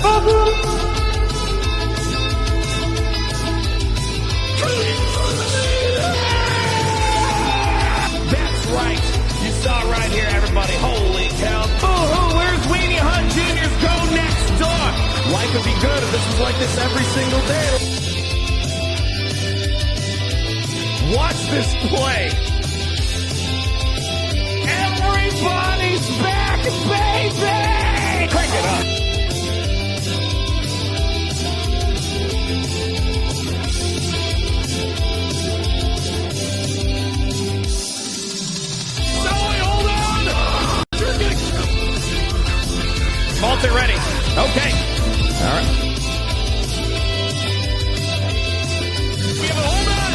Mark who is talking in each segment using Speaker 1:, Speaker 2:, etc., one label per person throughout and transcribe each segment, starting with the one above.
Speaker 1: That's right. You saw it right here, everybody. Holy cow. Boo-hoo, where's Weenie Hunt Jr.'s Go Next Door? Life would be good if this was like this every single day. Watch this play. Everybody's back, baby! Crank it up. Vault it ready. Okay. All right. Give it, hold on.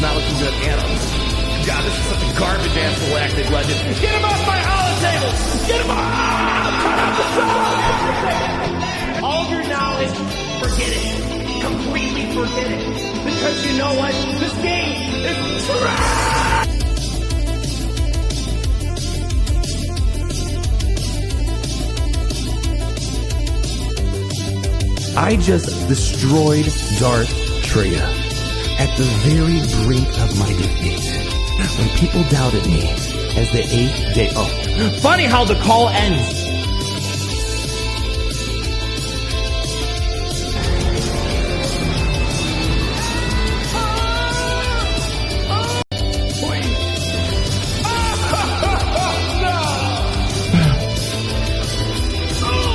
Speaker 1: Not looking good, Anna. God, this is such a garbage ass galactic legend. Get him off my holotable! Get him off! Cut out the phone! All your knowledge, forget it. Completely forget it. Because you know what? This game is trash!
Speaker 2: I just destroyed Darth Traya at the very brink of my defeat. When people doubted me as the 8th day. Oh, funny how the call ends.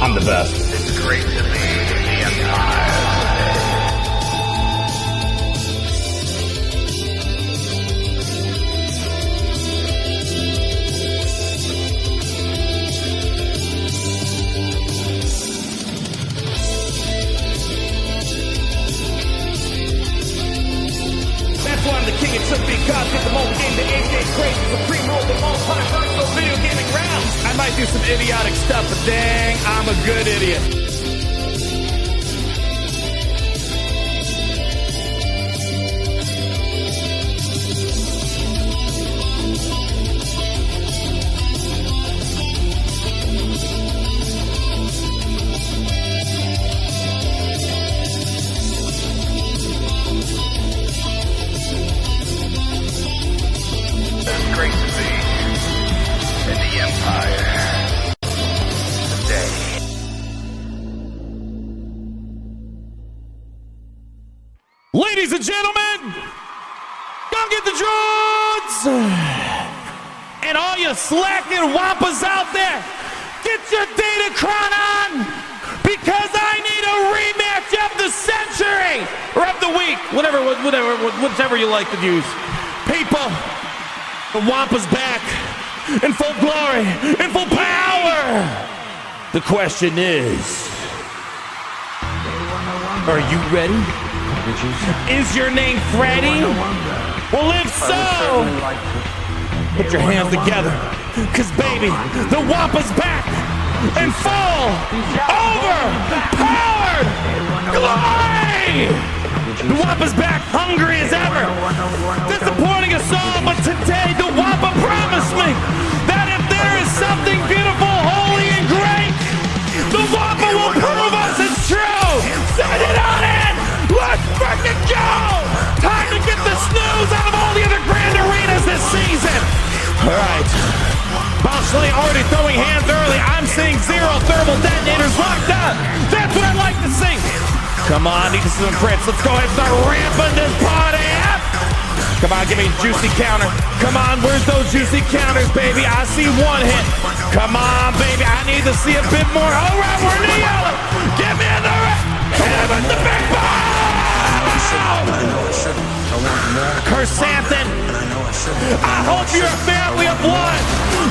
Speaker 1: I'm the best.
Speaker 3: It's great to be the Empire.
Speaker 1: That's why I'm the king of took big cops, get the mobile game, the 8-day crazy, supreme rule, the all-time virtual video gaming rounds. I might do some idiotic stuff, but dang, I'm a good idiot.
Speaker 3: It's great to be in the Empire today.
Speaker 1: Ladies and gentlemen, come get the drones! And all you slacking wampas out there, get your Datacron on! Because I need a rematch of the century! Or of the week, whichever you like to use. People, the Wampa's back, in full glory, in full power! The question is, are you ready? Is your name Freddy? Well, if so, put your hands together, cause baby, the Wampa's back in full, overpowered glory! The Wampa's back, hungry as ever, disappointing us all, but today the Wampa promised me that if there is something beautiful, holy, and great, the Wampa will prove us it's true! Send it on in! Let's freaking go! Time to get the snooze out of all the other grand arenas this season! Alright. Bosley already throwing hands early. I'm seeing 0 thermal detonators locked up. That's what I like to see. Come on, need to see some crits. Let's go ahead and start ramping this party up. Come on, give me a juicy counter. Come on, where's those juicy counters, baby? I see one hit. Come on, baby. I need to see a bit more. All right, we're in the yellow. Give me the red. Hit him with the big ball. Chrysanthemum, I hope you're a family of one,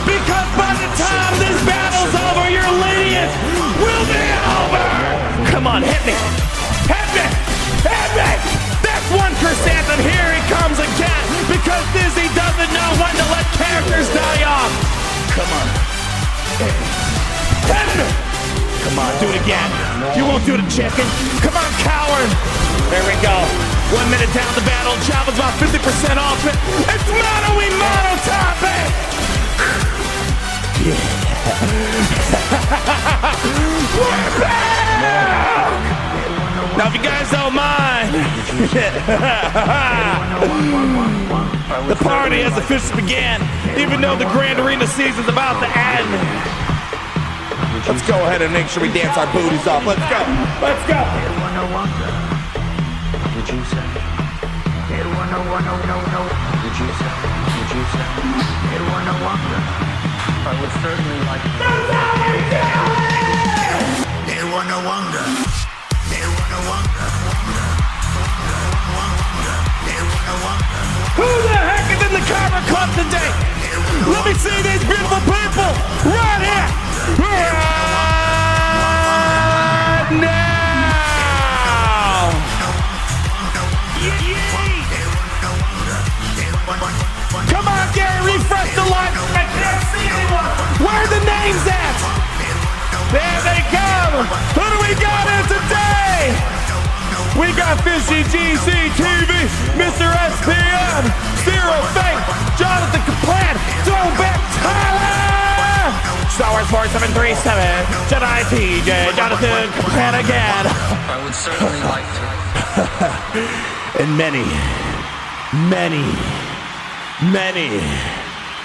Speaker 1: because by the time this battle's over, your lineage will be over. Come on, hit me. Hit me. Hit me. That's one Chrysanthemum. Here he comes again, because Disney doesn't know when to let characters die off. Come on. Hit me. Come on, do it again. You won't do the chicken. Come on, coward. There we go. 1 minute down the battle. Jabba's about 50% off it. It's mono-y-mono time, babe. We're back! Now, if you guys don't mind, the party has officially began, even though the Grand Arena season's about to end. Let's go ahead and make sure we dance our booties off. Let's go. Let's go.
Speaker 4: Did you say? Did you say? I would certainly like to.
Speaker 1: Who the heck is in the Carver Club today? Let me see these beautiful people right here, right now. Come on, Gary, refresh the line. I can't see anyone. Where are the names at? There they come. Who do we got in today? We got Fishy GCTV, Mr. SPM, Zero Fate, Jonathan Kaplan, Throwback Tyler, Star Wars 4737, Jedi TJ, Jonathan Kaplan again.
Speaker 4: I would certainly like to.
Speaker 1: And many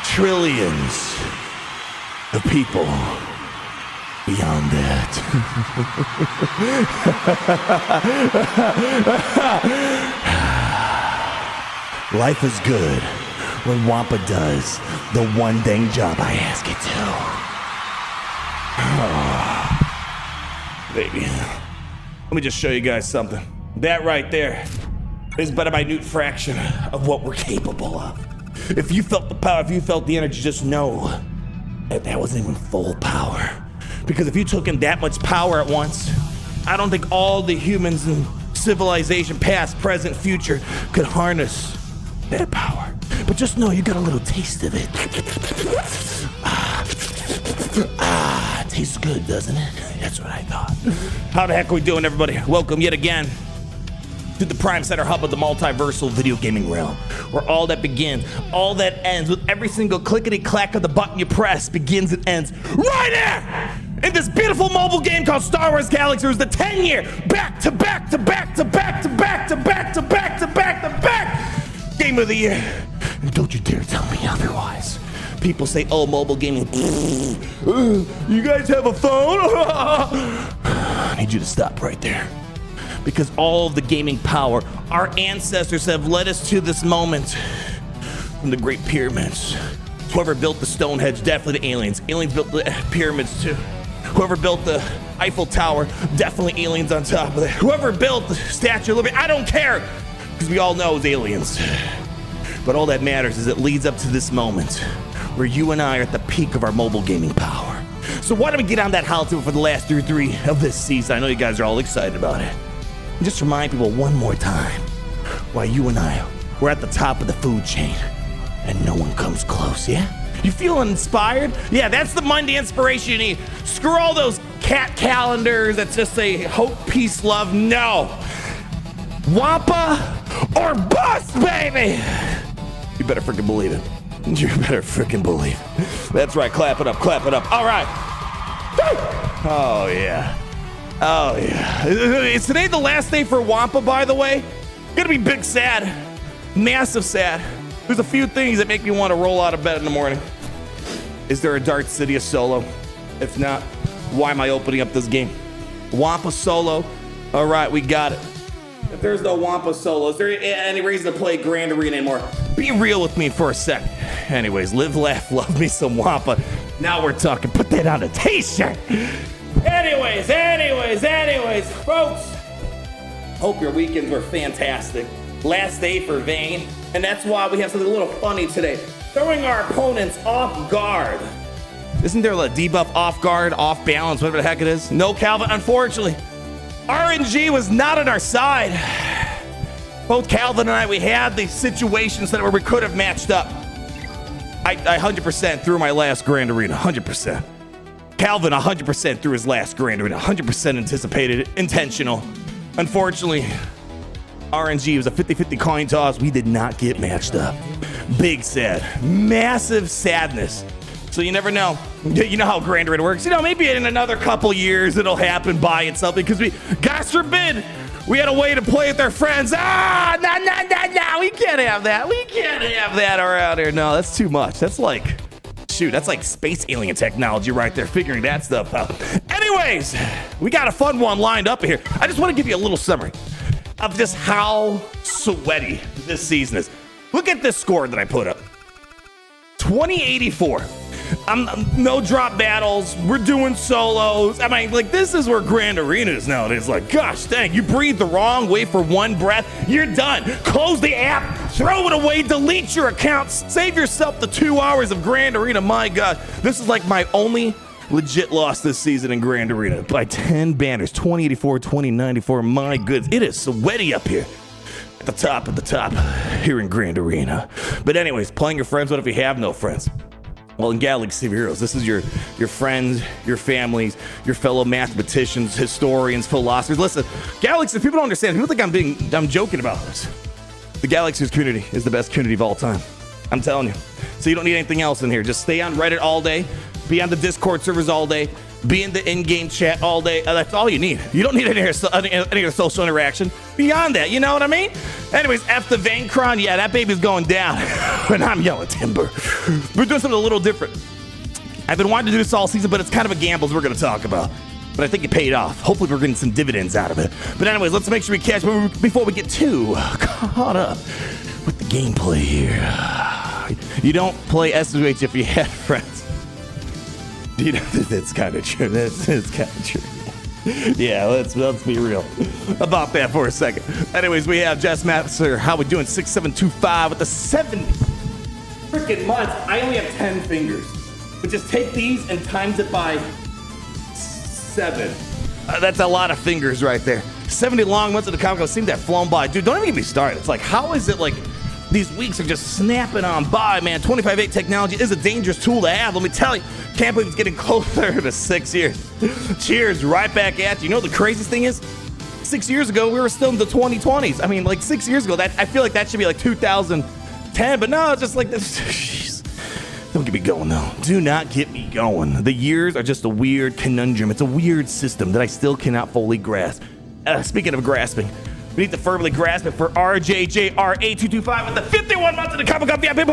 Speaker 1: trillions of people beyond that. Life is good when Wampa does the one dang job I ask it to. Oh, baby. Let me just show you guys something. That right there is but a minute fraction of what we're capable of. If you felt the power, if you felt the energy, just know that wasn't even full power. Because if you took in that much power at once, I don't think all the humans in civilization, past, present, future, could harness that power. But just know you got a little taste of it. Tastes good, doesn't it? That's what I thought. How the heck are we doing, everybody? Welcome yet again to the Prime Center hub of the multiversal video gaming realm, where all that begins, all that ends, with every single clickety-clack of the button you press, begins and ends right there! In this beautiful mobile game called Star Wars Galaxy, it was the 10-year back-to-back game of the year. And don't you dare tell me otherwise. People say, oh, mobile gaming, you guys have a phone? I need you to stop right there. Because all of the gaming power, our ancestors have led us to this moment. From the Great Pyramids. Whoever built the Stonehenge, definitely the aliens. Aliens built the pyramids too. Whoever built the Eiffel Tower, definitely aliens on top of that. Whoever built the Statue of Liberty, I don't care, because we all know it's aliens. But all that matters is it leads up to this moment where you and I are at the peak of our mobile gaming power. So why don't we get on that altitude for the last three of this season? I know you guys are all excited about it. And just remind people one more time why you and I, we're at the top of the food chain and no one comes close, yeah? You feeling inspired? Yeah, that's the Monday inspiration you need. Screw all those cat calendars that just say hope, peace, love. No. Wampa or bust, baby! You better freaking believe it. You better freaking believe it. That's right, clap it up, clap it up. All right. Woo! Oh, yeah. Oh, yeah. Is today the last day for Wampa, by the way? Gonna be big sad. Massive sad. There's a few things that make me want to roll out of bed in the morning. Is there a Darth Sidious solo? If not, why am I opening up this game? Wampa solo. All right, we got it. If there's no Wampa solo, is there any reason to play Grand Arena anymore? Be real with me for a sec. Anyways, live, laugh, love me some Wampa. Now we're talking. Put that on a t-shirt. Anyways, folks. Hope your weekends were fantastic. Last day for Vane, and that's why we have something a little funny today. Throwing our opponents off guard. Isn't there a debuff off guard, off balance, whatever the heck it is? No, Calvin, unfortunately. RNG was not on our side. Both Calvin and I, we had the situations that where we could have matched up. I 100% threw my last Grand Arena, 100%. Calvin 100% threw his last Grand Arena, 100% anticipated, intentional. Unfortunately, RNG was a 50-50 coin toss. We did not get matched up. Big sad, massive sadness.
Speaker 2: So you never know. You know how Grand Arena works. You know, maybe in another couple years it'll happen by itself because God forbid, we had a way to play with our friends. No, we can't have that. We can't have that around here. No, that's too much. That's like, shoot, that's like space alien technology right there, figuring that stuff out. Anyways, we got a fun one lined up here. I just want to give you a little summary of just how sweaty this season is. Look at this score that I put up. 2084. No drop battles. We're doing solos. I mean, like, this is where Grand Arena is nowadays. Like, gosh dang, you breathe the wrong way for one breath, you're done. Close the app, throw it away, delete your accounts, save yourself the 2 hours of Grand Arena. My God, this is like my only legit loss this season in Grand Arena by 10 banners. 2084, 2094. My goodness, it is sweaty up here. At the top, here in Grand Arena. But anyways, playing your friends, what if you have no friends? Well, in Galaxy of Heroes, this is your friends, your families, your fellow mathematicians, historians, philosophers. Listen, Galaxy, people don't understand. People think I'm joking about this. The Galaxy's community is the best community of all time. I'm telling you. So you don't need anything else in here. Just stay on Reddit all day, be on the Discord servers all day, be in the in-game chat all day. That's all you need. You don't need any other social interaction beyond that. You know what I mean? Anyways, F the Vaincron. Yeah, that baby's going down when I'm yelling timber. We're doing something a little different. I've been wanting to do this all season, but it's kind of a gamble as we're going to talk about. But I think it paid off. Hopefully we're getting some dividends out of it. But anyways, let's make sure we catch before we get too caught up with the gameplay here. You don't play SWH if you have friends. You know, that's kind of true. That's kind of true. Yeah, let's be real about that for a second. Anyways, we have Jess Master. How we doing? 6725 with the 70 freaking months. I only have 10 fingers, but just take these and times it by 7. That's a lot of fingers right there. 70 long months of the comic seem to have flown by. Dude, don't even get me started. It's like, how is it like these weeks are just snapping on by, man? 25/8 technology is a dangerous tool to have, let me tell you. Can't believe it's getting closer to 6 years. Cheers, right back at you. You know what the craziest thing is? 6 years ago, we were still in the 2020s. I mean, like 6 years ago, I feel like that should be like 2010, but no, it's just like this. Jeez. Don't get me going, though. Do not get me going. The years are just a weird conundrum. It's a weird system that I still cannot fully grasp. Speaking of grasping, we need to firmly grasp it for RJJR8225 with the 51 months of the Comic Con VIP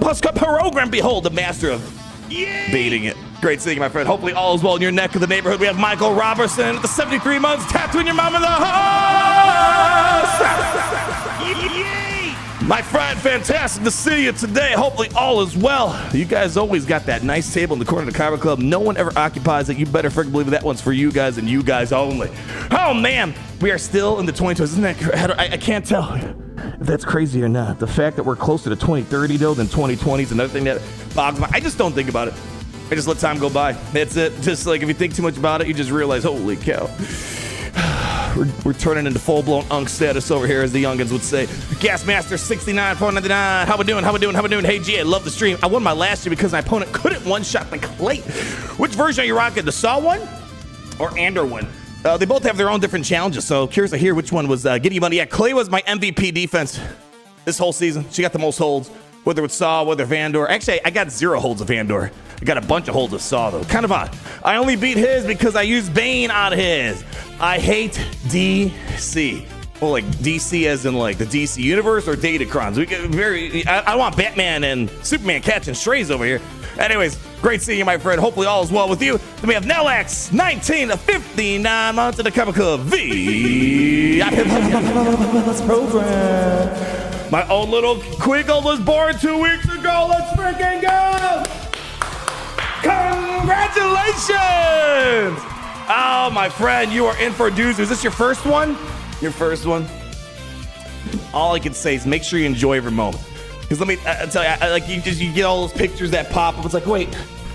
Speaker 2: Plus program. Behold, the master of beating it. Great seeing you, my friend. Hopefully all is well in your neck of the neighborhood. We have Michael Robertson with the 73 months, tattooing your mom in the house. My friend, fantastic to see you today. Hopefully all is well. You guys always got that nice table in the corner of the Comic Club. No one ever occupies it. You better freaking believe that one's for you guys and you guys only. Oh man, we are still in the 2020s. Isn't that? I can't tell if that's crazy or not. The fact that we're closer to 2030 though than 2020 is another thing that bogs my. I just don't think about it. I just let time go by. That's it. Just like if you think too much about it, you just realize, holy cow. We're turning into full-blown unk status over here, as the youngins would say. Gasmaster 69 499. How we doing? Hey G, I love the stream. I won my last year because my opponent couldn't one-shot the Clay. Which version are you rocking? The Saw one or Andor one? They both have their own different challenges, so curious to hear which one was getting you money. Yeah, Clay was my MVP defense this whole season. She got the most holds, whether it's Saw, whether Vandor. Actually, I got 0 holds of Vandor. I got a bunch of holds of Saw, though. Kind of odd. I only beat his because I used Bane on his. I hate DC. Well, like DC as in like the DC universe or Datacrons. We get I want Batman and Superman catching strays over here. Anyways, great seeing you, my friend. Hopefully all is well with you. Then we have Nelax, 19 to 59 months in the Comic Club V. program. My own little Quiggle was born 2 weeks ago. Let's freaking go! Congratulations! Oh, my friend, you are in for a doozy. Is this your first one? Your first one? All I can say is make sure you enjoy every moment. Because let me tell you, like you get all those pictures that pop up. It's like, wait,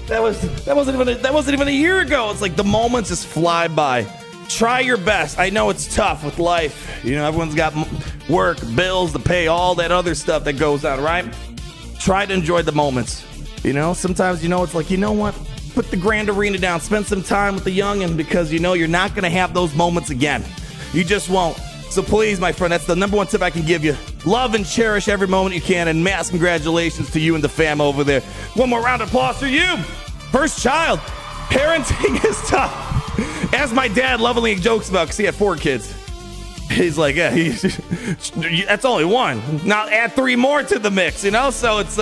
Speaker 2: that wasn't even a year ago. It's like the moments just fly by. Try your best. I know it's tough with life. You know, everyone's got work, bills to pay, all that other stuff that goes on, right? Try to enjoy the moments. You know, sometimes, you know, it's like, you know what? Put the Grand Arena down. Spend some time with the youngin' because, you know, you're not going to have those moments again. You just won't. So please, my friend, that's the number one tip I can give you. Love and cherish every moment you can, and mass congratulations to you and the fam over there. One more round of applause for you. First child. Parenting is tough. As my dad lovingly jokes about, because he had 4 kids. He's like, yeah, that's only one. Now add 3 more to the mix, you know? So it's,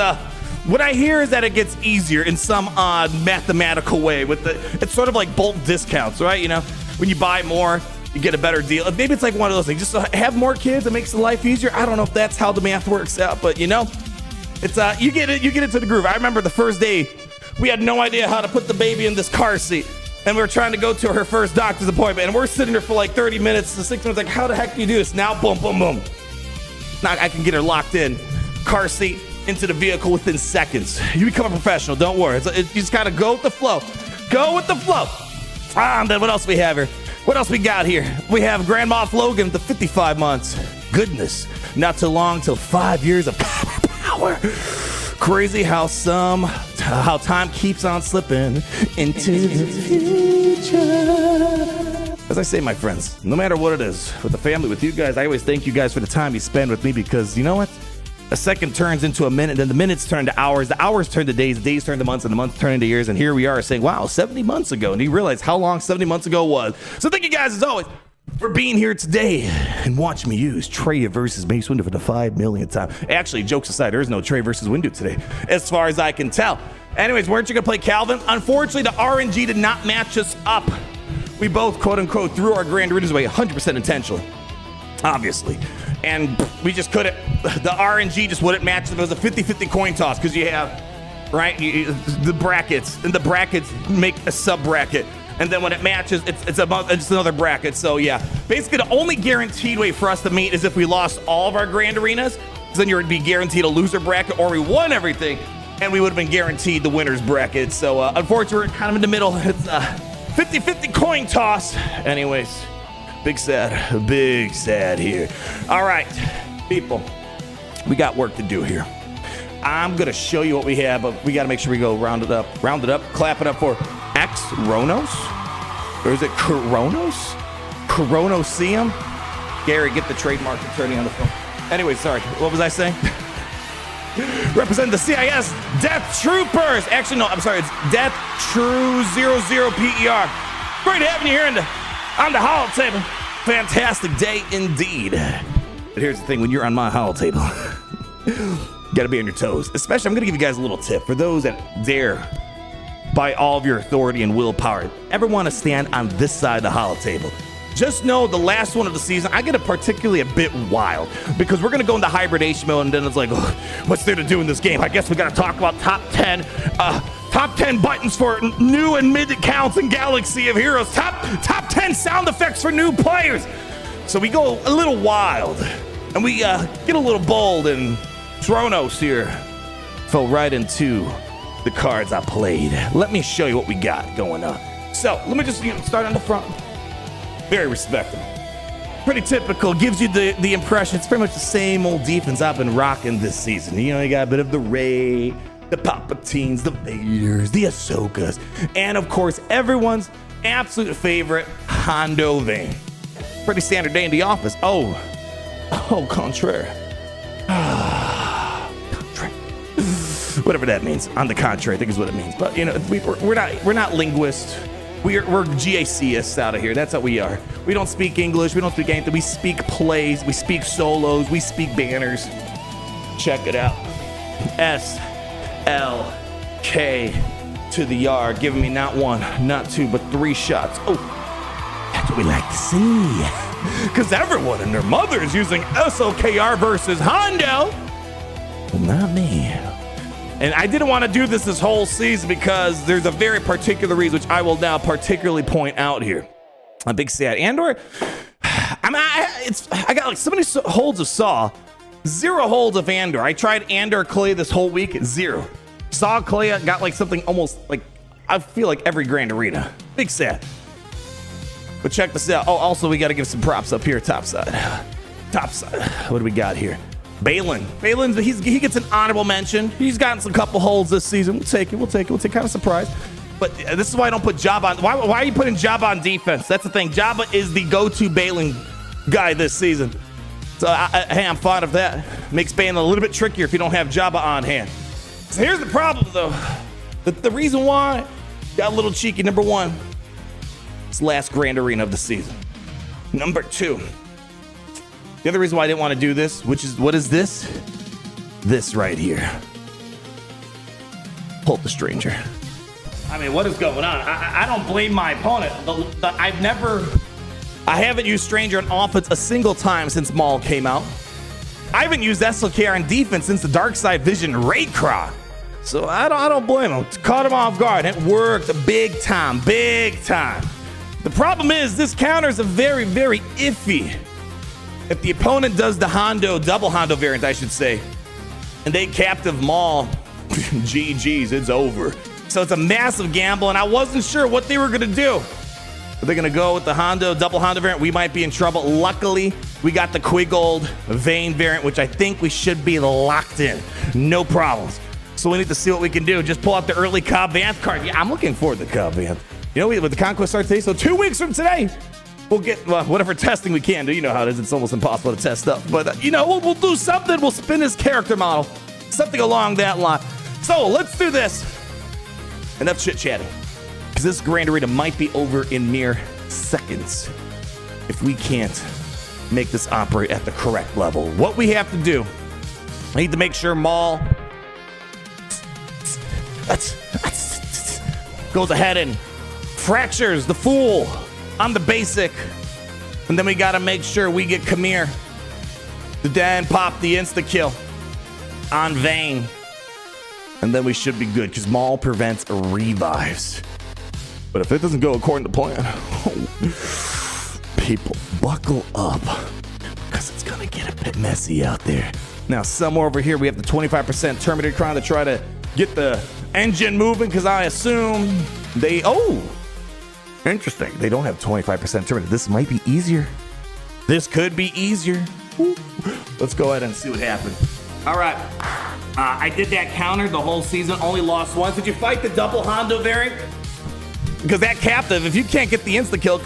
Speaker 2: what I hear is that it gets easier in some odd mathematical way. It's sort of like bulk discounts, right? You know, when you buy more, you get a better deal. Maybe it's like one of those things. Just have more kids, it makes the life easier. I don't know if that's how the math works out, but you know, it's you get into the groove. I remember the first day, we had no idea how to put the baby in this car seat. And we were trying to go to her first doctor's appointment, and we're sitting there for like 30 minutes to 6 minutes, like, how the heck do you do this? Now, boom, boom, boom. Now I can get her locked in, car seat, into the vehicle within seconds. You become a professional, don't worry. You just gotta go with the flow. Go with the flow. And then what else we have here? What else we got here? We have Grand Moff Logan, the 55 months. Goodness, not too long till 5 years of power. Crazy how time keeps on slipping into the future. As I say, my friends, no matter what it is, with the family, with you guys, I always thank you guys for the time you spend with me, because you know what? A second turns into a minute, then the minutes turn to hours, the hours turn to days, the days turn to months, and the months turn into years. And here we are saying, wow, 70 months ago. And you realize how long 70 months ago was. So thank you guys, as always, for being here today and watching me use Traya versus Mace Windu for the 5 millionth time. Actually, jokes aside, there is no Traya versus Windu today, as far as I can tell. Anyways, weren't you gonna play Calvin? Unfortunately, the RNG did not match us up. We both, quote unquote, threw our Grand Readers away 100% intentionally, obviously. And we just couldn't, the RNG just wouldn't match them. It was a 50-50 coin toss, because you have, right, the brackets, and the brackets make a sub-bracket. And then when it matches, it's another bracket. So yeah, basically the only guaranteed way for us to meet is if we lost all of our Grand Arenas, because then you would be guaranteed a loser bracket, or we won everything, and we would have been guaranteed the winner's bracket. So unfortunately, we're kind of in the middle. It's a 50-50 coin toss. Anyways, big sad here. All right, people, we got work to do here. I'm gonna show you what we have, but we gotta make sure we go round it up, clap it up for X-Ronos? Or is it Coronos? Coronoseum? Gary, get the trademark attorney on the phone. Anyway, sorry, what was I saying? Represent the CIS Death Troopers. Actually, no, I'm sorry, it's Death True 00 PER. Great having you here on the holo table. Fantastic day indeed. But here's the thing, when you're on my holo table, you gotta be on your toes. Especially, I'm gonna give you guys a little tip for those that dare, by all of your authority and willpower, ever want to stand on this side of the holo table. Just know the last one of the season, I get it particularly a bit wild, because we're gonna go into hibernation mode, and then it's like, oh, what's there to do in this game? I guess we gotta talk about top 10 buttons for new and mid accounts in Galaxy of Heroes. Top 10 sound effects for new players. So we go a little wild, and we get a little bold, and Tronos here fell right into the cards I played. Let me show you what we got going on. So let me just start on the front. Very respectable. Pretty typical. Gives you the impression it's pretty much the same old defense I've been rocking this season. You know, you got a bit of the Rey, the Palpatines, the Vaders, the Ahsokas, and of course everyone's absolute favorite Hondo vein. Pretty standard day in the office. Oh, contraire. Whatever that means. On the contrary, I think is what it means. But you know, we're not linguists. We're GACists out of here. That's what we are. We don't speak English. We don't speak anything. We speak plays. We speak solos. We speak banners. Check it out. SLK to the yard, giving me not one, not two, but 3 shots. Oh, that's what we like to see. Because everyone and their mother is using SOKR versus Hondo. Well, not me. And I didn't want to do this whole season because there's a very particular reason, which I will now particularly point out here. A big sad. Andor, I got like so many holds of Saw, 0 holds of Andor. I tried Andor Clay this whole week, 0. Saw Clay got like something almost like, I feel like every Grand Arena. Big sad. But check this out. Oh, also we got to give some props up here, topside. What do we got here? Balin, he gets an honorable mention. He's gotten some couple holds this season. We'll take it. Kind of surprised. But this is why I don't put Jabba on. Why are you putting Jabba on defense? That's the thing. Jabba is the go-to Balin guy this season. So hey, I'm fond of that. Makes band a little bit trickier if you don't have Jabba on hand. So here's the problem, though. The reason why got a little cheeky. Number one, it's last Grand Arena of the season. Number two, the other reason why I didn't want to do this, which is, what is this? This right here. Hold the stranger. I mean, what is going on? I don't blame my opponent. I haven't used stranger on offense a single time since Maul came out. I haven't used SLKR on defense since the Dark Side Vision Raidcraw. So I don't blame him. Caught him off guard. It worked big time, big time. The problem is this counter is a very, very iffy. If the opponent does the Hondo, double Hondo variant, I should say, and they captive Maul, GG's, it's over. So it's a massive gamble, and I wasn't sure what they were going to do. Are they going to go with the Hondo, double Hondo variant? We might be in trouble. Luckily, we got the Quiggold Vane variant, which I think we should be locked in. No problems. So we need to see what we can do. Just pull out the early Cobb Vanth card. Yeah, I'm looking forward to Cobb Vanth. You know, with the Conquest starts today, so 2 weeks from today, we'll get whatever testing we can do. You know how it is. It's almost impossible to test stuff. But, you know, we'll do something. We'll spin his character model. Something along that line. So let's do this. Enough chit-chatting. Because this Grand Arena might be over in mere seconds if we can't make this operate at the correct level. What we have to do, I need to make sure Maul goes ahead and fractures the fool on the basic. And then we got to make sure we get Khmer to then pop the insta-kill on Vane. And then we should be good, because Maul prevents revives. But if it doesn't go according to plan, people buckle up, because it's going to get a bit messy out there. Now, somewhere over here, we have the 25% Terminator Crown to try to get the engine moving, because I assume they... Oh! Interesting. They don't have 25% Terminator. This might be easier. This could be easier. Ooh. Let's go ahead and see what happens. All right. I did that counter the whole season, only lost once. Did you fight the double Hondo variant? Because that captive, if you can't get the insta-kill, it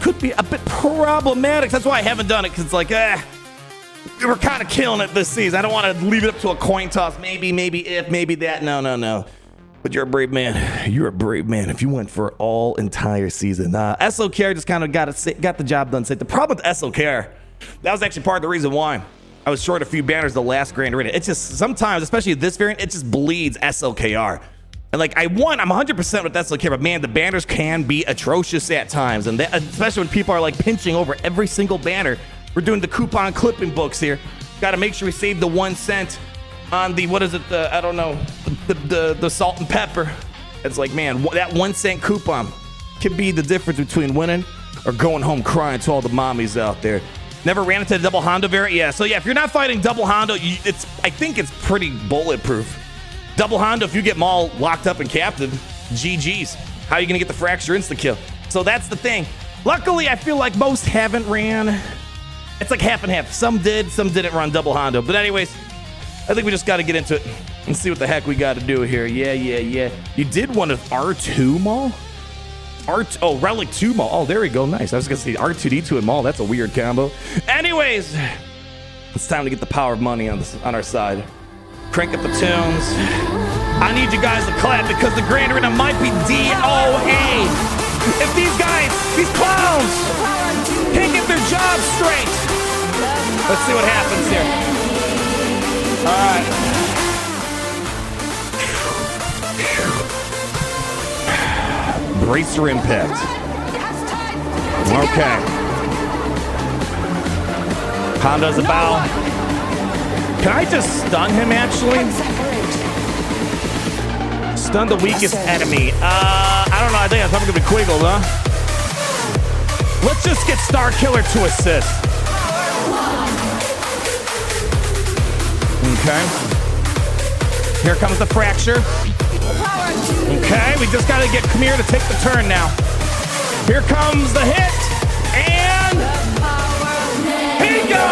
Speaker 2: could be a bit problematic. That's why I haven't done it, because it's like, we're kind of killing it this season. I don't want to leave it up to a coin toss. Maybe if, maybe that. No. But you're a brave man. You're a brave man if you went for all entire season. SLKR just kind of got the job done. The problem with SLKR, that was actually part of the reason why I was short a few banners the last Grand Arena. It's just sometimes, especially this variant, it just bleeds SLKR. And like I'm 100% with SLKR, but man, the banners can be atrocious at times. And that, especially when people are like pinching over every single banner. We're doing the coupon clipping books here. Got to make sure we save the 1 cent on the, what is it? I don't know, the salt and pepper. It's like, man, that 1 cent coupon can be the difference between winning or going home crying to all the mommies out there. Never ran into the double Hondo variant? Yeah, so yeah, if you're not fighting double Hondo, I think it's pretty bulletproof. Double Hondo, if you get Maul locked up and captive, GG's. How are you going to get the fracture insta-kill? So that's the thing. Luckily, I feel like most haven't ran. It's like half and half. Some did, some didn't run double Hondo. But anyways, I think we just got to get into it and see what the heck we got to do here. Yeah. You did one of R2 Maul? Relic 2 Maul. Oh, there we go. Nice. I was going to say R2D2 and Maul. That's a weird combo. Anyways, it's time to get the power of money on our side. Crank up the tunes. I need you guys to clap because the Grand Arena might be DOA. If these guys, these clowns, can't get their job straight. Let's see what happens here. All right. Brace your impact. Okay. Hondo's a bow. Can I just stun him, actually? Stun the weakest enemy. I don't know. I think that's probably going to be Quiggle, huh? Let's just get Star Killer to assist. Okay. Here comes the fracture. Okay, we just got to get Khmer to take the turn now. Here comes the hit. And here we go.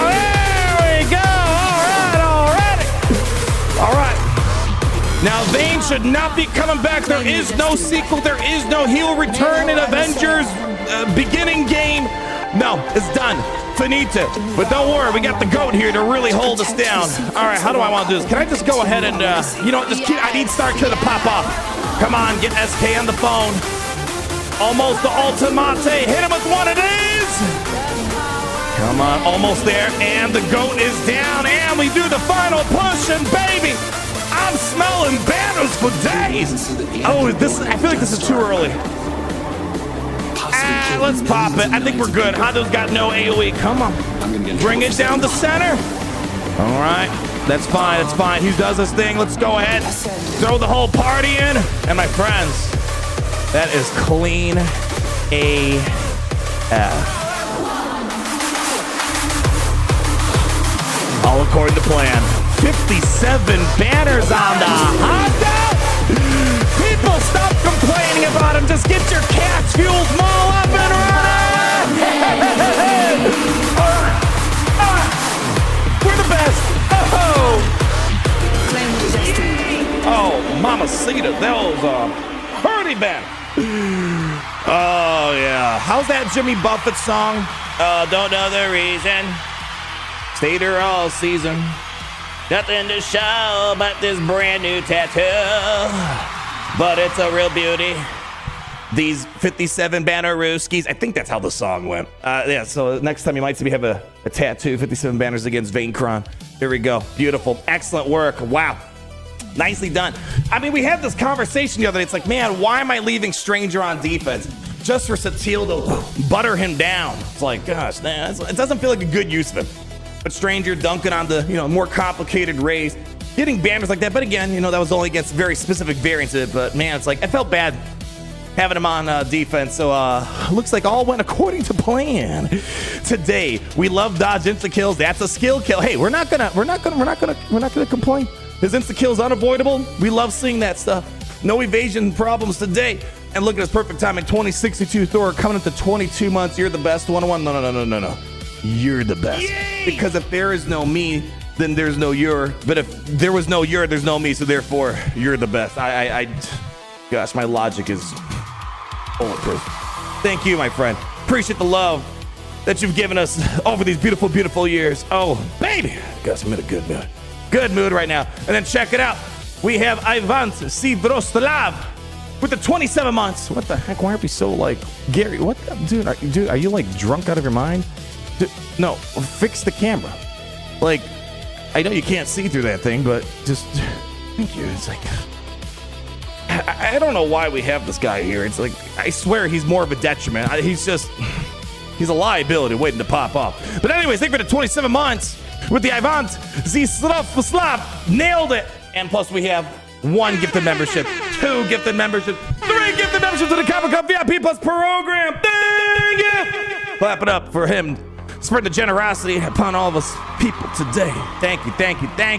Speaker 2: There we go. All right. Now, Vane should not be coming back. There is no sequel. There is no heel return in Avengers beginning game.
Speaker 1: No, it's done. Finito. But don't worry, we got the goat here to really hold us down. All right, how do I want to do this? Can I just go ahead and, you know what, just keep, I need StarKiller to pop off. Come on, get SK on the phone. Almost the ultimate. Hit him with one of these. Come on, almost there. And the goat is down. And we do the final push. And baby, I'm smelling banners for days. Oh, this, I feel like this is too early. Let's pop it. I think we're good. Hondo's got no AoE. Come on. Bring it down the center. All right. That's fine. That's fine. He does this thing. Let's go ahead. Throw the whole party in. And my friends, that is clean AF. All according to plan. 57 banners on the Hondo. People, stop complaining about him. Just get your cat's fuels mall up and running. We're the best. Oh, Mamacita. That was a pretty bad. Oh, yeah. How's that Jimmy Buffett song? Don't know the reason. Stayed here all season. Nothing to show but this brand new tattoo. But it's a real beauty. These 57 banner Wookiees. I think that's how the song went. Yeah, so next time you might see me have a tattoo, 57 banners against Vaincron. Here we go. Beautiful. Excellent work. Wow. Nicely done. I mean, we had this conversation the other day. It's like, man, why am I leaving Stranger on defense? Just for Satele to butter him down. It's like, gosh, man, it doesn't feel like a good use of him. But Stranger dunking on the, more complicated rays, getting banners like that. But again, that was only against very specific variants of it. But man, it's like, I felt bad having him on defense. So looks like all went according to plan today. We love dodge insta kills. That's a skill kill. Hey, we're not gonna complain. His insta kill is unavoidable. We love seeing that stuff. No evasion problems today. And look at his perfect timing. 2062 Thor coming into 22 months. You're the best. 1-1. No. You're the best. Yay! Because if there is no me, then there's no you're. But if there was no you're, there's no me. So therefore, you're the best. Gosh, my logic is bulletproof. Thank you, my friend. Appreciate the love that you've given us over these beautiful, beautiful years. Oh, baby. Gosh, I'm in a good mood. Good mood right now. And then check it out. We have Ivan Sivroslav with the 27 months. What the heck? Why aren't we so like Gary? What the, dude? Are you like drunk out of your mind? Dude, no, fix the camera. Like, I know you can't see through that thing, but just thank you. It's like I don't know why we have this guy here. It's like I swear he's more of a detriment. He's a liability waiting to pop off. But anyways, thank you for the 27 months with the Ivan Zslav. Nailed it. And plus we have 1 gifted membership, 2 gifted memberships, 3 gifted memberships to the Comic Con VIP Plus program. Thank you. Clap it up for him. Spread the generosity upon all of us people today. Thank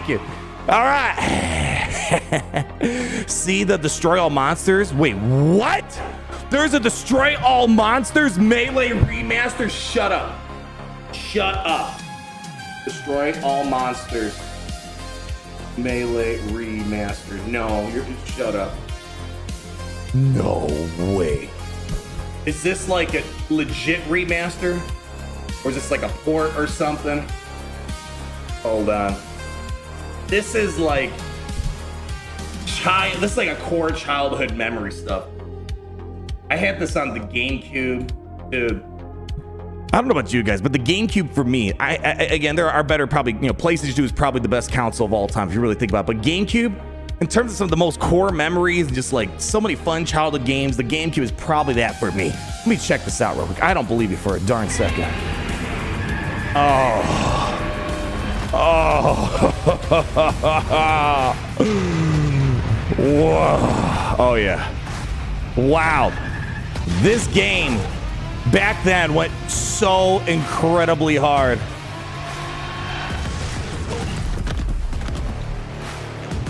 Speaker 1: you. All right. See the Destroy All Monsters? Wait, what? There's a Destroy All Monsters Melee remaster? Shut up. Destroy All Monsters Melee remaster. No, shut up. No way. Is this like a legit remaster? Or is this like a port or something? Hold on. This is like this is like a core childhood memory stuff. I had this on the GameCube, dude. I don't know about you guys, but the GameCube for me, I again, there are better probably, PlayStation 2 is probably the best console of all time if you really think about it. But GameCube, in terms of some of the most core memories, just like so many fun childhood games, the GameCube is probably that for me. Let me check this out real quick. I don't believe you for a darn second. Whoa. Oh yeah. Wow. This game back then went so incredibly hard.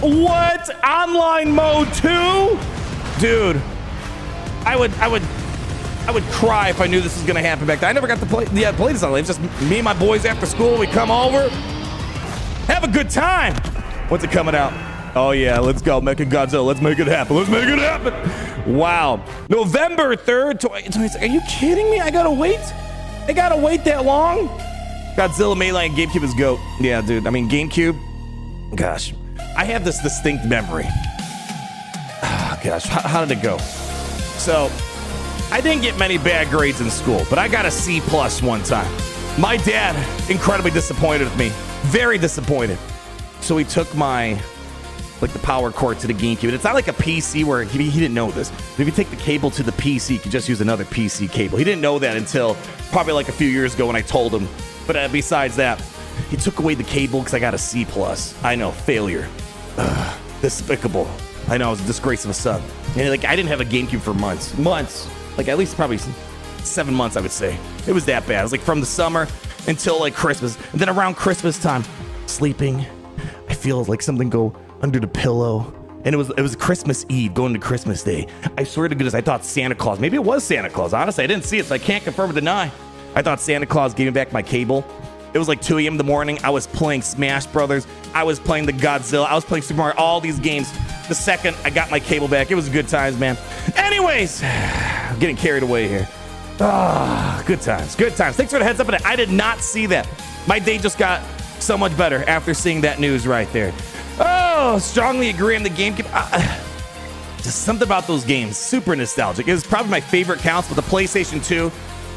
Speaker 1: What? Online mode 2? Dude, I would cry if I knew this was gonna happen back then. I never got to play this online. It's just me and my boys after school. We come over, have a good time. When's it coming out? Oh yeah, let's go. Mechagodzilla. Let's make it happen. Wow. November 3rd. Are you kidding me? I gotta wait?
Speaker 2: They gotta wait that long? Godzilla, Melee, and GameCube is GOAT. Yeah, dude. I mean, GameCube. Gosh, I have this distinct memory. Oh, gosh, how did it go? So, I didn't get many bad grades in school, but I got a C+ one time. My dad, incredibly disappointed with me. Very disappointed. So he took my, like, the power cord to the GameCube. And it's not like a PC where he didn't know this. But if you take the cable to the PC, you can just use another PC cable. He didn't know that until probably like a few years ago when I told him. But besides that, he took away the cable because I got a C+. I know, failure. Despicable. I know, it was a disgrace of a son. And like, I didn't have a GameCube for months. Like at least probably 7 months, I would say. It was that bad. It was like from the summer until like Christmas. And then around Christmas time, sleeping, I feel like something go under the pillow. And it was Christmas Eve, going to Christmas Day. I swear to goodness, I thought Santa Claus, maybe it was Santa Claus. Honestly, I didn't see it, so I can't confirm or deny. I thought Santa Claus gave me back my cable. It was like 2 a.m. in the morning. I was playing Smash Brothers. I was playing the Godzilla. I was playing Super Mario, all these games. The second I got my cable back, it was good times, man. Anyways, I'm getting carried away here. Good times, good times. Thanks for the heads up on that. I did not see that. My day just got so much better after seeing that news right there. Oh, strongly agree on the GameCube. Just something about those games, super nostalgic. It was probably my favorite console, but the PlayStation 2,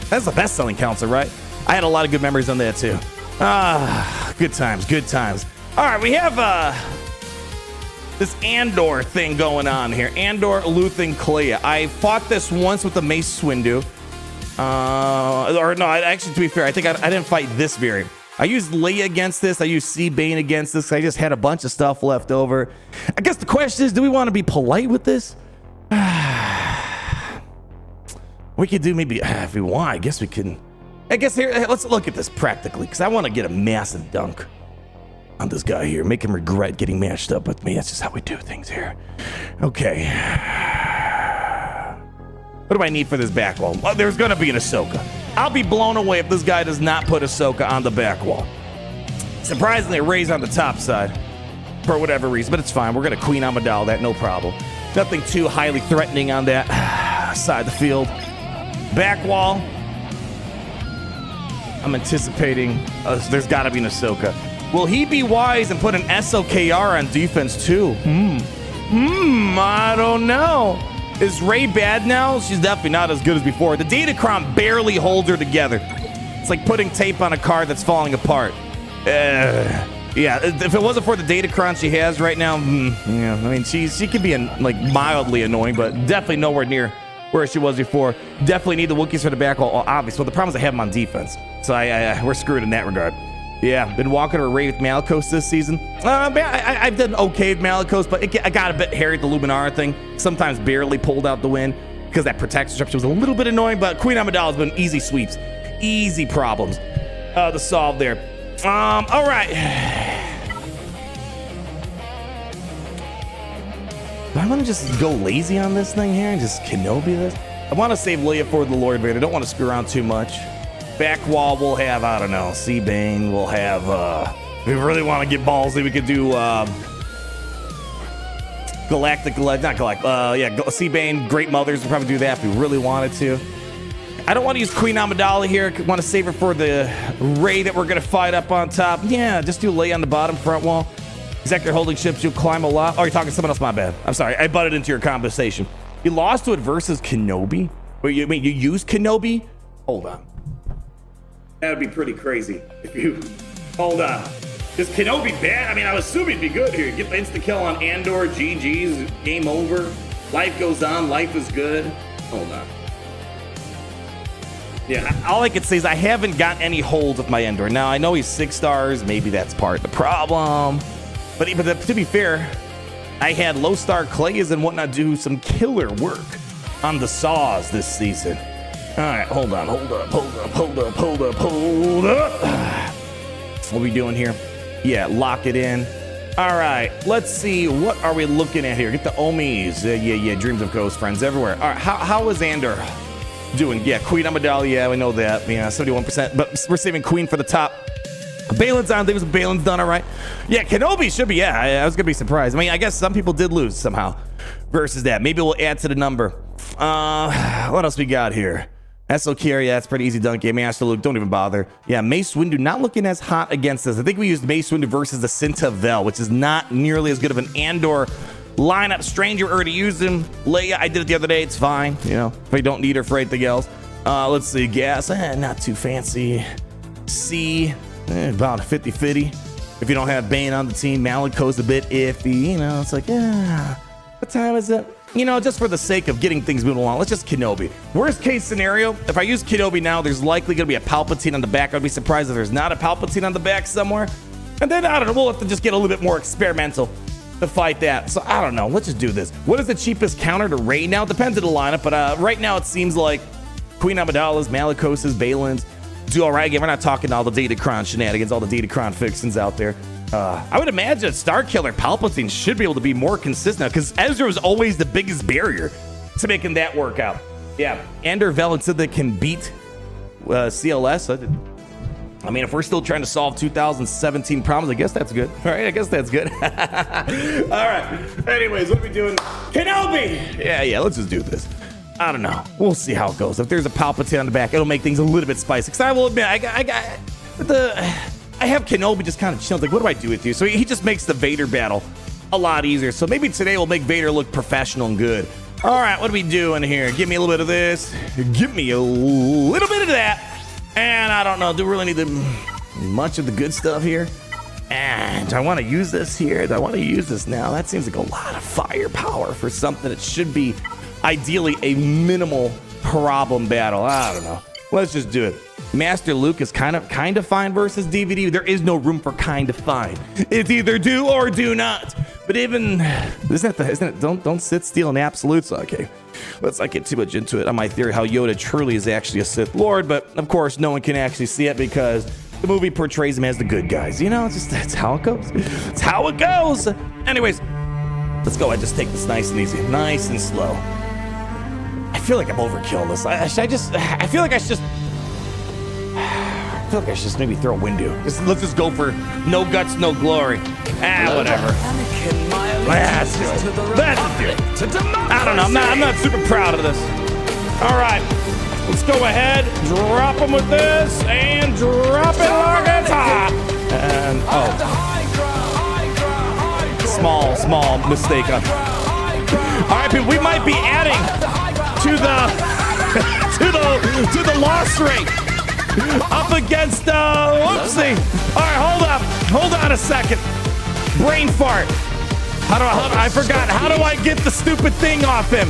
Speaker 2: that's the best-selling console, right? I had a lot of good memories on that too. Good times, good times. All right, we have this Andor thing going on here. Andor, Luthen, Leia. I fought this once with the Mace Windu. Or no, actually, to be fair, I think I didn't fight this variant. I used Leia against this. I used C-Bane against this. I just had a bunch of stuff left over. I guess the question is, do we want to be polite with this? We could do maybe, if we want, I guess we can. I guess here, let's look at this practically, because I want to get a massive dunk on this guy here. Make him regret getting matched up with me. That's just how we do things here. Okay. What do I need for this back wall? Well, there's going to be an Ahsoka. I'll be blown away if this guy does not put Ahsoka on the back wall. Surprisingly, Rey's on the top side for whatever reason, but it's fine. We're going to Queen Amidala that, no problem. Nothing too highly threatening on that side of the field. Back wall. I'm anticipating there's got to be an Ahsoka. Will he be wise and put an SOKR on defense too? I don't know. Is Rey bad now? She's definitely not as good as before. The Datacron barely holds her together. It's like putting tape on a car that's falling apart. Yeah, if it wasn't for the Datacron she has right now, yeah, I mean, she could be like mildly annoying, but definitely nowhere near where she was before. Definitely need the Wookiees for the back wall, obviously. Well, the problem is I have them on defense, so we're screwed in that regard. Yeah, been walking her Rey with Malgus this season. I've done okay with Malgus, but I got a bit hairy at the Luminara thing. Sometimes barely pulled out the win because that protector structure was a little bit annoying, but Queen Amidala's been easy sweeps. Easy problems to solve there. All right. Do I want to just go lazy on this thing here and just Kenobi this? I want to save Leia for the Lord Vader. I don't want to screw around too much. Back wall, we'll have, I don't know, C-Bane. We'll have, if we really want to get ballsy, we could do, C-Bane, Great Mothers. We'll probably do that if we really wanted to. I don't want to use Queen Amidala here. I want to save her for the Rey that we're going to fight up on top. Yeah, just do Leia on the bottom front wall. Exactly, holding ships, you'll climb a lot. Oh, you're talking to someone else, my bad. I'm sorry, I butted into your conversation. You lost to it versus Kenobi? Wait, you mean you used Kenobi? Hold on. That would be pretty crazy if you... Hold on. Is Kenobi bad? I mean, I was assuming he'd be good here. Get the insta-kill on Andor, GG's, game over. Life goes on, life is good. Hold on. Yeah, all I could say is I haven't got any holds with my Andor. Now, I know he's 6 stars. Maybe that's part of the problem. But to be fair, I had low-star Clayas and whatnot do some killer work on the saws this season. All right, hold on, hold up. What are we doing here? Yeah, lock it in. All right, let's see. What are we looking at here? Get the Omis. Yeah, Dreams of Ghost friends everywhere. All right, how is Andor doing? Yeah, Queen Amidala, yeah, we know that. Yeah, 71%, but we're saving Queen for the top. Balin's on things. Balin's done all right. Yeah, Kenobi should be, yeah, I was going to be surprised. I mean, I guess some people did lose somehow versus that. Maybe we'll add to the number. What else we got here? SOK, yeah, that's pretty easy dunk. Yeah, Master Luke, don't even bother. Yeah, Mace Windu not looking as hot against us. I think we used Mace Windu versus the Cinta Vel, which is not nearly as good of an Andor lineup. Stranger already used him. Leia, I did it the other day. It's fine, you know, if I don't need her for anything else. Let's see, Gas, not too fancy. C, about 50-50. If you don't have Bane on the team, Maliko's a bit iffy. You know, it's like, what time is it? You know, just for the sake of getting things moving along, let's just Kenobi. Worst case scenario, if I use Kenobi now, there's likely going to be a Palpatine on the back. I'd be surprised if there's not a Palpatine on the back somewhere. And then, I don't know, we'll have to just get a little bit more experimental to fight that. So, I don't know. Let's just do this. What is the cheapest counter to Rey now? Depends on the lineup, but right now it seems like Queen Amidala's, Malikos's, Balin's do all right. Again, we're not talking all the Datacron shenanigans, all the Datacron fixins out there. I would imagine Starkiller Palpatine should be able to be more consistent because Ezra was always the biggest barrier to making that work out. Yeah, Andor Velen said they can beat CLS. I mean, if we're still trying to solve 2017 problems, I guess that's good. All right, I guess that's good. All right. Anyways, what are we doing? Kenobi! Yeah, let's just do this. I don't know. We'll see how it goes. If there's a Palpatine on the back, it'll make things a little bit spicy. Because I will admit, I have Kenobi just kind of chilling. Like, what do I do with you? So he just makes the Vader battle a lot easier. So maybe today we'll make Vader look professional and good. All right, what are we doing here? Give me a little bit of this. Give me a little bit of that. And I don't know. Do we really need much of the good stuff here? And do I want to use this here? Do I want to use this now? That seems like a lot of firepower for something that should be ideally a minimal problem battle. I don't know. Let's just do it. Master Luke is kind of fine versus DVD. There is no room for kind of fine. It's either do or do not. But even isn't it? Don't sit steal in absolutes. Okay, let's not get too much into it on my theory how Yoda truly is actually a Sith Lord. But of course, no one can actually see it because the movie portrays him as the good guys. You know, it's just that's how it goes. It's how it goes. Anyways, let's go. I just take this nice and easy, nice and slow. I feel like I'm overkilling this. I feel like I should just maybe throw a Windu. Let's just go for no guts, no glory. Whatever. Let's do it. I don't know. I'm not super proud of this. All right. Let's go ahead. Drop him with this and drop it like it's hot. And small mistake. All right, people. We might be adding to the loss rate up against whoopsie. All right, hold on a second. Brain fart. I forgot. How do I get the stupid thing off him?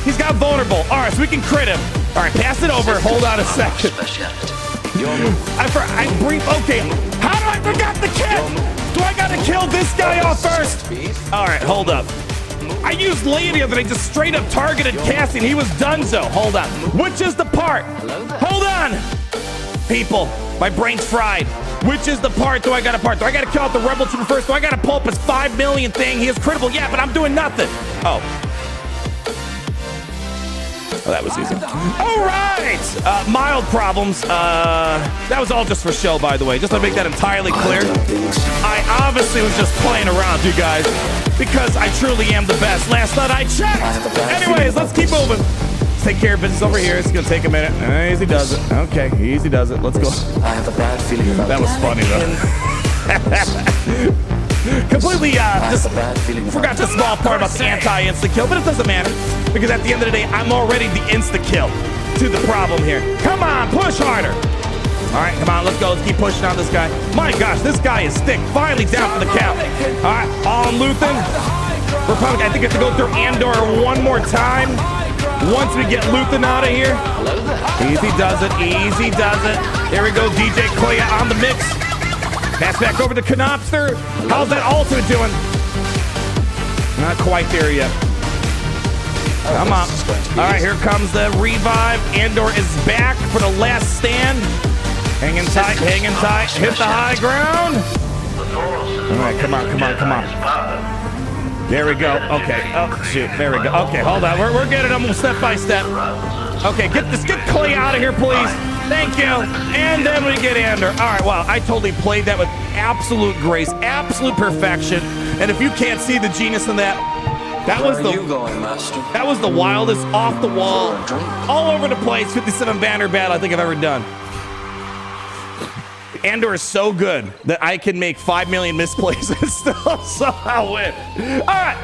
Speaker 2: He's got vulnerable. All right, so we can crit him. All right, pass it over. Hold on a second. Okay. How do I forgot the kid? Do I gotta kill this guy off first? All right, hold up. I used Leia the other day, just straight up targeted Cassie, and he was donezo. Hold on. Which is the part? Hold on. People, my brain's fried. Which is the part? Do I got to kill out the Rebel Trooper first? Do I got to pull up his 5 million thing? He is critical. Yeah, but I'm doing nothing. Oh, that was easy. All right. Mild problems. That was all just for show, by the way. Just to make that entirely clear. I obviously was just playing around, you guys, because I truly am the best. Last night I checked. Anyways, let's keep moving. Let's take care of business over here. It's going to take a minute. Easy does it. Okay, easy does it. Let's go.
Speaker 4: I have a bad feeling about
Speaker 2: that was funny, though. Completely just forgot the small part about the anti-insta kill, but it doesn't matter because at the end of the day, I'm already the insta kill to the problem here. Come on, push harder. All right, come on, let's go. Let's keep pushing on this guy. My gosh, this guy is thick. Finally down for the count. All right, on Luthen. Republic, I think I have to go through Andor one more time. Once we get Luthen out of here. Easy does it. Easy does it. There we go. DJ Koya on the mix. Pass back over to Canopster. How's that ultimate doing? Not quite there yet. Come on. All right, here comes the revive. Andor is back for the last stand. Hanging tight, hanging tight. Hit the high ground. All right, come on, come on, come on. There we go. Okay. Oh, shoot. There we go. Okay, hold on. We're getting them step by step. Okay, get Clay out of here, please. Thank you. And then we get Andor. All right, wow. I totally played that with absolute grace, absolute perfection. And if you can't see the genius in that,
Speaker 1: That was
Speaker 4: Where are you going, Master?
Speaker 1: That was the wildest, off the wall, all over the place 57 banner battle I think I've ever done. Andor is so good that I can make 5 million misplays and still somehow win. All right,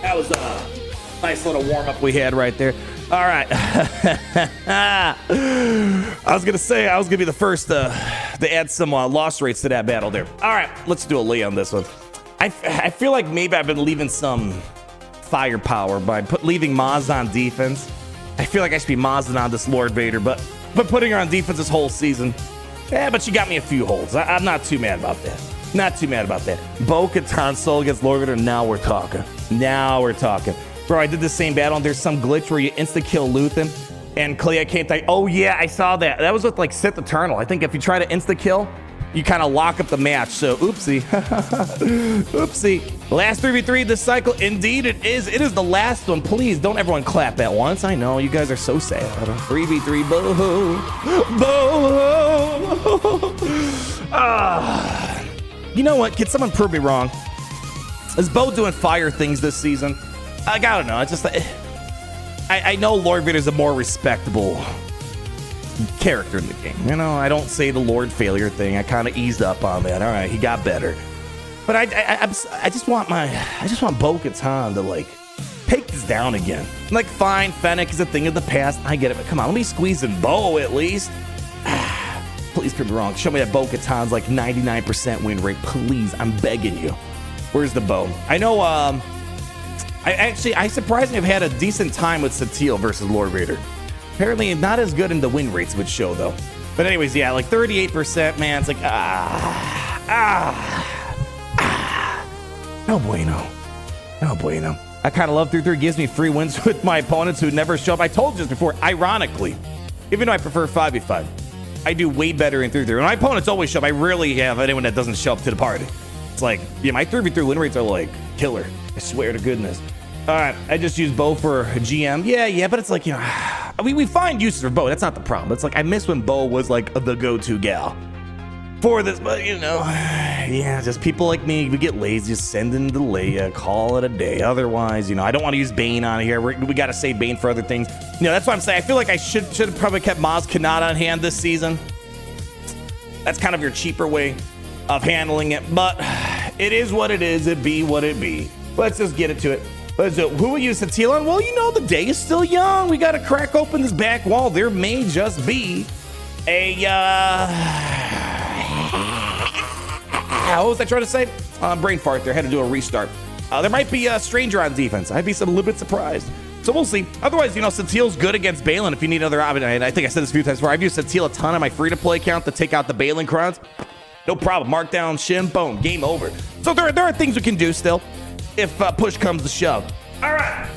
Speaker 1: that was a nice little warm up we had right there. All right, I was gonna be the first to add some loss rates to that battle there. All right, let's do a Leia on this one. I feel like maybe I've been leaving some firepower by leaving Maz on defense. I feel like I should be Mazing on this Lord Vader, but putting her on defense this whole season. Yeah, but she got me a few holds. I'm not too mad about that. Not too mad about that. Bo-Katan solo against Lord Vader. Now we're talking. Bro, I did the same battle and there's some glitch where you insta-kill Luthen and Clea can't die. Oh yeah, I saw that. That was with like Sith Eternal. I think if you try to insta-kill, you kind of lock up the match. So oopsie. Oopsie. Last 3v3 this cycle. Indeed it is. It is the last one. Please don't everyone clap at once. I know you guys are so sad. 3v3. Boo-hoo. Boo-hoo. You know what? Can someone prove me wrong? Is Bo doing fire things this season? I don't know. It's just I know Lord Vader's a more respectable character in the game. You know, I don't say the Lord failure thing. I kind of eased up on that. All right, he got better. But I just want Bo-Katan to like take this down again. Like, fine, Fennec is a thing of the past. I get it, but come on, let me squeeze in Bo at least. Please prove me wrong. Show me that Bo-Katan's like 99% win rate. Please, I'm begging you. Where's the Bo? I know. I surprisingly have had a decent time with Satele versus Lord Vader. Apparently not as good in the win rates would show though. But anyways, yeah, like 38%, man. It's like, no bueno. No bueno. I kind of love 3-3. Gives me free wins with my opponents who never show up. I told you this before, ironically, even though I prefer 5v5, I do way better in 3-3. When my opponents always show up, I rarely have anyone that doesn't show up to the party. It's like, yeah, my 3v3 win rates are like killer. I swear to goodness. All right, I just use Bo for GM. Yeah, but it's like, you know, we find uses for Bo. That's not the problem. It's like, I miss when Bo was like the go-to gal for this, but you know, yeah, just people like me, we get lazy, just send in the Leia, call it a day. Otherwise, you know, I don't want to use Bane on here. We got to save Bane for other things. You know, that's why I'm saying I feel like I should have probably kept Maz Kanata on hand this season. That's kind of your cheaper way of handling it, but it is what it is. It be what it be. Let's just get it to it. Let's do it. Who will use Satele on? Well, you know, the day is still young. We got to crack open this back wall. There may just be a, what was I trying to say? Brain fart there. Had to do a restart. There might be a stranger on defense. I'd be a little bit surprised. So we'll see. Otherwise, you know, Satele's good against Balin if you need another option. I think I said this a few times before. I've used Satele a ton on my free-to-play account to take out the Balin crowds. No problem. Mark down, shim, boom, game over. So there are things we can do still if push comes to shove. All right.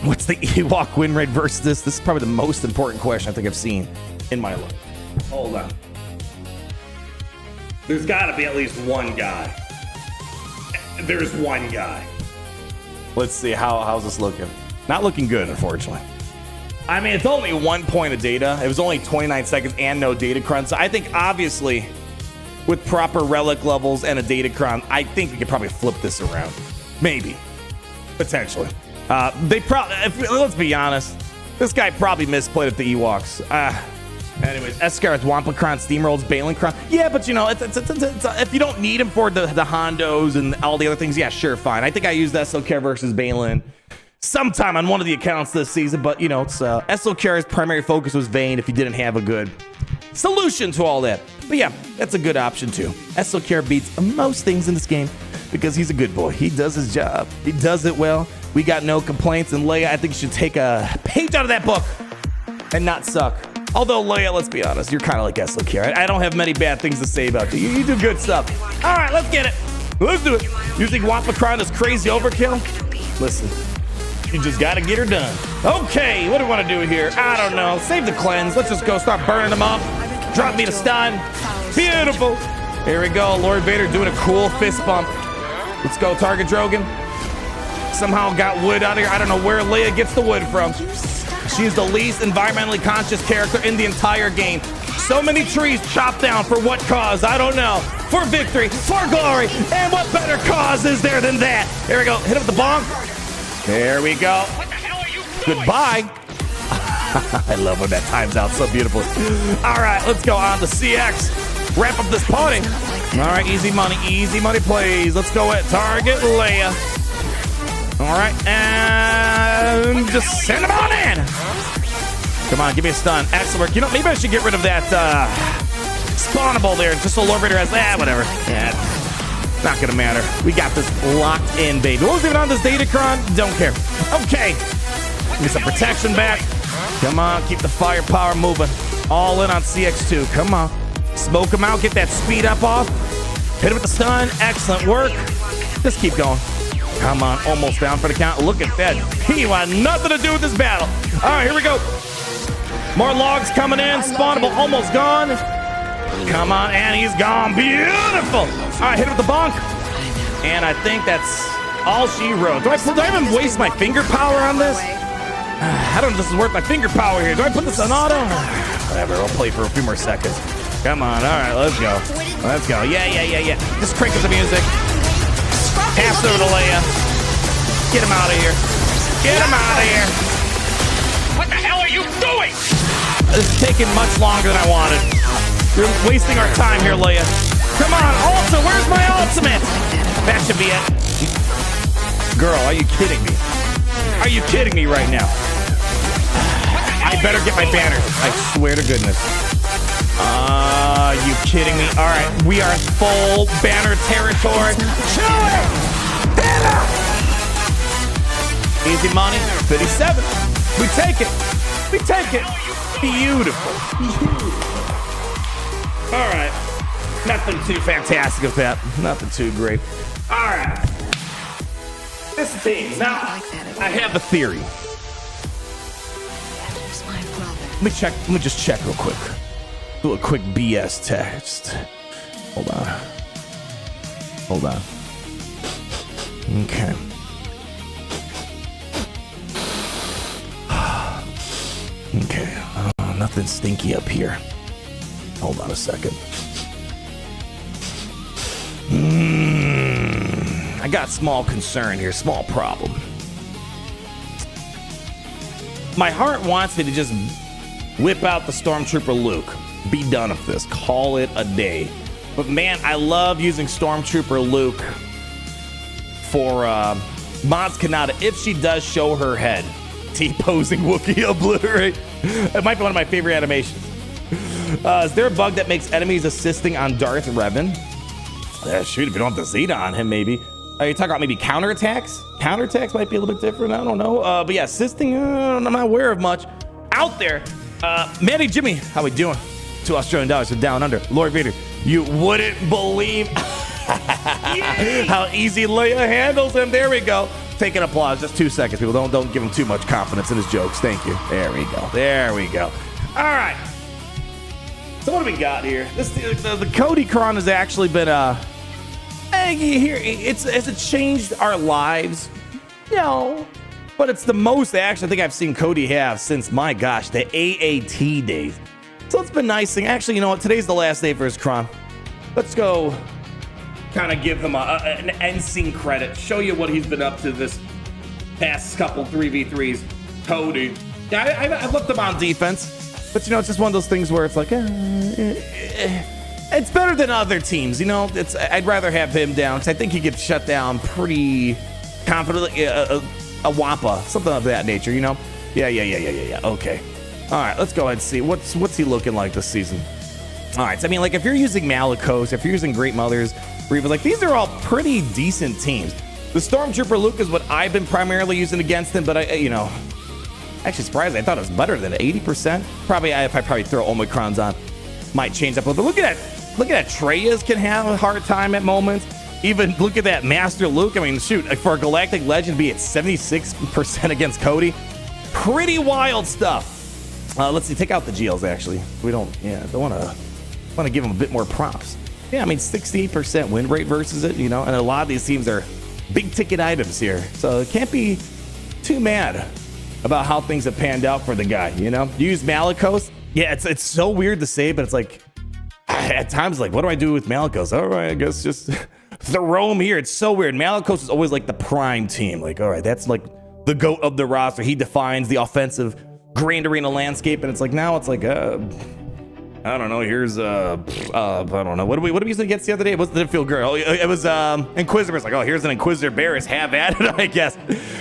Speaker 1: What's the Ewok win rate versus this? This is probably the most important question I think I've seen in my life. Hold on. There's got to be at least one guy. There's one guy. Let's see. How's this looking? Not looking good, unfortunately. I mean, it's only 1 point of data. It was only 29 seconds and no data crunch. So I think, obviously, with proper relic levels and a data crunch, I think we could probably flip this around. Maybe. Potentially. They probably, let's be honest, this guy probably misplayed at the Ewoks. Anyways, Escar's Wampa Cron, Steamroll's Balin Cron. Yeah, but you know, it's if you don't need him for the Hondos and all the other things, yeah, sure, fine. I think I used Ahsoka versus Balin sometime on one of the accounts this season, but you know, it's Ahsoka's primary focus was Vayne if he didn't have a good solution to all that. But yeah, that's a good option too. Ahsoka beats most things in this game because he's a good boy. He does his job. He does it well. We got no complaints. And Leia, I think you should take a page out of that book and not suck. Although, Leia, let's be honest, you're kind of like Ahsoka. I don't have many bad things to say about you. You do good stuff. All right, let's get it. Let's do it. You think Wampa Cron is crazy overkill? Listen, you just got to get her done. Okay, what do we want to do here? I don't know. Save the cleanse. Let's just go start burning them up. Drop me to stun. Beautiful. Here we go. Lord Vader doing a cool fist bump. Let's go, target Drogon. Somehow got wood out of here. I don't know where Leia gets the wood from. She's the least environmentally conscious character in the entire game. So many trees chopped down for what cause? I don't know. For victory, for glory, and what better cause is there than that? Here we go. Hit him with the bonk. There we go. Goodbye. I love when that times out so beautifully. All right, let's go on to CX. Wrap up this party. All right, easy money plays. Let's go at target Leia. All right, and just send them on in. Come on, give me a stun. Excellent work. You know, maybe I should get rid of that spawnable there. Just so Lord Vader has, whatever. Yeah, not gonna matter. We got this locked in, baby. What was even on this Datacron? Don't care. Okay, give me some protection back. Come on, keep the firepower moving. All in on CX2. Come on. Smoke him out, get that speed up off. Hit him with the stun. Excellent work. Just keep going. Come on, almost down for the count. Look at that. He want nothing to do with this battle. All right, here we go. More logs coming in. Spawnable almost gone. Come on, and he's gone. Beautiful. All right, hit him with the bonk. And I think that's all she wrote. Do I even waste my finger power on this? I don't know if this is worth my finger power here. Do I put this on auto? Whatever, I'll play for a few more seconds. Come on, all right, let's go. Let's go. Yeah. Just crank up the music. Pass over to Leia. Get him out of here. Get him out of here.
Speaker 3: What the hell are you doing?
Speaker 1: This is taking much longer than I wanted. You're wasting our time here, Leia. Come on, Ulta, where's my ultimate? That should be it. Girl, are you kidding me? Are you kidding me right now? I better get my banner. I swear to goodness. Are you kidding me? All right, we are full banner territory. Chill it! Banner! Easy money, 57. We take it. We take it. Beautiful. All right. Nothing too fantastic with that. Nothing too great. All right. This team. Now, I have a theory. Let me just check real quick. Do a quick BS test. Hold on. Okay. Okay. Nothing stinky up here. Hold on a second. I got small concern here. Small problem. My heart wants me to just whip out the Stormtrooper Luke. Be done with this. Call it a day. But man, I love using Stormtrooper Luke for Maz Kanata if she does show her head. T-posing Wookiee obliterate. It might be one of my favorite animations. Is there a bug that makes enemies assisting on Darth Revan? Shoot, if you don't have the Zeta on him, maybe. Are you talking about maybe counterattacks? Counterattacks might be a little bit different. I don't know. But yeah, assisting, I'm not aware of much. Out there, Manny Jimmy, how we doing? $2 Australian from Down Under. Lord Vader, you wouldn't believe how easy Leia handles him. There we go. Take an applause. Just 2 seconds, people. Don't give him too much confidence in his jokes. Thank you. There we go. There we go. All right. So what do we got here? The Cody Cron has actually been has it changed our lives? No. But it's the most action I think I've seen Cody have since, my gosh, the AAT days. So it's been nice thing. Actually, you know what? Today's the last day for his Cron. Let's go kind of give him an end scene credit. Show you what he's been up to this past couple 3v3s. Cody. Yeah, I left him on defense. But, you know, it's just one of those things where it's like, it's better than other teams. You know, I'd rather have him down because I think he gets shut down pretty confidently. A Wampa, something of that nature, you know? Yeah. Okay. All right, let's go ahead and see. What's he looking like this season? All right, so I mean, like, if you're using Malgus, if you're using Great Mothers, Reva, like, these are all pretty decent teams. The Stormtrooper Luke is what I've been primarily using against him, but actually surprised. I thought it was better than 80%. Probably if I throw Omicrons on, might change up a little bit. Look at that. Traya's can have a hard time at moments. Even look at that Master Luke. I mean, shoot, for a Galactic Legend be at 76% against Cody. Pretty wild stuff. Let's see. Take out the GLs. Actually, we don't want to give them a bit more props. Yeah, I mean, 68% win rate versus it. You know, and a lot of these teams are big ticket items here, so it can't be too mad about how things have panned out for the guy. You know, use Malgus. Yeah, it's so weird to say, but it's like at times, like, what do I do with Malgus? All right, I guess just throw him here. It's so weird. Malgus is always like the prime team. Like, all right, that's like
Speaker 2: the GOAT of the roster. He defines the offensive Grand Arena landscape, and it's like now it's like I don't know. Here's I don't know. What do we used against the other day? It wasn't feel good. Oh, it was Inquisitor. It's like, oh, here's an Inquisitor Barris. Have at it, I guess.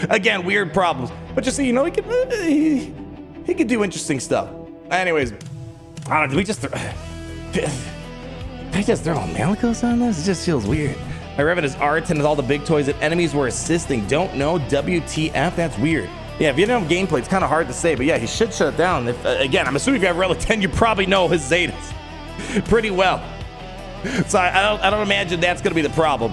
Speaker 2: Again, weird problems, but just so you know, he could do interesting stuff. Anyways, I don't know. Did I just throw Malgus on this? It just feels weird. My Reva is art and all the big toys that enemies were assisting. Don't know. WTF? That's weird. Yeah, if you don't have gameplay, it's kind of hard to say, but yeah, he should shut it down. If, again, I'm assuming if you have Relic 10, you probably know his Zetas pretty well. So I don't imagine that's going to be the problem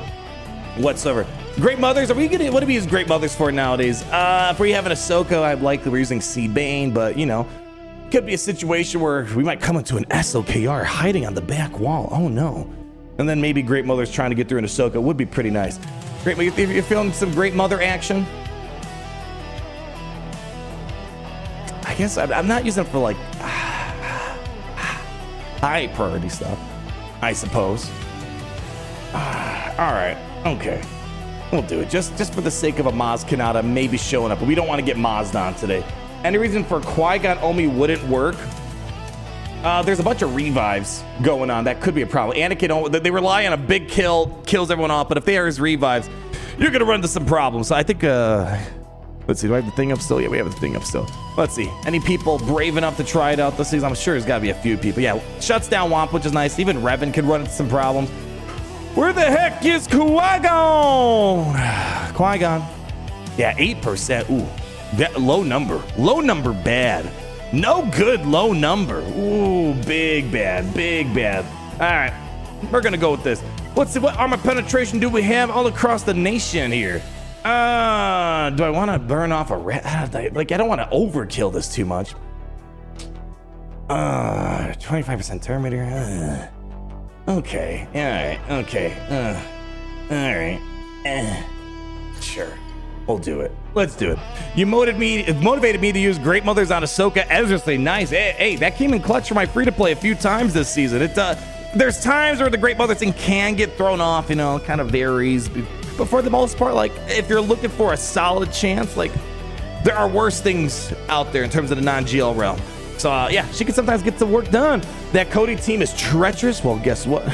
Speaker 2: whatsoever. Great Mothers, what do we use Great Mothers for nowadays? If we have an Ahsoka, I'd likely we're using Seed Bane, but you know, could be a situation where we might come into an SOKR hiding on the back wall. Oh no. And then maybe Great Mother's trying to get through an Ahsoka would be pretty nice. Great, if you're feeling some Great Mother action, I guess I'm not using it for like high priority stuff, I suppose. All right, okay, we'll do it just for the sake of a Maz Kanata maybe showing up, but we don't want to get Mazed on today. Any reason for Qui-Gon Omi wouldn't work? There's a bunch of revives going on. That could be a problem. Anakin, they rely on a big kill, kills everyone off, but if they are his revives, you're gonna run into some problems. So I think let's see, do I have the thing up still? Yeah, we have the thing up still. Let's see. Any people brave enough to try it out this season? I'm sure there's got to be a few people. Yeah, shuts down Wampa, which is nice. Even Revan could run into some problems. Where the heck is Qui-Gon? Qui-Gon. Yeah, 8%. Ooh, that low number. Low number bad. No good low number. Ooh, big bad. Big bad. All right, we're going to go with this. Let's see, what armor penetration do we have all across the nation here? Do I want to burn off a rat? Like, I don't want to overkill this too much. 25% Terminator. Okay. All right. Okay. All right. Sure. We'll do it. Let's do it. You motivated me to use Great Mothers on Ahsoka. Ezra's nice. Hey, that came in clutch for my free-to-play a few times this season. There's times where the Great Mother thing can get thrown off, you know, it kind of varies. But for the most part, like, if you're looking for a solid chance, like, there are worse things out there in terms of the non-GL realm. So, yeah, she can sometimes get the work done. That Cody team is treacherous. Well, guess what?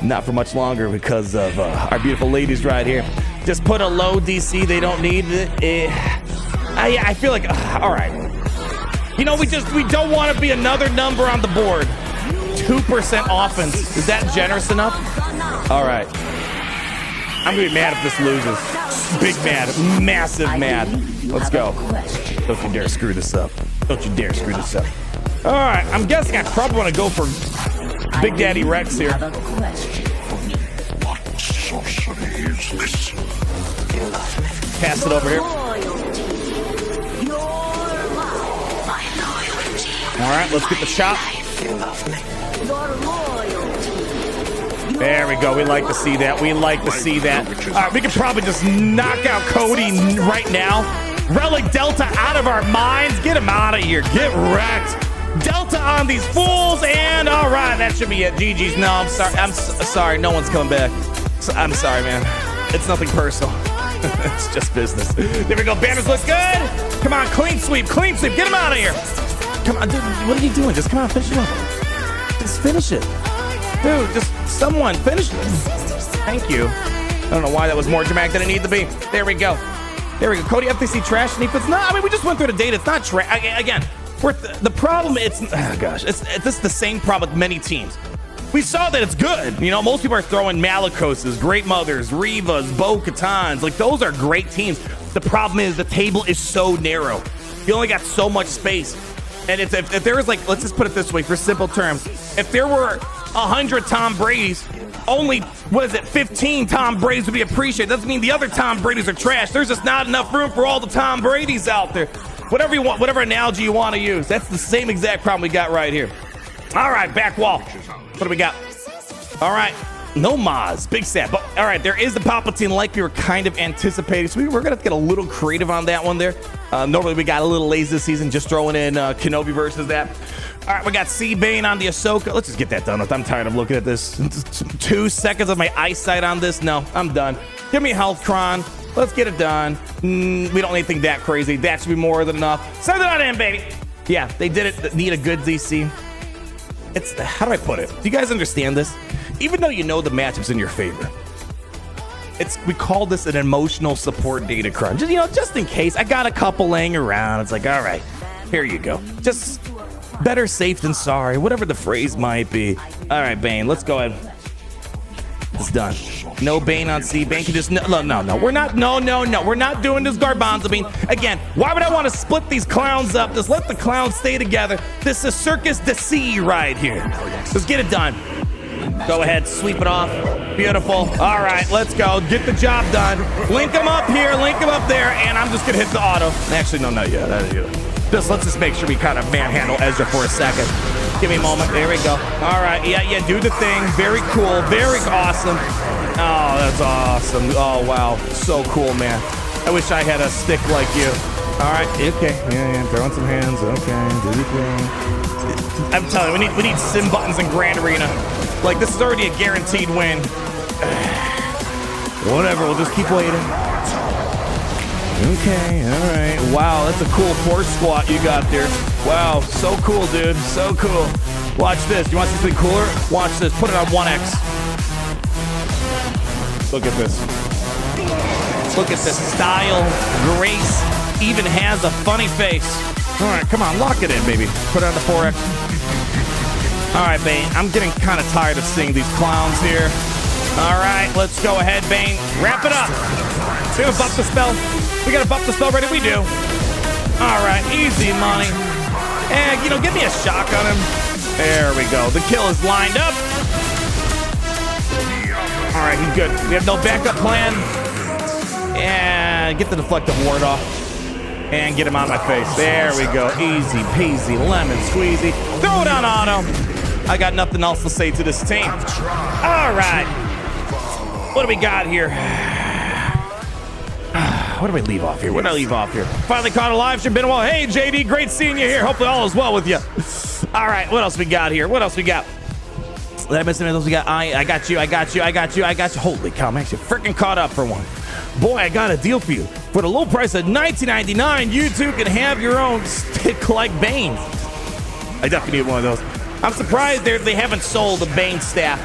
Speaker 2: Not for much longer because of our beautiful ladies right here. Just put a low DC. They don't need it. I feel like, all right. You know, we don't want to be another number on the board. 2% offense. Is that generous enough? All right. I'm gonna be mad if this loses. Big mad, massive mad. Let's go. Don't you dare screw this up. Don't you dare screw this up. All right, I'm guessing I probably want to go for Big Daddy Rex here.
Speaker 5: What sorcery is this?
Speaker 2: Pass it over here. All right, let's get the shot. There we go. We like to see that. We like to see that. All right, we could probably just knock out Cody right now. Relic Delta out of our minds. Get him out of here. Get wrecked. Delta on these fools. And all right, that should be it. GG's. No, I'm sorry. I'm sorry. No one's coming back. I'm sorry, man. It's nothing personal. It's just business. There we go. Banners look good. Come on, clean sweep. Clean sweep. Get him out of here. Come on, dude. What are you doing? Just come on, finish it up. Just finish it. Dude, just someone finish it. Thank you. I don't know why that was more dramatic than it needed to be. There we go. There we go. Cody FTC trash and it's not. I mean, we just went through the data. It's not trash. Again, the problem. It's this is the same problem with many teams. We saw that it's good. You know, most people are throwing Malicoses, Great Mothers, Revas, Bo-Katans. Like, those are great teams. The problem is the table is so narrow. You only got so much space. And if there was, like, let's just put it this way for simple terms. If there were 100 Tom Brady's, only, 15 Tom Brady's would be appreciated. Doesn't mean the other Tom Brady's are trash. There's just not enough room for all the Tom Brady's out there. Whatever you want, whatever analogy you want to use. That's the same exact problem we got right here. All right, back wall. What do we got? All right, no Maz, big sad. But all right, there is the Palpatine like we were kind of anticipating. So we're gonna have to get a little creative on that one there. Normally we got a little lazy this season, just throwing in Kenobi versus that. All right, we got C-Bane on the Ahsoka. Let's just get that done with. I'm tired of looking at this. 2 seconds of my eyesight on this. No, I'm done. Give me Health Cron. Let's get it done. We don't need anything that crazy. That should be more than enough. Send it on in, baby. Yeah, they did it. Need a good DC. It's, how do I put it? Do you guys understand this? Even though you know the matchup's in your favor, we call this an emotional support data crunch. You know, just in case. I got a couple laying around. It's like, all right, here you go. Just better safe than sorry, whatever the phrase might be. All right, Bane, let's go ahead. It's done. No Bane on C. Bane can just no. We're not. No. We're not doing this garbanzo bean again. Why would I want to split these clowns up? Just let the clowns stay together. This is Circus de C right here. Let's get it done. Go ahead, sweep it off. Beautiful. All right, let's go. Get the job done. Link them up here. Link them up there, and I'm just gonna hit the auto. Actually, no, not yet. Let's just make sure we kind of manhandle Ezra for a second. Give me a moment. There we go. All right. Yeah. Do the thing. Very cool. Very awesome. Oh, that's awesome. Oh, wow. So cool, man. I wish I had a stick like you. All right. Okay. Yeah. Throwing some hands. Okay. Do the thing. I'm telling you, we need sim buttons in Grand Arena. Like, this is already a guaranteed win. Whatever. We'll just keep waiting. Okay, all right. Wow, that's a cool force squat you got there. Wow, so cool, dude. So cool. Watch this. You want something cooler? Watch this. Put it on 1X. Look at this. Look at this style, grace, even has a funny face. All right, come on, lock it in, baby. Put it on the 4X. All right, Bane. I'm getting kind of tired of seeing these clowns here. All right, let's go ahead, Bane. Wrap it up. We gotta buff the spell. We gotta buff the spell ready. We do. All right, easy money. And, you know, give me a shock on him. There we go. The kill is lined up. All right, he's good. We have no backup plan. And get the deflective ward off. And get him on my face. There we go. Easy peasy, lemon squeezy. Throw it on auto. I got nothing else to say to this team. All right. What do we got here? What do we leave off here? What do I leave off here? Finally caught a live stream. Been a while. Hey, JD, great seeing you here. Hopefully all is well with you. All right, what else we got here? What else we got? Did I miss anything else we got? I got you. Holy cow, I'm actually freaking caught up for one. Boy, I got a deal for you. For the low price of $19.99, you too can have your own stick like Bane. I definitely need one of those. I'm surprised they haven't sold a Bane staff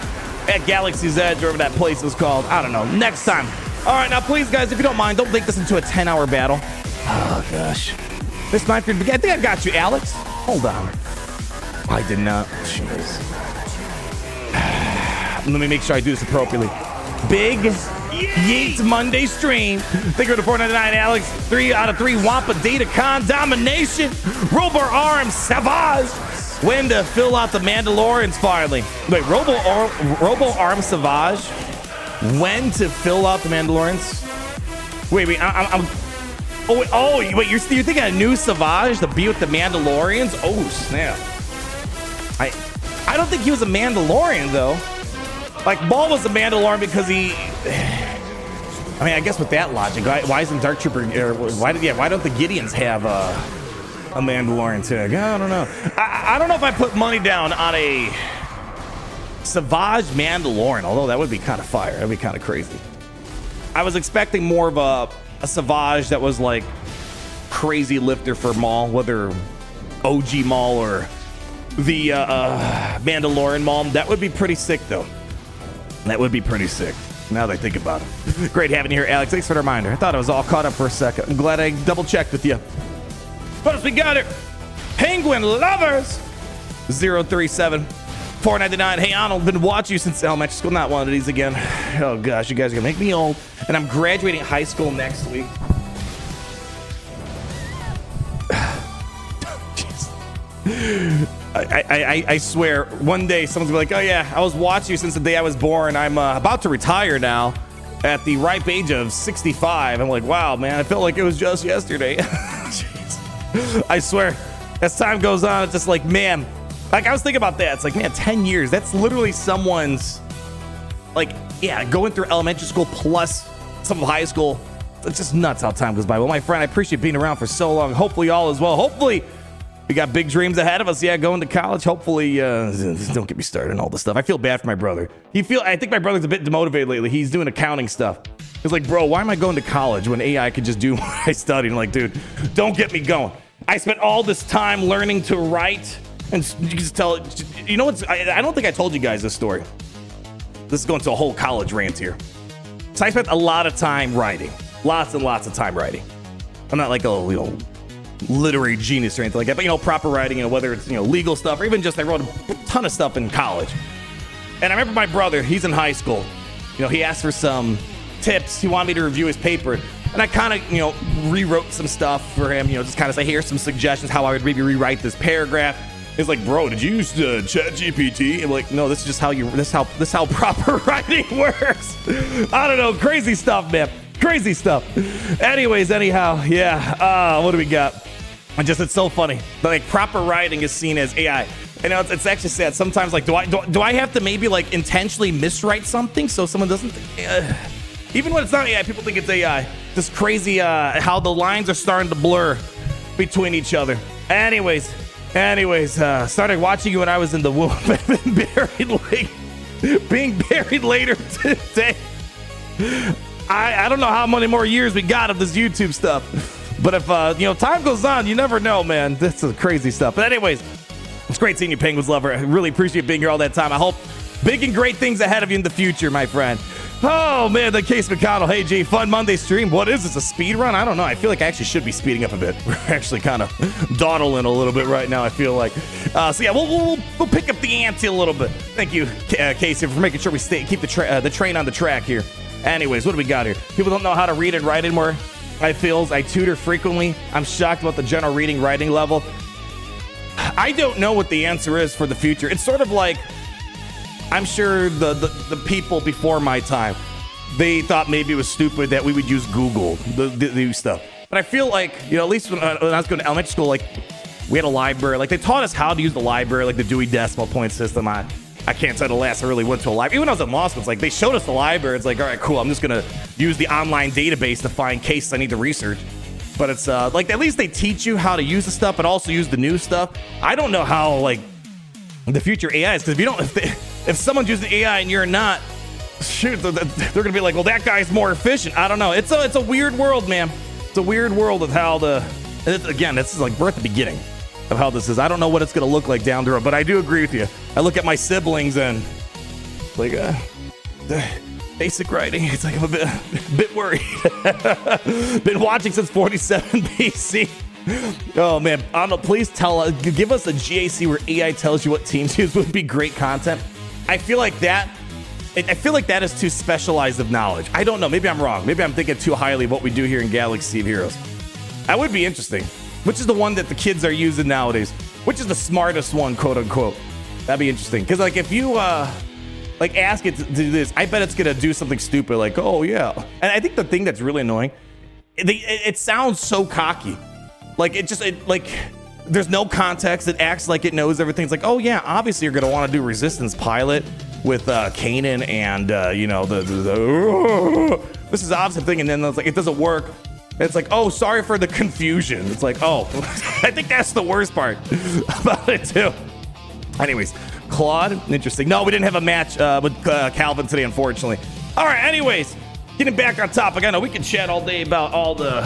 Speaker 2: at Galaxy's Edge, or whatever that place is called. I don't know. Next time. All right, now please, guys, if you don't mind, don't make this into a 10-hour battle. Oh, gosh. This might be... I think I got you, Alex. Hold on. I did not. Jeez. Let me make sure I do this appropriately. Big Yeet Monday stream. Thank you for the $4.99, Alex. 3 out of 3 Wampa Datacon domination. Robo Arm Savage. When to fill out the Mandalorians finally. Wait, Robo Arm Savage. When to fill out the Mandalorians? Wait, wait, you're thinking a new Savage to be with the Mandalorians? Oh, snap. I don't think he was a Mandalorian, though. Like, Maul was a Mandalorian because he... I mean, I guess with that logic, why isn't Dark Trooper... why don't the Gideons have a Mandalorian tag? I don't know. I don't know if I put money down on a Savage Mandalorian, although that would be kind of fire. That'd be kind of crazy. I was expecting more of a Savage that was like crazy lifter for Maul, whether OG Maul or the Mandalorian Maul. That would be pretty sick, though. That would be pretty sick, now that I think about it. Great having you here, Alex. Thanks for the reminder. I thought I was all caught up for a second. I'm glad I double-checked with you. What else we got here? Penguin Lovers 037 $4.99. Hey, Arnold, been watching you since elementary school. Not one of these again. Oh, gosh, you guys are going to make me old. And I'm graduating high school next week. I swear, one day someone's gonna be like, oh yeah, I was watching you since the day I was born. I'm about to retire now at the ripe age of 65. I'm like, wow, man, I felt like it was just yesterday. Jeez. I swear, as time goes on, it's just like, man, like I was thinking about that. It's like, man, 10 years, that's literally someone's, like, yeah, going through elementary school plus some of high school. It's just nuts how time goes by. Well, my friend, I appreciate being around for so long. Hopefully all is well. Hopefully we got big dreams ahead of us. Yeah, going to college. Hopefully, don't get me started on all this stuff. I feel bad for my brother. I think my brother's a bit demotivated lately. He's doing accounting stuff.
Speaker 1: He's like, bro, why am I going to college when AI could just do what I studied? I'm like, dude, don't get me going. I spent all this time learning to write, and you can just tell, you know what's, I don't think I told you guys this story. This is going to a whole college rant here. So I spent a lot of time writing, lots and lots of time writing. I'm not like a, literary genius or anything like that, but proper writing, whether it's, legal stuff or even just I wrote a ton of stuff in college. And I remember my brother, he's in high school. He asked for some tips. He wanted me to review his paper. And I kind of, rewrote some stuff for him, just kind of say, here's some suggestions how I would maybe rewrite this paragraph. He's like, bro, did you use ChatGPT? I'm like, no, this is just this how proper writing works. I don't know, crazy stuff, man. Crazy stuff. Anyhow, yeah. What do we got? It's so funny. Like, proper writing is seen as AI. It's actually sad. Sometimes, like, do I have to maybe like intentionally miswrite something so someone doesn't? Even when it's not AI, people think it's AI. This crazy how the lines are starting to blur between each other. Anyways, started watching you when I was in the womb and being buried later today. I don't know how many more years we got of this YouTube stuff, but if time goes on, you never know, man. This is crazy stuff. But anyways, it's great seeing you, Penguins lover. I really appreciate being here all that time. I hope big and great things ahead of you in the future, my friend. Oh, man, the Case McConnell. Hey, G, fun Monday stream. What is this, a speed run? I don't know. I feel like I actually should be speeding up a bit. We're actually kind of dawdling a little bit right now, I feel like. So, yeah, we'll pick up the ante a little bit. Thank you, Casey, for making sure we keep the train on the track here. Anyways, what do we got here? People don't know how to read and write anymore. I tutor frequently. I'm shocked about the general reading, writing level. I don't know what the answer is for the future. It's sort of like, I'm sure the people before my time, they thought maybe it was stupid that we would use Google, the stuff. But I feel like, at least when I was going to elementary school, like, we had a library. Like, they taught us how to use the library, like the Dewey Decimal Point system. I can't say the last I really went to a library. Even when I was in law school, it's like, they showed us the library. It's like, all right, cool. I'm just going to use the online database to find cases I need to research. But it's like, at least they teach you how to use the stuff, but also use the new stuff. I don't know how, like, the future AI is, because if someone's using AI and you're not, shoot, they're going to be like, well, that guy's more efficient. I don't know. It's a weird world, man. It's a weird world of how again, this is like, we're at the beginning of how this is. I don't know what it's going to look like down the road, but I do agree with you. I look at my siblings and like, basic writing, it's like I'm a bit worried. Been watching since 47 BC. Oh man, please give us a GAC where AI tells you what teams use. Would be great content. I feel like that is too specialized of knowledge. I don't know, maybe I'm wrong. Maybe I'm thinking too highly of what we do here in Galaxy of Heroes. That would be interesting. Which is the one that the kids are using nowadays? Which is the smartest one, quote unquote? That'd be interesting. Because like, if you like ask it to do this, I bet it's gonna do something stupid like, oh yeah. And I think the thing that's really annoying, it sounds so cocky. Like, there's no context. It acts like it knows everything. It's like, oh yeah, obviously you're gonna want to do Resistance Pilot with Kanan and this is obviously thing, and then it's like, it doesn't work. It's like, oh, sorry for the confusion. It's like, oh, I think that's the worst part about it too. Anyways, Claude, interesting. No, we didn't have a match with Calvin today, unfortunately. All right, anyways, getting back on topic. I know we can chat all day about all the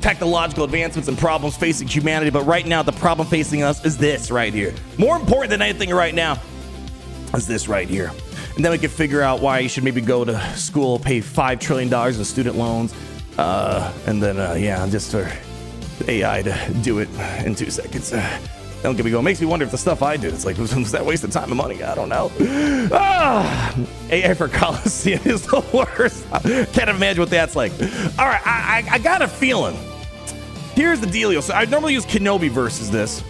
Speaker 1: technological advancements and problems facing humanity, but right now the problem facing us is this right here. More important than anything right now is this right here. And then we can figure out why you should maybe go to school, pay $5 trillion in student loans, and then, yeah, just for AI to do it in 2 seconds. Don't get me going. Makes me wonder if the stuff I do, it's like, was that waste of time and money? I don't know. AI for Coliseum is the worst. Can't imagine what that's like. All right, I got a feeling. Here's the dealio. So I normally use Kenobi versus this.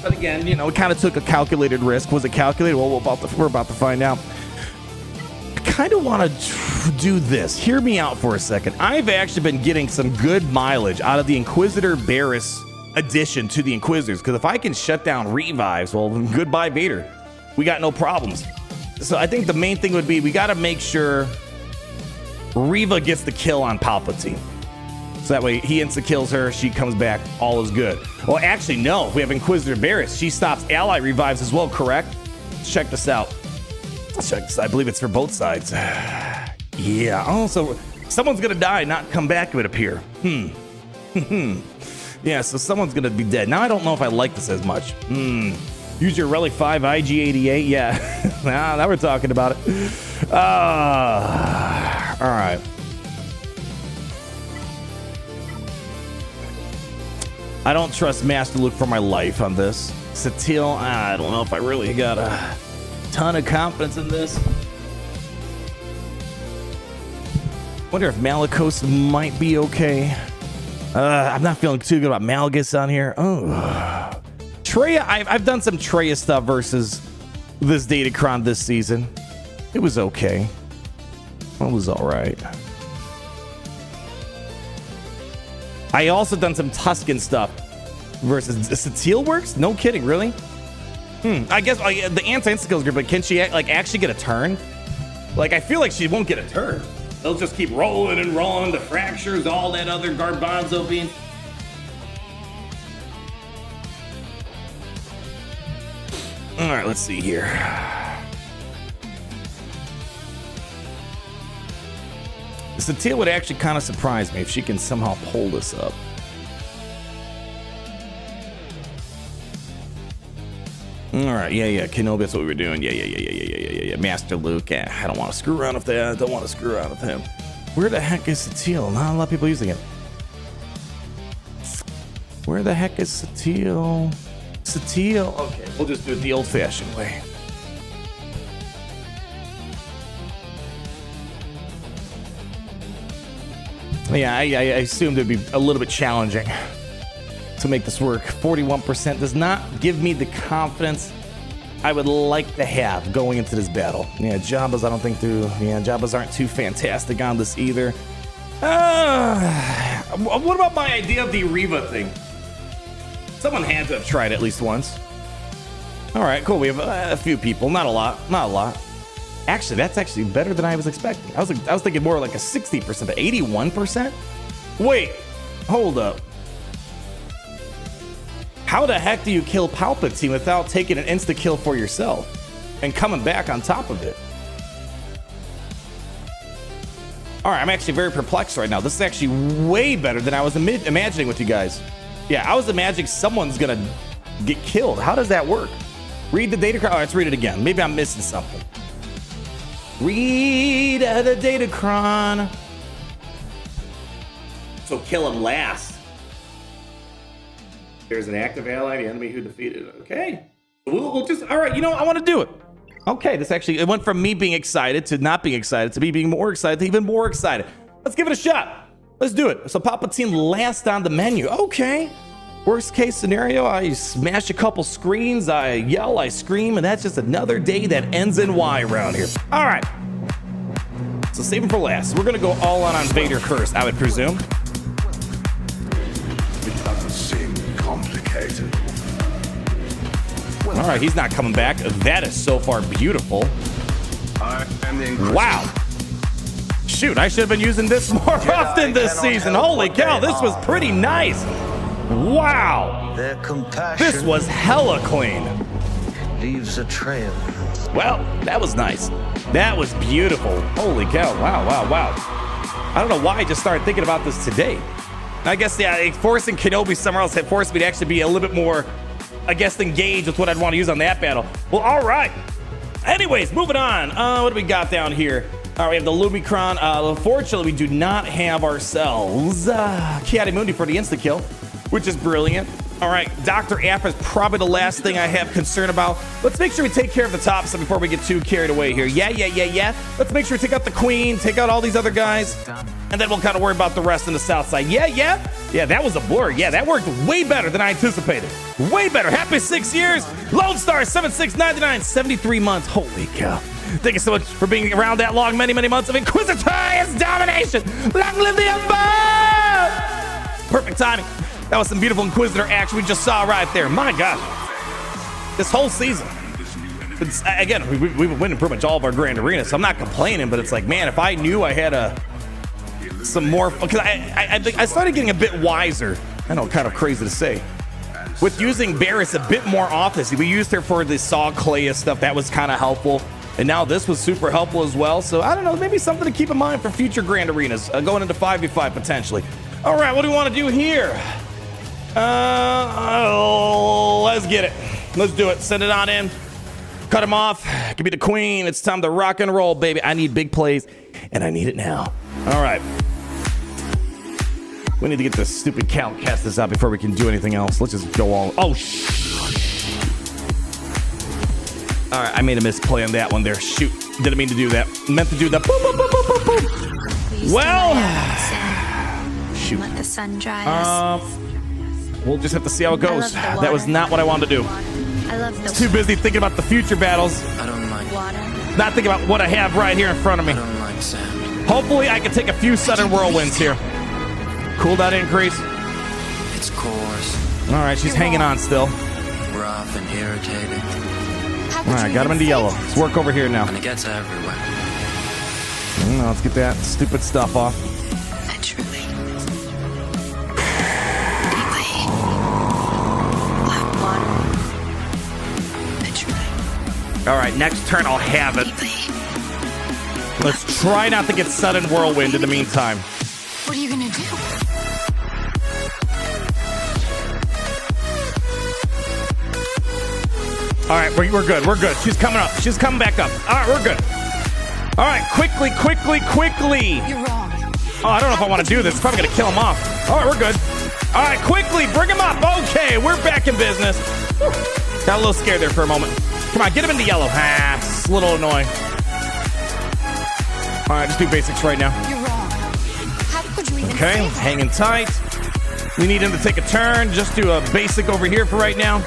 Speaker 1: But again, you know, it kind of took a calculated risk. Was it calculated? Well, we're about to find out. I kind of want to do this. Hear me out for a second. I've actually been getting some good mileage out of the Inquisitor Barriss addition to the Inquisitors, because if I can shut down revives, well, goodbye Vader. We got no problems. So I think the main thing would be we got to make sure Reva gets the kill on Palpatine. So that way he insta-kills her, she comes back, all is good. Well, actually, no. We have Inquisitor Barriss. She stops ally revives as well, correct? Let's check this out. Let's check this. I believe it's for both sides. Yeah. Also,
Speaker 2: Someone's gonna die, not come back, it would appear. Yeah, so someone's gonna be dead. Now I don't know if I like this as much. Use your Relic 5 IG-88. Yeah, now we're talking about it. All right. I don't trust Master Luke for my life on this. Satele, I don't know if I really got a ton of confidence in this. Wonder if Malgus might be okay. I'm not feeling too good about Malgus on here. Oh, Traya. I've done some Traya stuff versus this Datacron this season. It was okay. It was all right. I also done some Tusken stuff versus Satele works. No kidding, really. I guess the anti-insta-kills group, but can she actually get a turn? Like, I feel like she won't get a turn. They'll just keep rolling and rolling. The fractures, all that other garbanzo beans. All right, let's see here. Satele would actually kind of surprise me if she can somehow pull this up. All right, yeah, Kenobi, that's what we were doing. Yeah. Master Luke, I don't want to screw around with that. I don't want to screw around with him. Where the heck is Satele? Not a lot of people using it. Where the heck is Satele? Satele, okay, we'll just do it the old-fashioned way. Yeah, I assumed it'd be a little bit challenging to make this work. 41% does not give me the confidence I would like to have going into this battle. Yeah, Jabba's I don't think do. Yeah, Jabba's aren't too fantastic on this either. What about my idea of the Reva thing? Someone had to have tried it at least once. All right, cool. We have a few people, not a lot. Actually, that's actually better than I was expecting. I was thinking more like a 60%, 81%. Wait, hold up. How the heck do you kill Palpatine without taking an insta-kill for yourself and coming back on top of it? All right, I'm actually very perplexed right now. This is actually way better than I was imagining with you guys. Yeah, I was imagining someone's gonna get killed. How does that work? Read the Datacron. Oh, let's read it again. Maybe I'm missing something. Read the Datacron. So kill him last. There's an active ally, the enemy who defeated it. Okay. We'll just, all right, you know what? I want to do it. Okay, this actually, it went from me being excited to not being excited to me being more excited to even more excited. Let's give it a shot. Let's do it. So Palpatine last on the menu. Okay. Worst case scenario, I smash a couple screens, I yell, I scream, and that's just another day that ends in Y around here. All right. So save him for last. We're going to go all on Vader first, I would presume.
Speaker 5: It doesn't seem complicated.
Speaker 2: All right, he's not coming back. That is so far beautiful.
Speaker 5: I am the Inquisitor.
Speaker 2: Wow. Shoot, I should have been using this more often this season. Holy cow, this was pretty nice. Wow.
Speaker 6: Their compassion
Speaker 2: This was hella clean.
Speaker 6: leaves a trail.
Speaker 2: Well, that was nice. That was beautiful. Holy cow. Wow. I don't know why I just started thinking about this today. I guess, yeah, forcing Kenobi somewhere else had forced me to actually be a little bit more, I guess, engaged with what I'd want to use on that battle. Well, all right. Anyways, moving on. What do we got down here? All right, we have the Lumicron. Unfortunately, we do not have ourselves Ki-Adi-Mundi for the insta-kill, which is brilliant. All right, Dr. Aphra is probably the last thing I have concern about. Let's make sure we take care of the top stuff before we get too carried away here. Yeah. Let's make sure we take out the Queen, take out all these other guys, and then we'll kind of worry about the rest in the south side. Yeah, that was a blur. Yeah, that worked way better than I anticipated. Way better. Happy 6 years. Lone Star 7699, 73 months. Holy cow. Thank you so much for being around that long, many months of Inquisitorious domination. Long live the Empire! Perfect timing. That was some beautiful Inquisitor action we just saw right there. My gosh. This whole season. Again, we've been winning pretty much all of our grand arenas, so I'm not complaining, but it's like, man, if I knew I had some more, because I started getting a bit wiser. I know, kind of crazy to say. With using Barriss a bit more often. We used her for the Saw Cleia stuff. That was kind of helpful. And now this was super helpful as well. So I don't know, maybe something to keep in mind for future Grand Arenas, going into 5v5 potentially. All right, what do we want to do here? Let's get it. Let's do it. Send it on in. Cut him off. Give me the queen. It's time to rock and roll, baby. I need big plays, and I need it now. All right. We need to get this stupid count cast this out before we can do anything else. Let's just go all. Oh, all right, I made a misplay on that one there. Shoot. Didn't mean to do that. Meant to do that. Boop, boop, boop, boop, boop, boop. Well, shoot.
Speaker 7: Let the sun dry us.
Speaker 2: We'll just have to see how it goes. That was not what I wanted to do.
Speaker 7: I love the
Speaker 2: Too busy thinking about the future battles.
Speaker 4: I don't like
Speaker 7: water.
Speaker 2: Not thinking about what I have right here in front of me.
Speaker 4: I don't like sand.
Speaker 2: Hopefully, I can take a few sudden whirlwinds here. Cooldown increase.
Speaker 4: It's coarse,
Speaker 2: All right, she's hanging on still.
Speaker 4: rough, and irritating,
Speaker 2: All right, got him into yellow. Let's work over here now.
Speaker 4: and it gets everywhere.
Speaker 2: Let's get that stupid stuff off.
Speaker 7: I truly love water. I truly
Speaker 2: All right, next turn I'll have it. Let's try not to get sudden whirlwind in the meantime.
Speaker 7: What are you gonna do?
Speaker 2: All right, we're good. We're good. She's coming up. She's coming back up. All right, we're good. All right, quickly.
Speaker 7: You're wrong.
Speaker 2: Oh, I don't know if I want to do this. It's probably going to kill him off. All right, we're good. All right, quickly, bring him up. Okay, we're back in business. Whew. Got a little scared there for a moment. Come on, get him into yellow. It's a little annoying. All right, just do basics right now.
Speaker 7: You're wrong. How could you even
Speaker 2: Okay,
Speaker 7: say that?
Speaker 2: hanging tight. We need him to take a turn. Just do a basic over here for right now.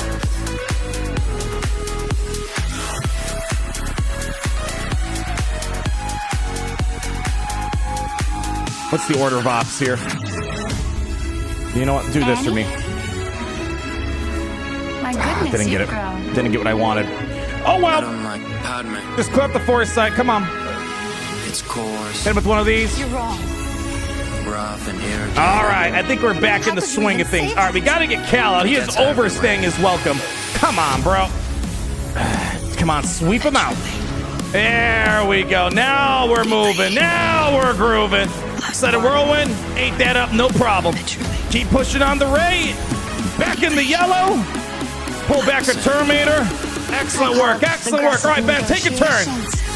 Speaker 2: What's the order of ops here? You know what? Do this for me.
Speaker 7: My goodness,
Speaker 2: Didn't get
Speaker 7: you've
Speaker 2: it.
Speaker 7: grown.
Speaker 2: Didn't get what I wanted. Oh,
Speaker 4: I
Speaker 2: well.
Speaker 4: don't like Padme.
Speaker 2: Just clear up the forest side. Come on.
Speaker 4: It's coarse,
Speaker 2: Hit him with one of these.
Speaker 7: You're wrong.
Speaker 4: rough, and irritating.
Speaker 2: All right. I think we're back in the swing of things. All right. We got to get Cal out. He is overstaying his welcome. Come on, bro. Come on. Sweep him out. There we go. Now we're moving. Now we're grooving. Set a whirlwind. Ate that up. No problem. Keep pushing on the Ray. Back in the yellow. Pull back a Terminator. Excellent work. Excellent work. All right, Ben, take a turn.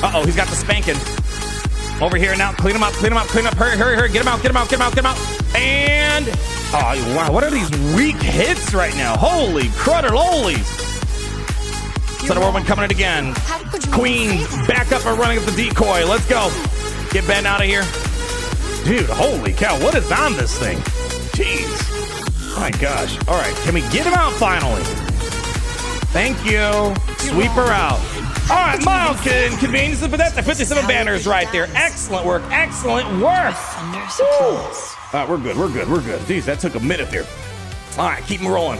Speaker 2: Uh-oh, he's got the spanking. Over here now. Clean him up. Clean him up. Clean him up. Hurry, hurry, hurry. Get him out. Get him out. Get him out. Get him out. And oh, wow. What are these weak hits right now? Holy crudder-lolies. Set a whirlwind coming in again. Queen back up and running up the decoy. Let's go. Get Ben out of here. Dude, holy cow, what is on this thing? Jeez. My gosh. All right, can we get him out finally? Thank you. Sweep her out. All right, mild inconvenience, but that's the 57 banners right there. Excellent work. Excellent work. Woo. All right, we're good. We're good. We're good. Jeez, that took a minute there. All right, keep him rolling.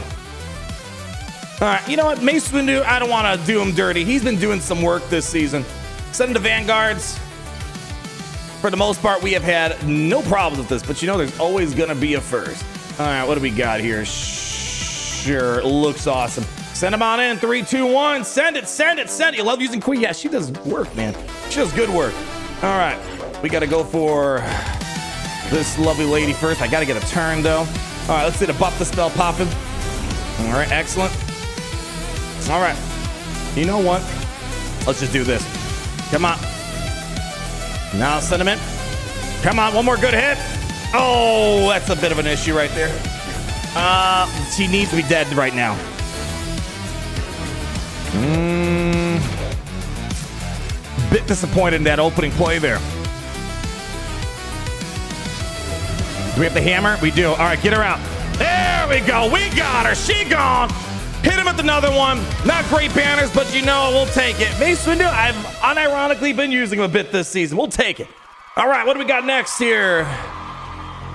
Speaker 2: All right, you know what? Mace Windu, I don't want to do him dirty. He's been doing some work this season. Send him to Vanguards. For the most part, we have had no problems with this, but you know there's always going to be a first. All right, what do we got here? Sure, looks awesome. Send him on in. 3, 2, 1. Send it, send it, send it. You love using Queen? Yeah, she does work, man. She does good work. All right, we got to go for this lovely lady first. I got to get a turn, though. All right, let's see the buff the spell popping. All right, excellent. All right, you know what? Let's just do this. Come on. Now send him in. Come on, one more good hit. Oh, that's a bit of an issue right there. She needs to be dead right now. Bit disappointed in that opening play there. Do we have the hammer? We do. All right, get her out. There we go. We got her. She gone. Hit him with another one. Not great banners, but you know, we'll take it. Mace Windu, I've unironically been using him a bit this season. We'll take it. All right, what do we got next here?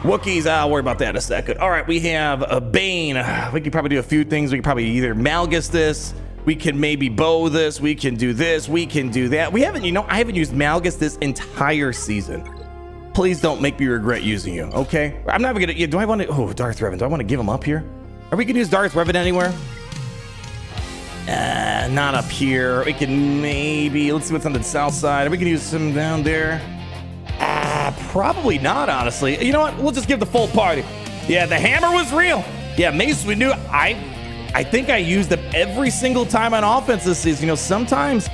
Speaker 2: Wookiees, I'll worry about that in a second. All right, we have a Bane. We could probably do a few things. We could probably either Malgus this. We can maybe bow this. We can do this. We can do that. We haven't, you know, I haven't used Malgus this entire season. Please don't make me regret using you, okay? I'm not gonna, do I want to, oh, Darth Revan. Do I want to give him up here? Are we gonna use Darth Revan anywhere?
Speaker 1: Not up here. We can maybe, let's see what's on the south side. We can use some down there. Probably not, honestly. You know what? We'll just give the full party. Yeah, the hammer was real. Yeah, Mace, we knew. I think I used them every single time on offense this season. You know, sometimes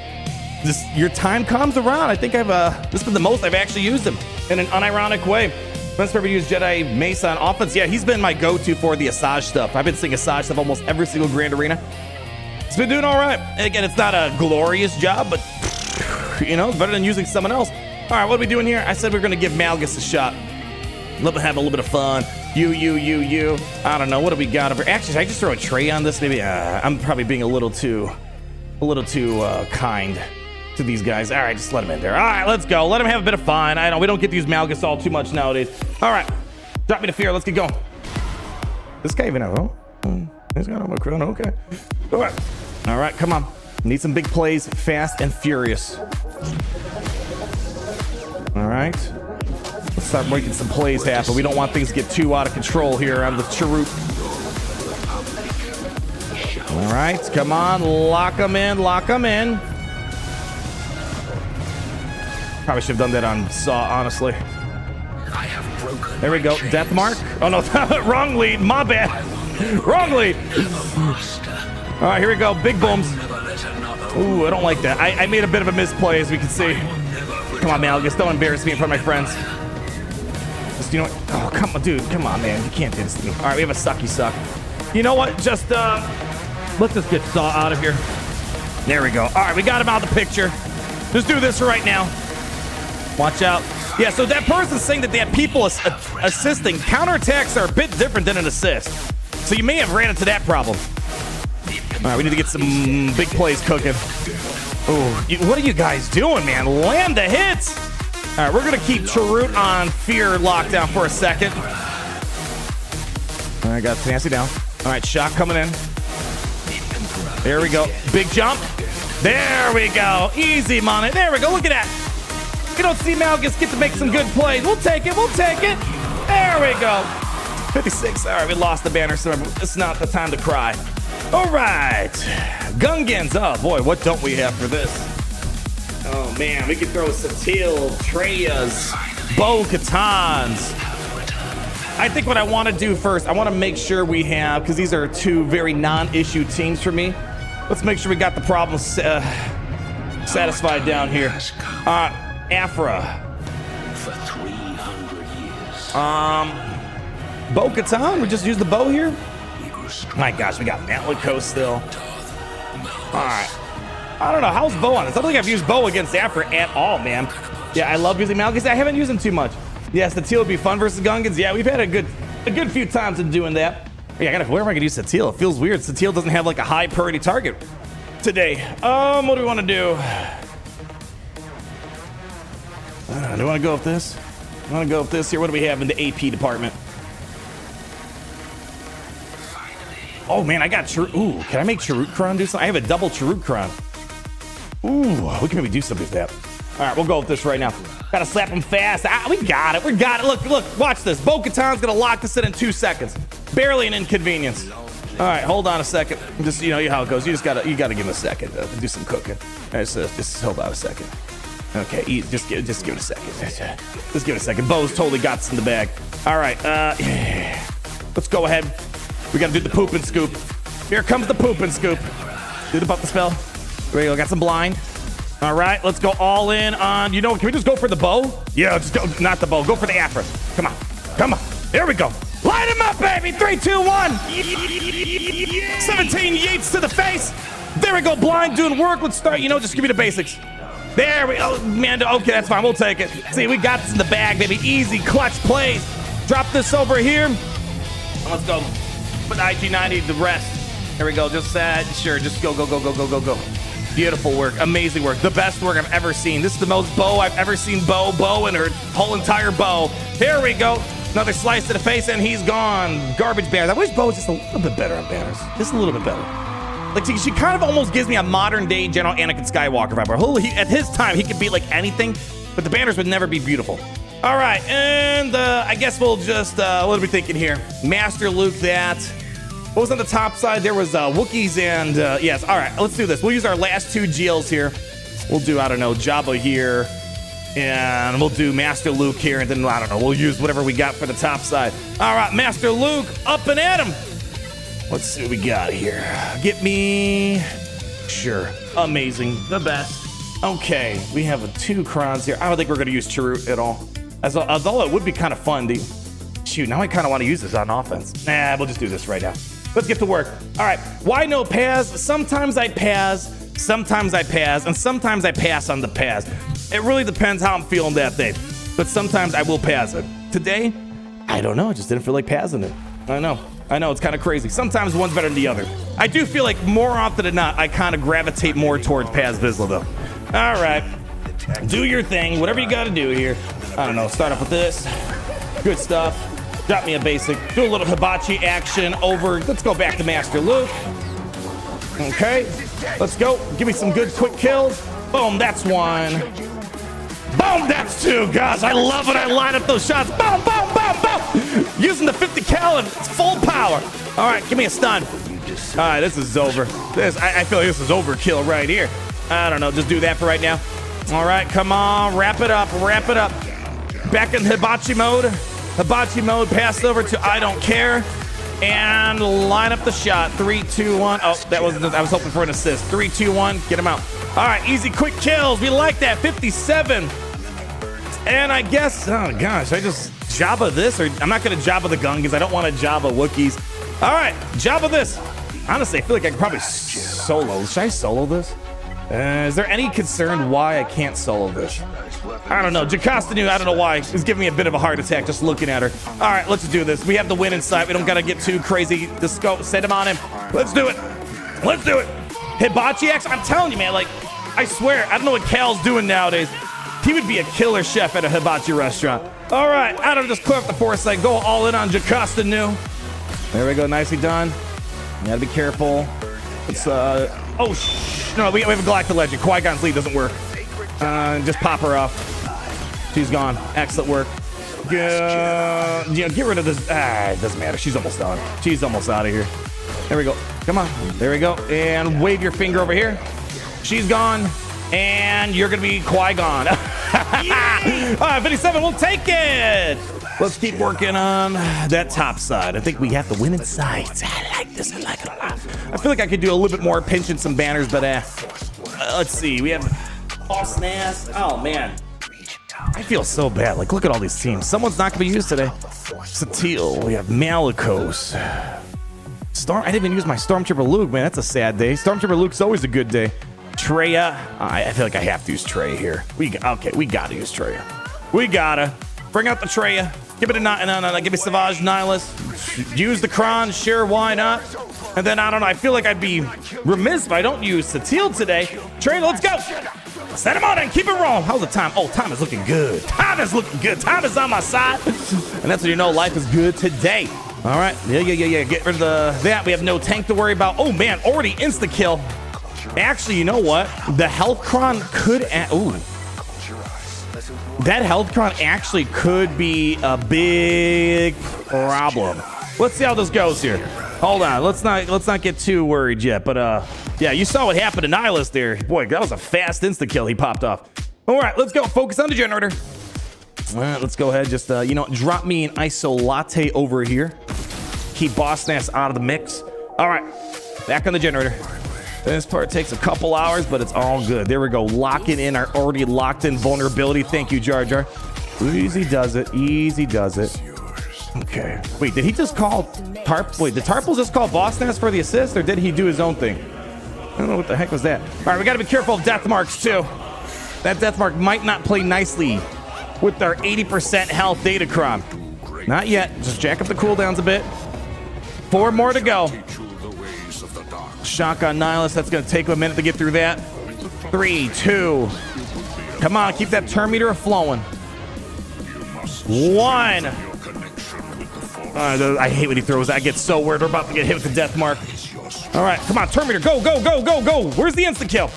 Speaker 1: your time comes around. I think this has been the most I've actually used them in an unironic way. Best ever used Jedi Mace on offense. Yeah, he's been my go-to for the Asajj stuff. I've been seeing Asajj stuff almost every single Grand Arena. It's been doing all right. And again, it's not a glorious job, but you know, it's better than using someone else. All right, what are we doing here? I said we're going to give Malgus a shot. Let me have a little bit of fun. You. I don't know. What do we got over? Actually, should I just throw a tray on this? Maybe I'm probably being a little too kind to these guys. All right, just let them in there. All right, let's go. Let them have a bit of fun. I know we don't get to use Malgus all too much nowadays. All right, drop me to fear. Let's get going. This guy even have, he's got a crown. Okay. All right, come on. Need some big plays, fast and furious. All right. Let's start making some plays happen. We don't want things to get too out of control here on the Chirrut. All right, come on. Lock them in. Probably should have done that on Saw, honestly. There we go. Death mark. Oh, no. Wrong lead. My bad. Wrong lead. All right, here we go. Big booms. Ooh, I don't like that. I made a bit of a misplay, as we can see. Come on, Malgus. Don't embarrass me in front of my friends. Just, you know what? Oh, come on, dude. Come on, man. You can't do this to me. All right, we have a sucky suck. You know what? Just, let's just get Saw out of here. There we go. All right, we got him out of the picture. Just do this right now. Watch out. Yeah, so that person's saying that they have people assisting. Counterattacks are a bit different than an assist. So you may have ran into that problem. All right, we need to get some big plays cooking. Oh, what are you guys doing, man? Land the hits. All right, we're going to keep Chirrut on fear lockdown for a second. All right, got Nancy down. All right, shot coming in. There we go. Big jump. There we go. Easy money. There we go. Look at that. You don't see Malgus get to make some good plays. We'll take it. There we go. 56. All right, we lost the banner, so it's not the time to cry. All right. Gungans. Oh, boy, what don't we have for this? Oh, man, we could throw Satele, Trayas, Bo-Katans. I think what I want to do first, I want to make sure we have, because these are two very non-issue teams for me. Let's make sure we got the problems satisfied down here. Aphra.
Speaker 5: For 300 years.
Speaker 1: Bo-Katan, we just use the bow here? My gosh, we got Malgus still. All right. I don't know, how's Bo on this? I don't think I've used Bo against Aphra at all, man. Yeah, I love using Malgus. I haven't used him too much. Yes, Satele would be fun versus Gungans. Yeah, we've had a good few times in doing that. Yeah, where am I gonna use Satele? It feels weird. Satele doesn't have like a high priority target today. What do we want to do? Do you want to go with this? I want to go with this here. What do we have in the AP department? Oh man, I got Chirrut. Ooh, can I make Chirrut Crown do something? I have a double Chirrut Crown. Ooh, we can maybe do something with that. All right, we'll go with this right now. Gotta slap him fast. We got it. Look, watch this. Bo-Katan's gonna lock this in 2 seconds. Barely an inconvenience. All right, hold on a second. Just, you know how it goes. You gotta give him a second to do some cooking. All right, so just hold on a second. Okay, just give it a second. Just give it a second. Bo's totally got this in the bag. All right, let's go ahead. We gotta do the poop and scoop. Here comes the poop and scoop. Do the buff the spell. There we go, got some blind. All right, let's go all in on, you know, can we just go for the bow? Yeah, just go, not the bow, go for the Aphra. Come on, there we go. Light him up, baby, 3, 2, 1. 17 yeets to the face. There we go, blind doing work. Let's start, you know, just give me the basics. There we go, man, okay, that's fine, we'll take it. See, we got this in the bag, baby, easy clutch plays. Drop this over here. Let's go. Put IG90 the rest. There we go. Just sure. Just go. Beautiful work. Amazing work. The best work I've ever seen. This is the most Bo I've ever seen. Bo and her whole entire bow. Here we go. Another slice to the face and he's gone. Garbage banners. I wish Bo was just a little bit better on banners. Just a little bit better. Like she kind of almost gives me a modern day General Anakin Skywalker vibe. At his time he could beat like anything, but the banners would never be beautiful. All right, and I guess we'll just, what are we thinking here? Master Luke that. What was on the top side? There was Wookiees and yes. All right, let's do this. We'll use our last 2 GLs here. We'll do, I don't know, Jabba here. And we'll do Master Luke here. And then, I don't know, we'll use whatever we got for the top side. All right, Master Luke, up and at him. Let's see what we got here. Get me... Sure. Amazing. The best. Okay, we have 2 crowns here. I don't think we're going to use Introooo at all. Although it would be kind of fun, dude. Shoot, now I kind of want to use this on offense. Nah, we'll just do this right now. Let's get to work. All right, why no Paz? Sometimes I Paz, sometimes I Paz, and sometimes I pass on the Paz. It really depends how I'm feeling that day. But sometimes I will Paz it. Today, I don't know. I just didn't feel like Pazing it. I know, it's kind of crazy. Sometimes one's better than the other. I do feel like more often than not, I kind of gravitate more towards Paz Vizsla, though. All right, do your thing, whatever you got to do here. I don't know, start off with this. Good stuff. Drop me a basic. Do a little hibachi action over. Let's go back to Master Luke. Okay, let's go. Give me some good quick kills. Boom, that's 1. Boom, that's 2. Gosh, I love when I line up those shots. Boom, boom, boom, boom. Using the 50 cal and it's full power. All right, give me a stun. All right, this is over. I feel like this is overkill right here. I don't know, just do that for right now. All right, come on, wrap it up, wrap it up. Back in hibachi mode. Hibachi mode, pass over to I don't care. And line up the shot. 3, 2, 1. Oh, I was hoping for an assist. 3, 2, 1, get him out. All right, easy, quick kills. We like that. 57. And I guess, oh gosh, I just Jabba this, or I'm not gonna Jabba the Gungans. I don't want to Jabba Wookiees. All right, Jabba this. Honestly, I feel like I could probably solo. Should I solo this? Is there any concern why I can't solo this? I don't know. Jacostanu, I don't know why. He's giving me a bit of a heart attack just looking at her. All right, let's do this. We have the win in sight. We don't got to get too crazy. Just go. Set him on him. Let's do it. Let's do it. Hibachi X. I'm telling you, man. Like, I swear, I don't know what Cal's doing nowadays. He would be a killer chef at a hibachi restaurant. All right, I don't just clear up the foresight. Go all in on Jacostanu. There we go. Nicely done. You gotta be careful. It's, no, we have a Galactic Legend. Qui-Gon's lead doesn't work. Just pop her off. She's gone. Excellent work. Get rid of this. It doesn't matter. She's almost done. She's almost out of here. There we go. Come on. There we go. And wave your finger over here. She's gone. And you're going to be Qui-Gon. 57, we'll take it. Let's keep working on that top side. I think we have to win in sight. I like this. I like it a lot. I feel like I could do a little bit more pinching some banners, but let's see. We have Osnas. Oh, man. I feel so bad. Like, look at all these teams. Someone's not going to be used today. Satele. We have Malgus. I didn't even use my Stormtrooper Luke, man. That's a sad day. Stormtrooper Luke's always a good day. Traya. I feel like I have to use Traya here. We got to use Traya. We got to. Bring out the Traya. Give it a no. Give me Savage Nihilus. Use the Kron. Sure, why not? And then, I don't know. I feel like I'd be remiss if I don't use Satele today. Traya, let's go. Set him on and keep it rolling. How's the time? Oh, time is looking good. Time is looking good. Time is on my side. And that's when you know life is good today. All right. Yeah. Get rid of that. We have no tank to worry about. Oh, man. Already insta-kill. Actually, you know what? The health Kron could... Ooh. That health Kron actually could be a big problem. Let's see how this goes here. Hold on. Let's not get too worried yet. But yeah, you saw what happened to Nihilus there. Boy, that was a fast insta kill he popped off. All right, let's go. Focus on the generator. All right, let's go ahead. Just drop me an ISO latte over here. Keep Boss Nass out of the mix. All right, back on the generator. This part takes a couple hours, but it's all good. There we go. Locking in our already locked in vulnerability. Thank you, Jar Jar. Easy does it. Easy does it. Okay. Wait, did he just call Tarp? Wait, did Tarple just call Boss Nass for the assist, or did he do his own thing? I don't know what the heck was that. All right, we got to be careful of death marks, too. That death mark might not play nicely with our 80% health Datacron. Not yet. Just jack up the cooldowns a bit. 4 more to go. Shotgun Nihilus. That's going to take a minute to get through that. 3, 2. Come on, keep that turn meter flowing. 1. I hate when he throws that. I get so worried. We're about to get hit with the death mark. All right, come on, turn meter. Go, go, go, go, go. Where's the insta kill?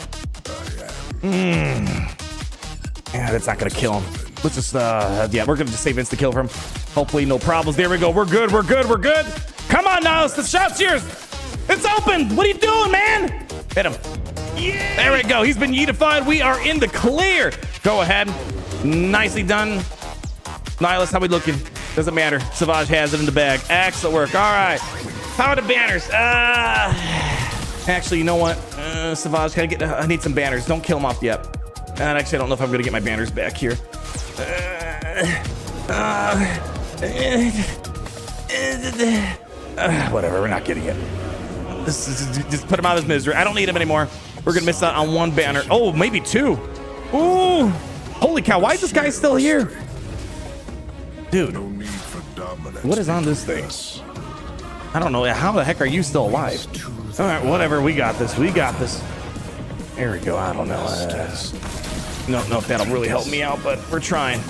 Speaker 1: Yeah, that's not going to kill him. Let's just, yeah, we're going to just save insta kill from him. Hopefully no problems. There we go. We're good. We're good. We're good. Come on, Niles. The shot's yours. It's open. What are you doing, man? Hit him. Yeah. There we go. He's been yeetified. We are in the clear. Go ahead. Nicely done. Nihilus, how we looking? Doesn't matter. Asajj has it in the bag. Excellent work. All right. How are the banners? Actually, you know what? Asajj, I need some banners. Don't kill them off yet. And actually, I don't know if I'm gonna get my banners back here. Whatever. We're not getting it. Just put him out of his misery. I don't need him anymore. We're gonna miss out on one banner. Oh, maybe two. Ooh. Holy cow. Why is this guy still here? Dude. What is on this thing? I don't know. How the heck are you still alive? All right, whatever. We got this. We got this. There we go. I don't know. No, if that'll really help me out, but we're trying.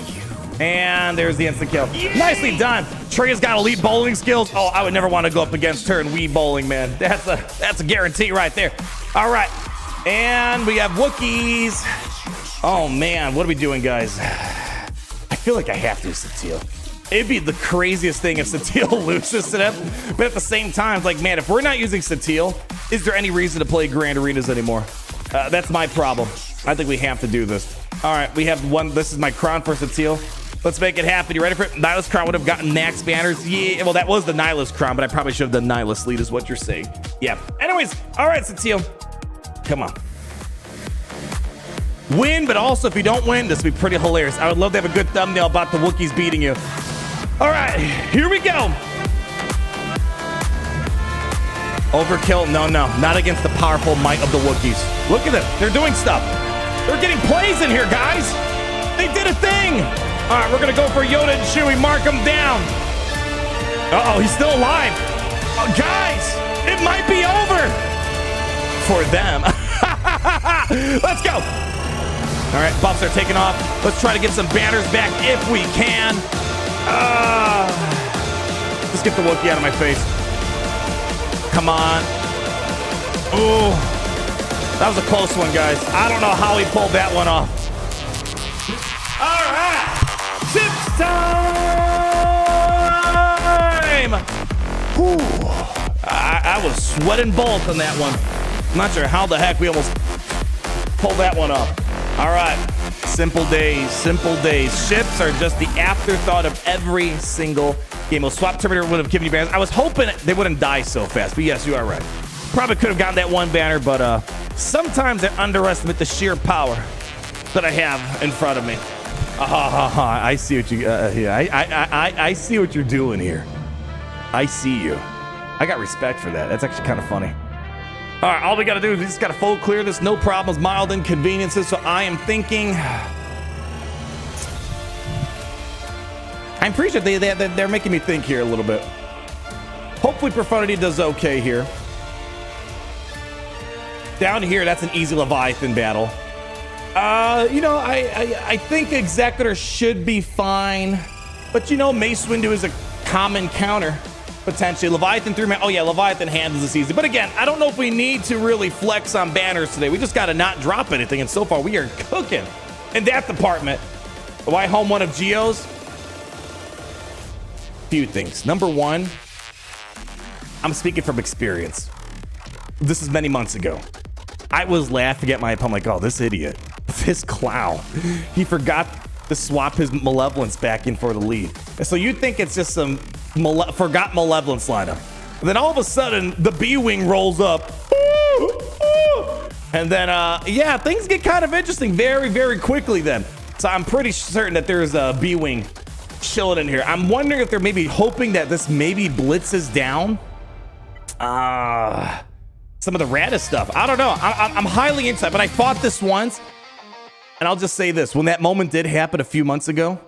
Speaker 1: And there's the instant kill. Nicely done. Traya's got elite bowling skills. Oh, I would never want to go up against her in Wii bowling, man. That's a guarantee right there. All right. And we have Wookiees. Oh, man. What are we doing, guys? I feel like I have to use Satele. It'd be the craziest thing if Satele loses to them. But at the same time, it's like, man, if we're not using Satele, is there any reason to play Grand Arenas anymore? That's my problem. I think we have to do this. All right, we have one. This is my crown for Satele. Let's make it happen. You ready for it? Nihilus crown would have gotten max banners. Yeah, well, that was the Nihilus crown, but I probably should have done Nihilus lead is what you're saying. Yeah. Anyways, all right, Satele. Come on. Win, but also if you don't win, this would be pretty hilarious. I would love to have a good thumbnail about the Wookiees beating you. All right, here we go. Overkill? No, not against the powerful might of the Wookiees. Look at them. They're doing stuff. They're getting plays in here, guys. They did a thing. All right, we're going to go for Yoda and Chewie. Mark them down. Uh-oh, he's still alive. Oh, guys, it might be over. For them. Let's go. All right, buffs are taking off. Let's try to get some banners back if we can. Let's get the Wookiee out of my face. Come on. Ooh. That was a close one, guys. I don't know how he pulled that one off. All right. Chips time. Whew. I was sweating bullets on that one. I'm not sure how the heck we almost pulled that one off. All right. Simple days, simple days. Ships are just the afterthought of every single game. Well, Swap Terminator would have given you banners. I was hoping they wouldn't die so fast, but yes, you are right. Probably could have gotten that one banner, but sometimes I underestimate the sheer power that I have in front of me. I see what you. I see what you're doing here. I see you. I got respect for that. That's actually kind of funny. All right, all we got to do is we just got to full clear this. No problems, mild inconveniences. So I am thinking. I'm pretty sure they're making me think here a little bit. Hopefully Profundity does okay here. Down here, that's an easy Leviathan battle. I think Executor should be fine. But, Mace Windu is a common counter, potentially. Leviathan 3-man. Oh, yeah, Leviathan handles this easy. But again, I don't know if we need to really flex on banners today. We just got to not drop anything. And so far, we are cooking in that department. Why home one of Geo's? Few things. Number one, I'm speaking from experience. This is many months ago. I was laughing at my opponent like, oh, this idiot, this clown, he forgot to swap his malevolence back in for the lead. And so you think it's just some forgot malevolence lineup. And then all of a sudden, the B-Wing rolls up. And then, yeah, things get kind of interesting very, very quickly then. So I'm pretty certain that there's a B-Wing chilling in here. I'm wondering if they're maybe hoping that this maybe blitzes down some of the raddest stuff. I don't know. I'm highly into it, but I fought this once. And I'll just say this. When that moment did happen a few months ago,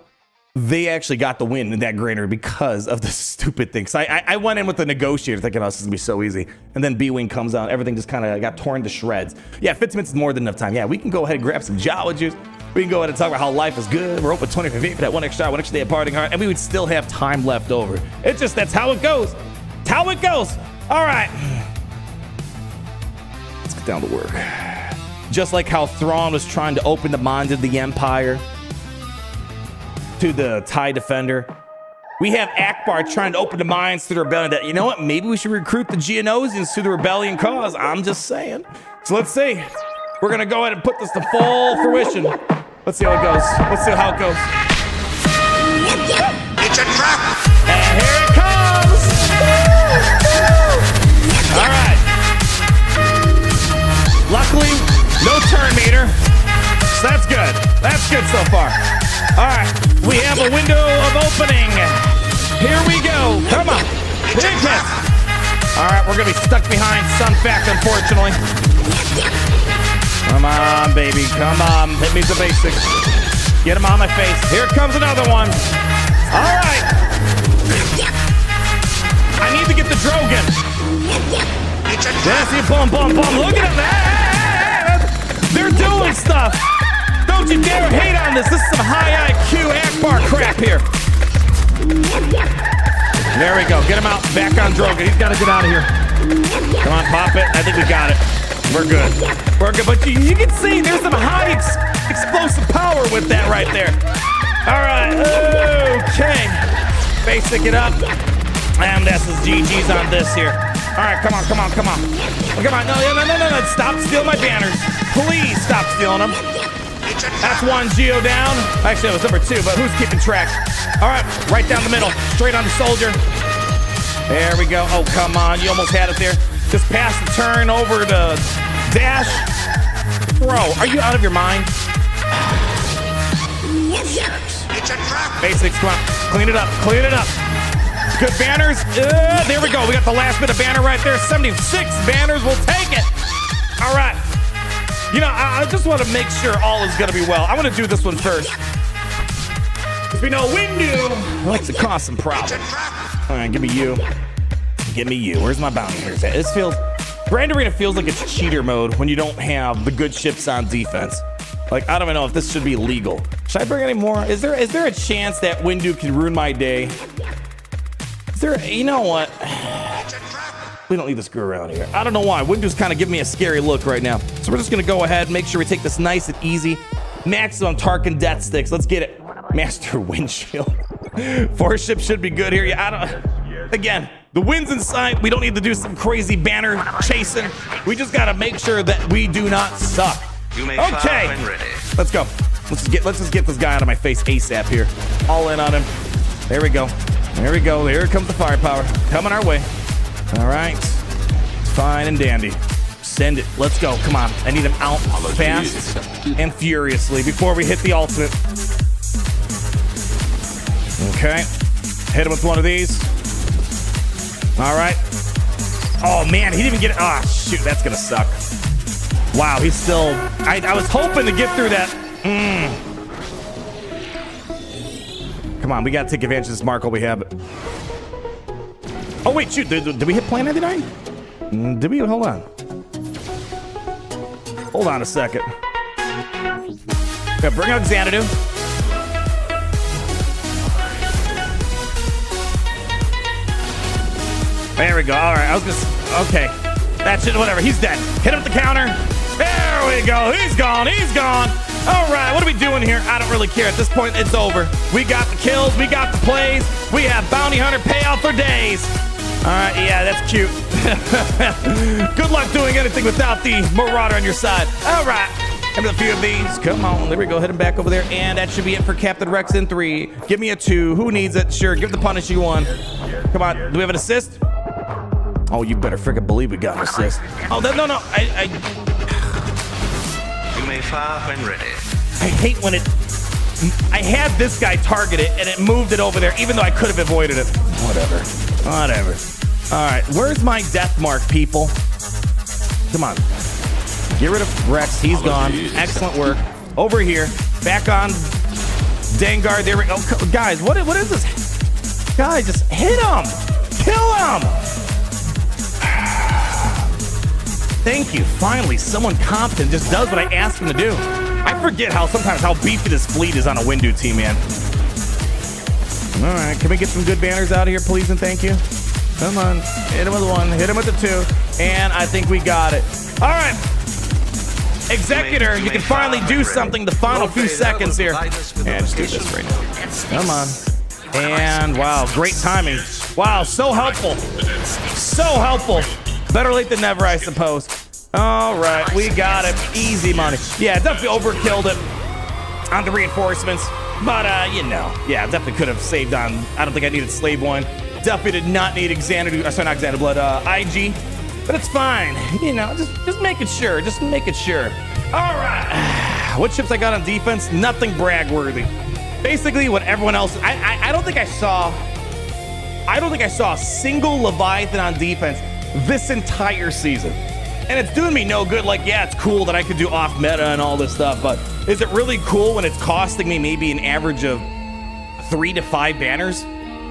Speaker 1: they actually got the win in that grainer because of the stupid thing. So I went in with the negotiator thinking, oh, this is going to be so easy. And then B-Wing comes out. Everything just kind of got torn to shreds. Yeah, 15 minutes is more than enough time. Yeah, we can go ahead and grab some Jawa juice. We can go ahead and talk about how life is good. We're open 24/8 for that one extra day of partying hard. And we would still have time left over. It's just, that's how it goes. It's how it goes. All right. Let's get down to work. Just like how Thrawn was trying to open the minds of the Empire to the TIE Defender, We have Akbar trying to open the minds to the rebellion that, you know what, maybe we should recruit the Geonosians to the rebellion cause. I'm just saying. So let's see. We're going to go ahead and put this to full fruition. Let's see how it goes. Let's see how it goes.
Speaker 3: It's a trap!
Speaker 1: And here it comes! All right. Luckily, no turn meter. So that's good. That's good so far. All right. We have a window of opening. Here we go. Come on. Big hit. All right. We're going to be stuck behind Sun Fact, unfortunately. Come on, baby. Come on. Hit me the basics. Get him on my face. Here comes another one. All right. I need to get the Drogon. Yes, you boom, boom, boom. Look at that. They're doing stuff. Don't you dare hate on this. This is some high IQ Akbar crap here. There we go. Get him out. Back on Drogon. He's got to get out of here. Come on, pop it. I think we got it. We're good. We're good. But you can see there's some high explosive power with that right there. All right. Okay. Basic it up. And that's his GG's on this here. All right. Come on. Come on. Come on. Come on. No. Stop stealing my banners. Please stop stealing them. That's one Geo down. Actually, it was number 2, but who's keeping track? All right. Right down the middle. Straight on the soldier. There we go. Oh, come on. You almost had it there. Just pass the turn over to Dash. Bro, are you out of your mind?
Speaker 3: It's a trap!
Speaker 1: Basics, come on. Clean it up. Clean it up. Good banners. There we go. We got the last bit of banner right there. 76 banners. We'll take it. All right. You know, I just want to make sure all is going to be well. I want to do this one first. Because we know Windu likes to cause some problems. All right, give me you. Give me you. Where's my bounty hunters at? This feels... Grand Arena feels like it's cheater mode when you don't have the good ships on defense. Like, I don't even know if this should be legal. Should I bring any more? Is there a chance that Windu can ruin my day? Is there... You know what? We don't need to screw around here. I don't know why. Windu's kind of giving me a scary look right now. So we're just going to go ahead and make sure we take this nice and easy. Maximum Tarkin Death Sticks. Let's get it. Master Windshield. 4 ships should be good here. Yeah, I don't... Again, the wind's in sight. We don't need to do some crazy banner chasing. We just got to make sure that we do not suck. Okay. Let's go. Let's just get this guy out of my face ASAP here. All in on him. There we go. There we go. Here comes the firepower. Coming our way. All right. Fine and dandy. Send it. Let's go. Come on. I need him out fast and furiously before we hit the ultimate. Okay. Hit him with one of these. All right. Oh, man. He didn't even get it. Oh, shoot. That's going to suck. Wow. He's still... I was hoping to get through that. Come on. We got to take advantage of this mark while we have it. Oh, wait, shoot. Did we hit Plan 99? Did we? Hold on. Hold on a second. Yeah, bring out Xanadu. There we go. All right. I was just... Okay. That's it. Whatever. He's dead. Hit him with the counter. There we go. He's gone. He's gone. All right. What are we doing here? I don't really care. At this point, it's over. We got the kills. We got the plays. We have bounty hunter payout for days. All right, yeah, that's cute. Good luck doing anything without the Marauder on your side. All right, have a few of these. Come on, there we go. Hit him back over there, and that should be it for Captain Rex in 3. Give me a 2. Who needs it? Sure, give the Punishy 1. Come on, do we have an assist? Oh, you better freaking believe we got an assist. Oh, no.
Speaker 3: You may fire when ready.
Speaker 1: I hate when it... I had this guy targeted, and it moved it over there, even though I could have avoided it. Whatever. All right, where's my death mark, people? Come on. Get rid of Rex. He's gone. Excellent work. Over here. Back on Dengar. There we go. Oh, guys, what is this? Guys, just hit him. Kill him. Thank you. Finally, someone competent just does what I asked him to do. I forget sometimes how beefy this fleet is on a Windu team, man. All right, can we get some good banners out of here, please and thank you? Come on, hit him with 1, hit him with the 2, and I think we got it. All right, Executor, you can finally do something the final few seconds here. Yeah, just do this right now. Come on. And wow, great timing. Wow, so helpful. So helpful. Better late than never, I suppose. All right, we got it. Easy money. Yeah, definitely overkilled it on the reinforcements. But, you know, yeah, definitely could have saved on. I don't think I needed Slave 1. Definitely did not need Xanadu. Sorry, not Xanadu Blood, IG. But it's fine. You know, just making sure. Just making sure. All right. What ships I got on defense? Nothing brag-worthy. Basically, what everyone else. I don't think I saw a single Leviathan on defense this entire season. And it's doing me no good. Like, yeah, it's cool that I could do off meta and all this stuff, but is it really cool when it's costing me maybe an average of 3 to 5 banners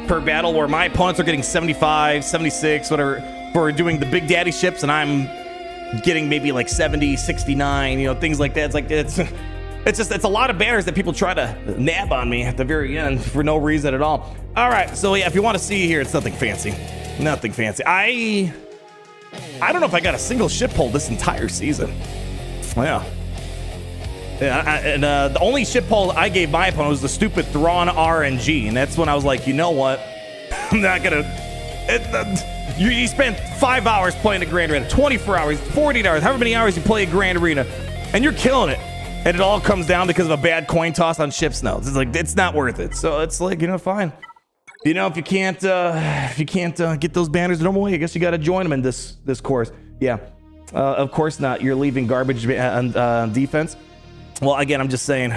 Speaker 1: per battle, where my opponents are getting 75, 76, whatever, for doing the big daddy ships, and I'm getting maybe like 70, 69, you know, things like that. It's like, it's a lot of banners that people try to nab on me at the very end for no reason at all. All right, so yeah, if you want to see here, it's nothing fancy. Nothing fancy. I don't know if I got a single ship pull this entire season. Yeah. And the only ship pull I gave my opponent was the stupid Thrawn RNG, and that's when I was like, you know what? I'm not gonna. You spent 5 hours playing the Grand Arena, 24 hours, 48 hours, however many hours you play a Grand Arena, and you're killing it. And it all comes down because of a bad coin toss on ship snows. It's like, it's not worth it. So it's like, you know, fine. You know, if you can't get those banners the normal way, I guess you got to join them in this course. Yeah, of course not. You're leaving garbage on defense. Well, again, I'm just saying,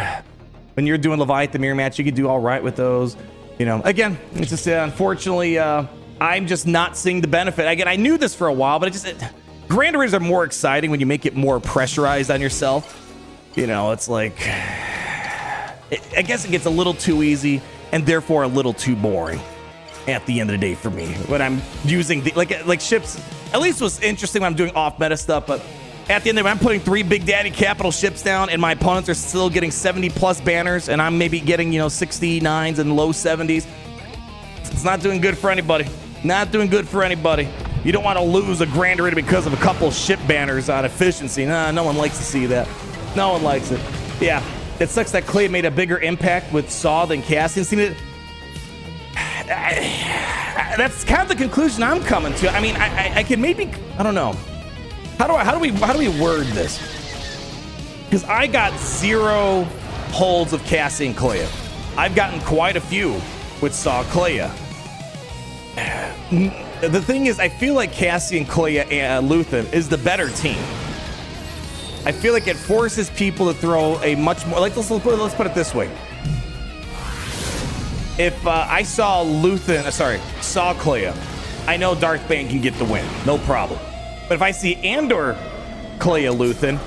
Speaker 1: when you're doing Leviathan mirror match, you can do all right with those. You know, again, it's just unfortunately, I'm just not seeing the benefit. Again, I knew this for a while, but Grand Arenas are more exciting when you make it more pressurized on yourself. You know, it's like, I guess it gets a little too easy and therefore a little too boring at the end of the day for me when I'm using like ships. At least it was interesting when I'm doing off meta stuff, but at the end of the day, I'm putting 3 big daddy capital ships down and my opponents are still getting 70 plus banners and I'm maybe getting, you know, 69s and low 70s. It's not doing good for anybody. Not doing good for anybody. You don't want to lose a Grand Arena because of a couple ship banners on efficiency. Nah, no one likes to see that. No one likes it. Yeah, it sucks that Clay made a bigger impact with Saw than Cassian. That's kind of the conclusion I'm coming to. I mean, I can maybe, I don't know. How do we word this? Because I got 0 holds of Cassie and Clea. I've gotten quite a few with Saw Clea. The thing is, I feel like Cassie and Clea and Luthen is the better team. I feel like it forces people to throw a much more, like, let's put it this way. If I saw saw Clea, I know Darth Bane can get the win, no problem. But if I see Andor Clea Luthen,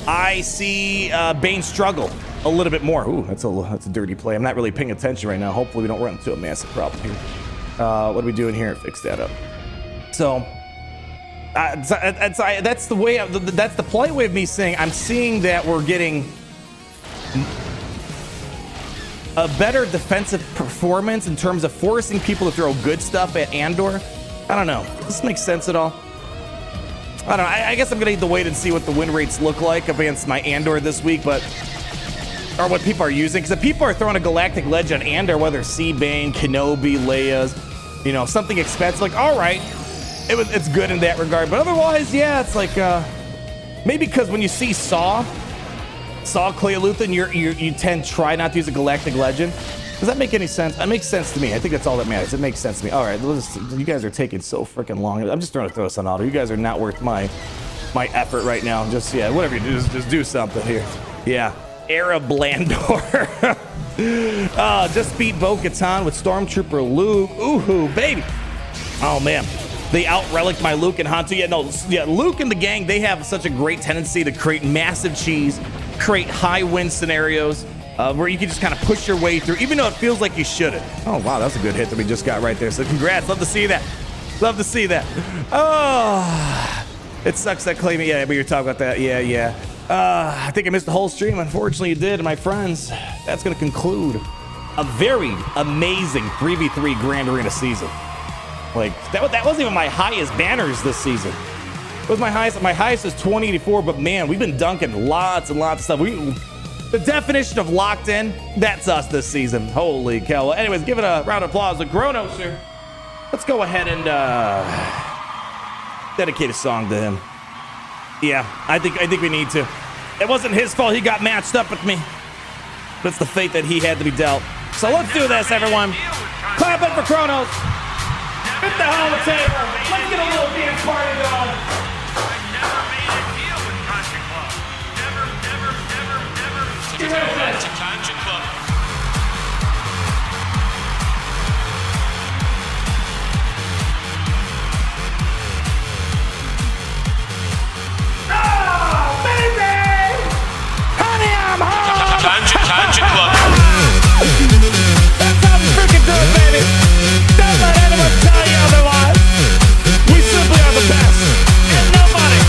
Speaker 1: I see Bane struggle a little bit more. Ooh, that's a dirty play. I'm not really paying attention right now. Hopefully we don't run into a massive problem here. What are we doing here? Fix that up. So that's the way. That's the polite way of me saying I'm seeing that we're getting a better defensive performance in terms of forcing people to throw good stuff at Andor. I don't know. Does this make sense at all? I don't know. I guess I'm gonna need to wait and see what the win rates look like against my Andor this week, or what people are using. Because if people are throwing a Galactic Ledge on Andor, whether C-Bane, Kenobi, Leia's, you know, something expensive, like, all right, it's good in that regard. But otherwise, yeah, it's like maybe because when you see Saw Clea Luthen, you tend to try not to use a Galactic Legend. Does that make any sense? That makes sense to me. I think that's all that matters. It makes sense to me. All right, you guys are taking so freaking long. I'm just trying to throw this on auto. You guys are not worth my effort right now. Just, yeah, whatever you do, just do something here. Yeah, Era Blandor. Just beat Bo-Katan with Stormtrooper Luke. Ooh, baby. Oh, man. They out-relic my Luke and Hondo. Yeah, Luke and the gang, they have such a great tendency to create massive cheese, create high-win scenarios, where you can just kind of push your way through, even though it feels like you shouldn't. Oh, wow, that's a good hit that we just got right there. So congrats. Love to see that. Love to see that. Oh, it sucks that Clay. Yeah, we were talking about that. Yeah. I think I missed the whole stream. Unfortunately, you did, my friends. That's going to conclude a very amazing 3v3 Grand Arena season. Like, that wasn't even my highest banners this season. It was my highest. My highest is 2084, but man, we've been dunking lots and lots of stuff. The definition of locked in, that's us this season. Holy cow. Anyways, give it a round of applause to Kronos here. Let's go ahead and dedicate a song to him. Yeah, I think we need to. It wasn't his fault he got matched up with me. But it's the fate that he had to be dealt. So let's do this, everyone. Clap up for Kronos. Hit the hell on the table. Let's get a little dance party going.
Speaker 5: Tangent Club.
Speaker 1: That's how we freaking do it, baby. Don't let anyone tell you otherwise. We simply are the best. And nobody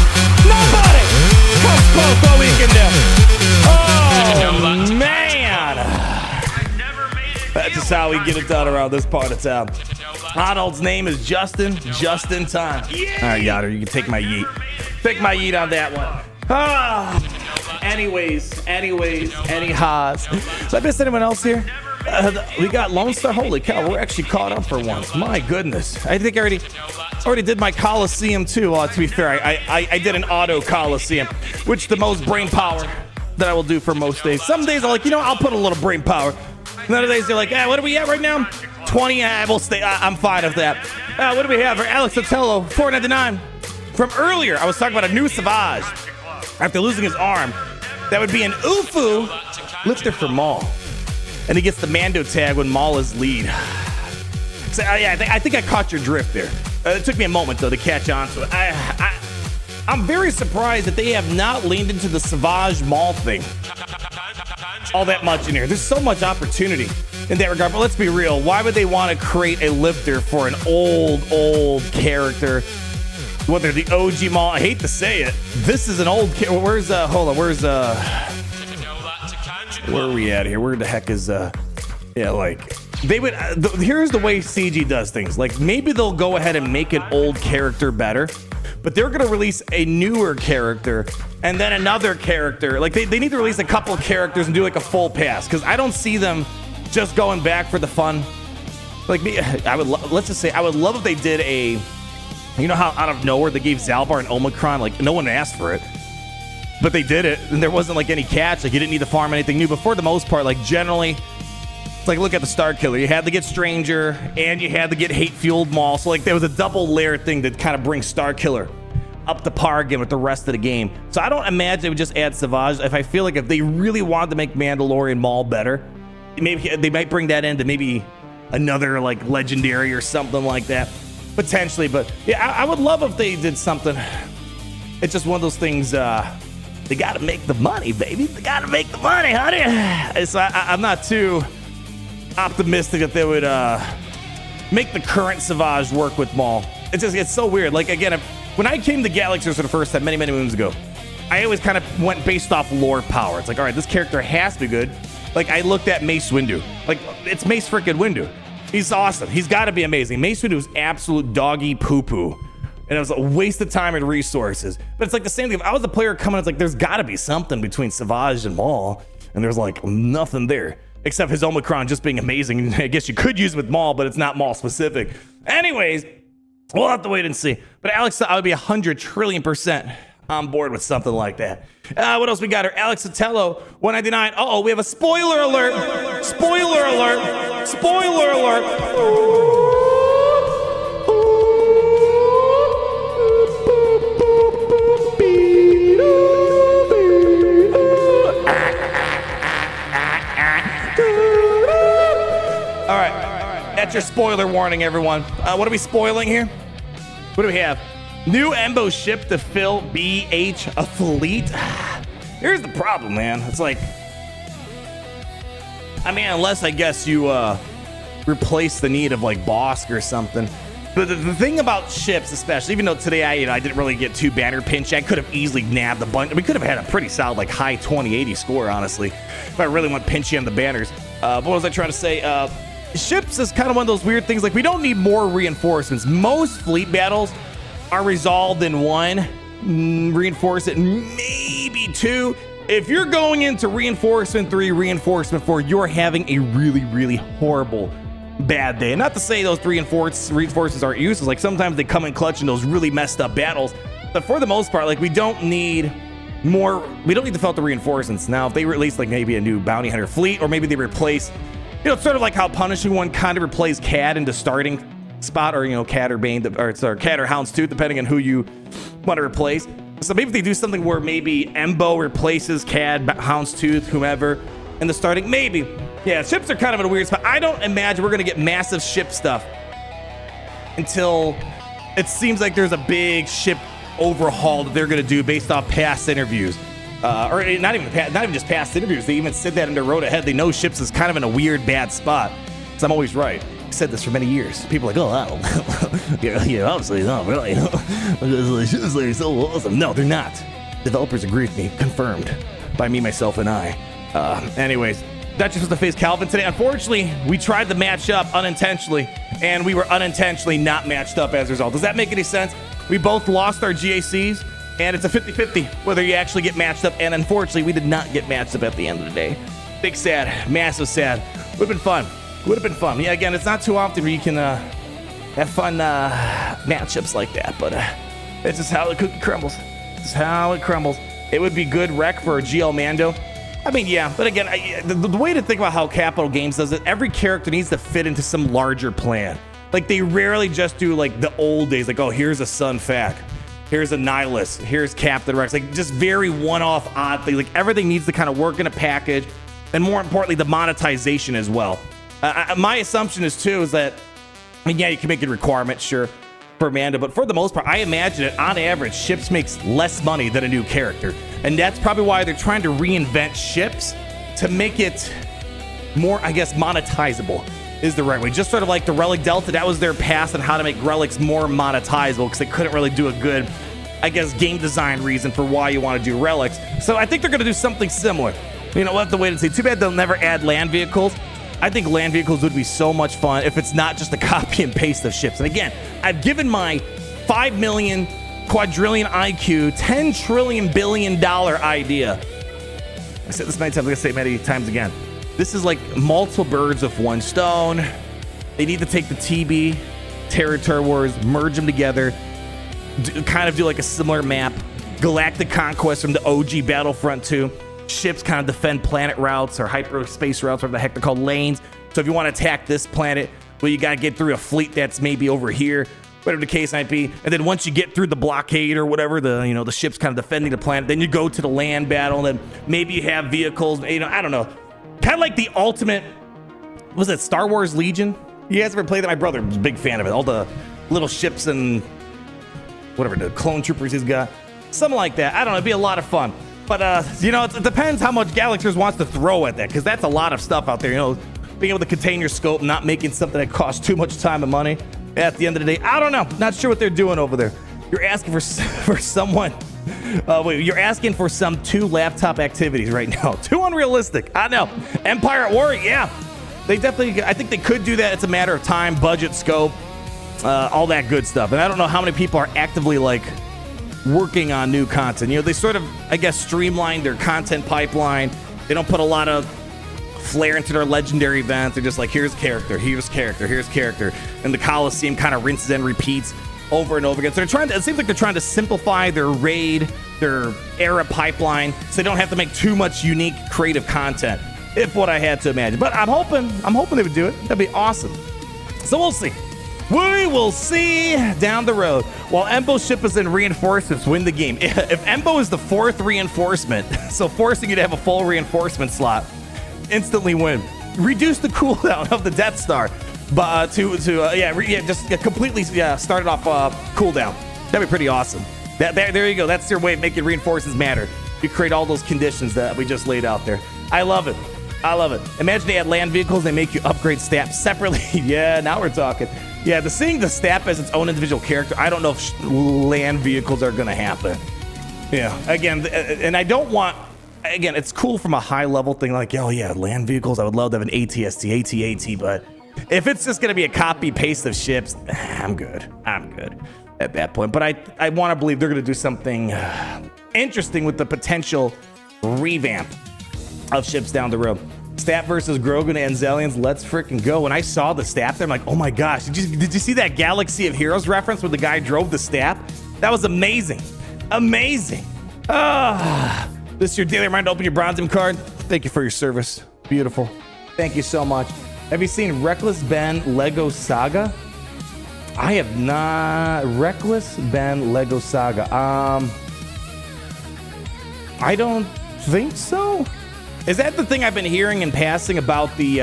Speaker 1: comes close to what we can do. Oh, man. That's just how we get it done around this part of town. Arnold's name is Justin, just in time. All right, Yoder, you can take my yeet. Take my yeet on that one. Anyways, any ha's. Did I miss anyone else here? We got Lone Star. Holy cow, we're actually caught up for once. My goodness. I think I already did my Coliseum too. To be fair, I did an auto Coliseum, which the most brain power that I will do for most days. Some days I'm like, I'll put a little brain power. And other days they're like, what are we at right now? 20. We'll stay. I'm fine with that. What do we have for Alex Satele? $4.99. From earlier, I was talking about a new Asajj. After losing his arm, that would be an Ufu lifter for Maul. And he gets the Mando tag when Maul is lead. So, yeah, I think I caught your drift there. It took me a moment, though, to catch on to it. I'm very surprised that they have not leaned into the Asajj Maul thing all that much in here. There's so much opportunity in that regard. But let's be real. Why would they want to create a lifter for an old character? Whether the OG Maul, I hate to say it, this is an old kid. Where's hold on, where are we at here? Where the heck is yeah, like they would here's the way CG does things. Like maybe they'll go ahead and make an old character better, but they're gonna release a newer character and then another character. Like they need to release a couple of characters and do like a full pass, because I don't see them just going back for the fun. Like me, let's just say I would love if they did a, how out of nowhere they gave Zalbar an Omicron, like no one asked for it, but they did it, and there wasn't like any catch. Like you didn't need to farm anything new. But for the most part, like generally, it's like look at the Star Killer. You had to get Stranger, and you had to get Hate Fueled Maul. So like there was a double layer thing that kind of brings Star Killer up to par again with the rest of the game. So I don't imagine they would just add Asajj. If I feel like if they really wanted to make Mandalorian Maul better, maybe they might bring that into maybe another like legendary or something like that. Potentially, but yeah, I would love if they did something. It's just one of those things, they gotta make the money, baby. They gotta make the money, honey. So I'm not too optimistic that they would make the current Asajj work with Maul. It's so weird. Like again, when I came to Galaxies for the first time many moons ago, I always kind of went based off lore power. It's like, all right, this character has to be good. Like I looked at Mace Windu. Like it's Mace freaking Windu. He's awesome. He's got to be amazing. Mace Windu was absolute doggy poo-poo. And it was a waste of time and resources. But it's like the same thing. If I was a player coming, it's like there's got to be something between Asajj and Maul. And there's like nothing there. Except his Omicron just being amazing. I guess you could use with Maul, but it's not Maul specific. Anyways, we'll have to wait and see. But Alex, I would be 100 trillion% on board with something like that. What else we got here? Alex Satele, $1.99. Uh-oh, we have a spoiler alert. Spoiler alert. Spoiler alert. All right. That's your spoiler warning, everyone. What are we spoiling here? What do we have? New Embo ship to fill BH a fleet. Here's the problem, man. It's like, I mean, unless I guess you replace the need of like Bosk or something. But the thing about ships, especially, even though today I didn't really get too banner pinched, I could have easily nabbed a bunch. We could have had a pretty solid like high 2080 score, honestly, if I really went pinchy on the banners. But what was I trying to say? Ships is kind of one of those weird things. Like we don't need more reinforcements. Most fleet battles are resolved in one, reinforce it, maybe two. if you're going into Reinforcement 3, Reinforcement 4, you're having a really, really horrible bad day. And not to say those reinforcements aren't useless. Like sometimes they come in clutch in those really messed up battles. But for the most part, like we don't need to fill out the reinforcements. Now, if they release like maybe a new bounty hunter fleet, or maybe they replace, it's sort of like how Punishing One kind of replaced Cad into starting spot, or Cad or Bane, or Cad or Houndstooth, depending on who you want to replace. So maybe if they do something where maybe Embo replaces Cad, Houndstooth, whomever in the starting, maybe. Yeah, ships are kind of in a weird spot. I don't imagine we're going to get massive ship stuff until it seems like there's a big ship overhaul that they're going to do based off past interviews. Or not even just past interviews. They even said that in their road ahead. They know ships is kind of in a weird, bad spot. So I'm always right. I've said this for many years. People are like, oh, I don't yeah, obviously not really. Ships are so awesome. No, they're not. Developers agree with me. Confirmed by me, myself, and I. Anyways, Duchess was to face Calvin today. Unfortunately, we tried to match up unintentionally, and we were unintentionally not matched up as a result. Does that make any sense? We both lost our GACs, and it's a 50-50 whether you actually get matched up, and unfortunately, we did not get matched up at the end of the day. Big sad, massive sad. Would have been fun. Would have been fun. Yeah, again, it's not too often where you can have fun matchups like that, but it's just how the cookie crumbles. It's how it crumbles. It would be good rec for a GL Mando. I mean, yeah, but again, the way to think about how Capital Games does it, every character needs to fit into some larger plan. Like, they rarely just do, like, the old days, like, oh, here's a Sun Fac, here's a Nihilus, here's Captain Rex, like, just very one-off odd things. Like, everything needs to kind of work in a package, and more importantly, the monetization as well. My assumption is, too, is that, I mean, yeah, you can make it a requirement, sure, for Mando, but for the most part, I imagine that, on average, ships makes less money than a new character. And that's probably why they're trying to reinvent ships to make it more, I guess, monetizable is the right way. Just sort of like the Relic Delta, that was their path on how to make relics more monetizable because they couldn't really do a good, I guess, game design reason for why you want to do relics. So I think they're going to do something similar. We'll have to wait and see. Too bad they'll never add land vehicles. I think land vehicles would be so much fun if it's not just a copy and paste of ships. And again, I've given my 5 million quadrillion IQ, $10 trillion billion idea. I said this many times, I'm going to say it many times again. This is like multiple birds with one stone. They need to take the TB, Territory Wars, merge them together, kind of do like a similar map. Galactic Conquest from the OG Battlefront 2. Ships kind of defend planet routes or hyperspace routes, whatever the heck they're called, lanes. So if you want to attack this planet, well, you got to get through a fleet that's maybe over here, whatever the case might be. And then once you get through the blockade or whatever, the ship's kind of defending the planet, then you go to the land battle, and then maybe you have vehicles, I don't know. Kind of like the ultimate, was it Star Wars Legion? You guys ever played that? My brother was a big fan of it. All the little ships and whatever, the clone troopers he's got. Something like that. I don't know. It'd be a lot of fun. But, it depends how much Galaxers wants to throw at that, because that's a lot of stuff out there. Being able to contain your scope, not making something that costs too much time and money. At the end of the day, I don't know. Not sure what they're doing over there. You're asking for someone. You're asking for some 2 laptop activities right now. Too unrealistic. I know. Empire at War, yeah. They definitely, I think they could do that. It's a matter of time, budget, scope, all that good stuff. And I don't know how many people are actively working on new content. They sort of, I guess, streamline their content pipeline. They don't put a lot of flair into their legendary events. They're just like, here's character, here's character, here's character. And the Coliseum kind of rinses and repeats over and over again. So it seems like they're trying to simplify their raid, their era pipeline, so they don't have to make too much unique creative content, if what I had to imagine. But I'm hoping they would do it. That'd be awesome. So we'll see. We will see down the road. While Embo's ship is in reinforcements, win the game. If Embo is the 4th reinforcement, so forcing you to have a full reinforcement slot, instantly win. Reduce the cooldown of the Death Star, but just completely start it off cooldown. That'd be pretty awesome. There you go. That's their way of making reinforcements matter. You create all those conditions that we just laid out there. I love it. I love it. Imagine they had land vehicles. They make you upgrade stats separately. Yeah, now we're talking. Yeah, seeing the stat as its own individual character, I don't know if land vehicles are going to happen. Yeah, again, and I don't want, again, it's cool from a high level thing like, oh yeah, land vehicles, I would love to have an ATST, AT-AT, but if it's just going to be a copy paste of ships, I'm good at that point. But I want to believe they're going to do something interesting with the potential
Speaker 2: revamp of ships down the road. Stat versus Grogan and Zelians, let's freaking go. When I saw the Stat there, I'm like, oh my gosh, did you see that Galaxy of Heroes reference where the guy drove the Stat? That was amazing. Amazing. This is your daily reminder to open your Bronze card. Thank you for your service. Beautiful. Thank you so much. Have you seen Reckless Ben Lego Saga? I have not. Reckless Ben Lego Saga. I don't think so. Is that the thing I've been hearing in passing about the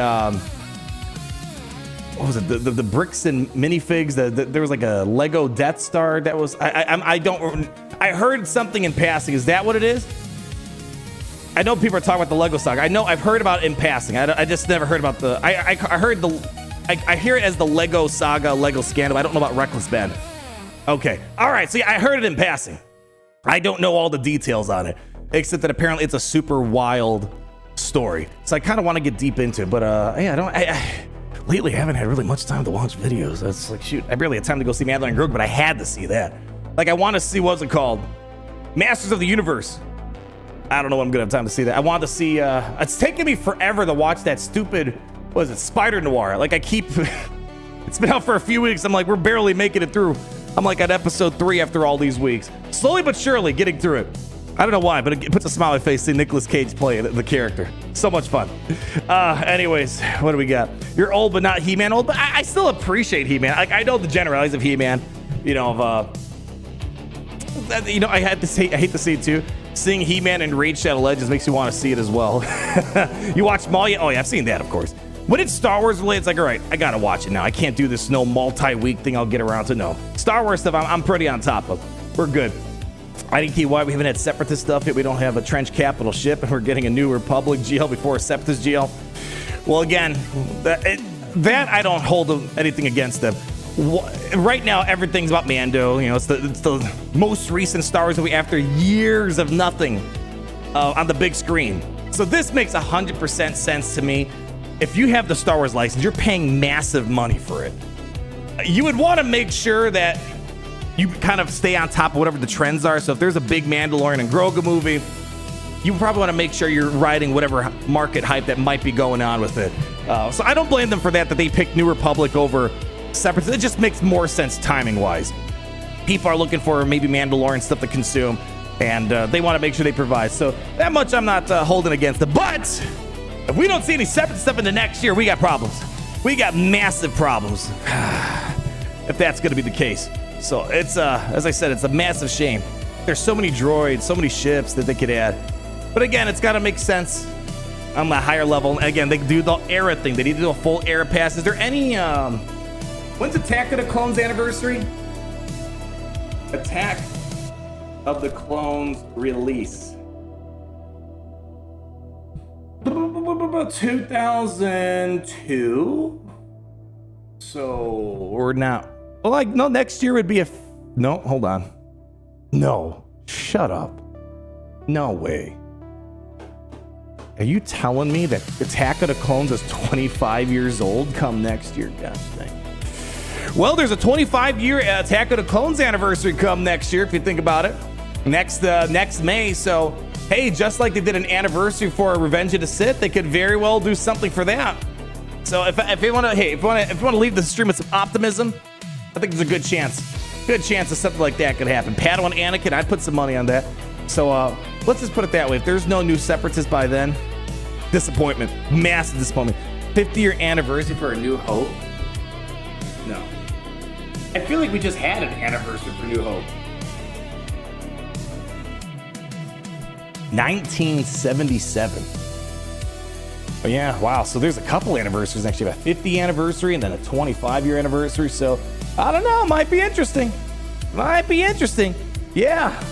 Speaker 2: what was it? The bricks and minifigs? There was like a Lego Death Star that was. I heard something in passing. Is that what it is? I know people are talking about the Lego Saga. I know I've heard about it in passing. I just never heard about the. I heard the. I hear it as the Lego Saga, Lego Scandal. I don't know about Reckless Ben. Okay, all right. See, I heard it in passing. I don't know all the details on it, except that apparently it's a super wild story. So I kind of want to get deep into it, but yeah, lately I haven't had really much time to watch videos. It's like, shoot, I barely had time to go see Mandalorian Grogu, but I had to see that. Like, I want to see, what's it called? Masters of the Universe. I don't know when I'm gonna have time to see that. I want to see, it's taken me forever to watch that stupid, what is it, Spider Noir. Like, I keep, it's been out for a few weeks. I'm like, we're barely making it through. I'm like at episode 3 after all these weeks. Slowly but surely getting through it. I don't know why, but it puts a smile on my face seeing Nicolas Cage play the character. So much fun. Anyways, what do we got? You're old, but not He-Man old, but I still appreciate He-Man. Like, I know the generalities of He-Man, you know, I hate to see it too. Seeing He-Man and Raid Shadow Legends makes you want to see it as well. You watch Maul yet? Oh yeah, I've seen that, of course. When it's Star Wars related, it's like, all right, I gotta watch it now. I can't do this multi-week thing I'll get around to. No. Star Wars stuff, I'm pretty on top of. We're good. I think why we haven't had Separatist stuff yet. We don't have a Trench Capital ship, and we're getting a New Republic GL before a Separatist GL. Well, again, that I don't hold anything against them. Right now, everything's about Mando. You know, it's the most recent Star Wars movie after years of nothing on the big screen. So this makes 100% sense to me. If you have the Star Wars license, you're paying massive money for it. You would want to make sure that you kind of stay on top of whatever the trends are. So if there's a big Mandalorian and Grogu movie, you probably want to make sure you're riding whatever market hype that might be going on with it. So I don't blame them for that they picked New Republic over Separate. It just makes more sense timing-wise. People are looking for maybe Mandalorian stuff to consume, and they want to make sure they provide. So that much I'm not holding against them. But if we don't see any Separate stuff in the next year, we got problems. We got massive problems. If that's going to be the case. So it's, as I said, it's a massive shame. There's so many droids, so many ships that they could add. But again, it's got to make sense on the higher level. And again, they do the era thing. They need to do a full era pass. Is there any, when's Attack of the Clones anniversary? Attack of the Clones release. 2002. So we're not. Well, like, no, next year would be no, hold on. No, shut up. No way. Are you telling me that Attack of the Clones is 25 years old come next year? Gosh dang. Well, there's a 25-year Attack of the Clones anniversary come next year, if you think about it. Next May. So, hey, just like they did an anniversary for Revenge of the Sith, they could very well do something for that. So if you want to leave the stream with some optimism, I think there's a good chance that something like that could happen. Padawan Anakin, I'd put some money on that. So let's just put it that way. If there's no new Separatists by then, disappointment, massive disappointment. 50-year anniversary for A New Hope? No. I feel like we just had an anniversary for New Hope. 1977. Oh yeah, wow. So there's a couple anniversaries next year. A 50th anniversary and then a 25-year anniversary. So I don't know. Might be interesting. Yeah.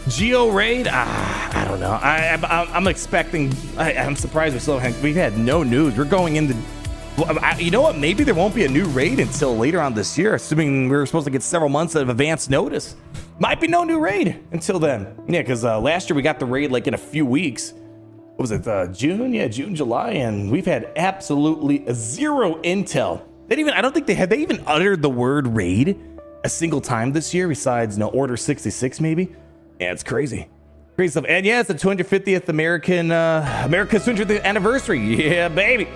Speaker 2: Geo Raid. I don't know. I'm expecting. I'm surprised we've had no news. We're going into. You know what? Maybe there won't be a new raid until later on this year, assuming we were supposed to get several months of advance notice. Might be no new raid until then. Yeah, because last year we got the raid like in a few weeks. What was it? June? Yeah, June, July, and we've had absolutely zero intel. I don't think they even uttered the word raid a single time this year, besides Order 66 maybe. Yeah, it's crazy. Great stuff. And yeah, it's the 250th America's 250th anniversary. Yeah, baby.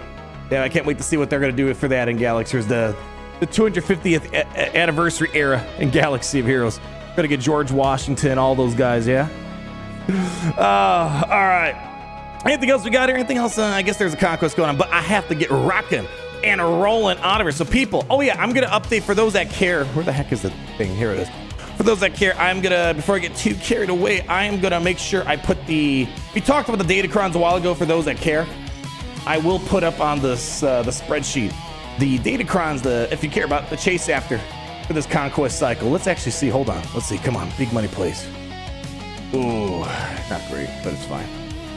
Speaker 2: Yeah, I can't wait to see what they're going to do for that in Galaxy. There's the 250th anniversary era in Galaxy of Heroes. Going to get George Washington, all those guys, yeah? All right. Anything else we got here? Anything else? I guess there's a conquest going on, but I have to get rocking and rolling out of here. So people, oh yeah, I'm going to update for those that care. Where the heck is the thing? Here it is. For those that care, I'm gonna, before I get too carried away, I am gonna make sure I put we talked about the datacrons a while ago. For those that care, I will put up on this the spreadsheet the datacrons, if you care about the chase after for this conquest cycle. Let's actually see. Hold on. Let's see. Come on, big money place. Ooh, not great, but it's fine.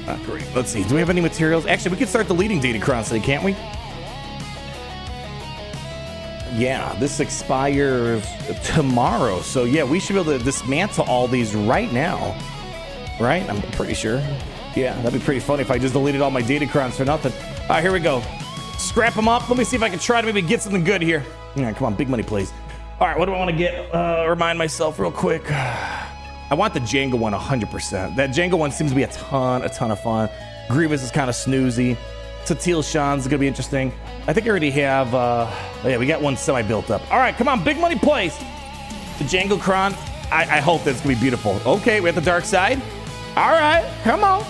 Speaker 2: Not great. Let's see. Do we have any materials? Actually, we can start deleting datacrons today, can't we? Yeah, this expires tomorrow. So yeah, we should be able to dismantle all these right now. Right? I'm pretty sure. Yeah, that'd be pretty funny if I just deleted all my datacrons for nothing. All right, here we go. Scrap them up. Let me see if I can try to maybe get something good here. Yeah, come on, big money, please. All right, what do I want to get? Remind myself real quick. I want the Jango one 100%. That Jango one seems to be a ton of fun. Grievous is kind of snoozy. Satele Shan's gonna be interesting. I think I already have, yeah, we got one semi-built up. All right, come on, big money place. The Jango Cron, I hope that's gonna be beautiful. Okay, we have the dark side. All right, come on.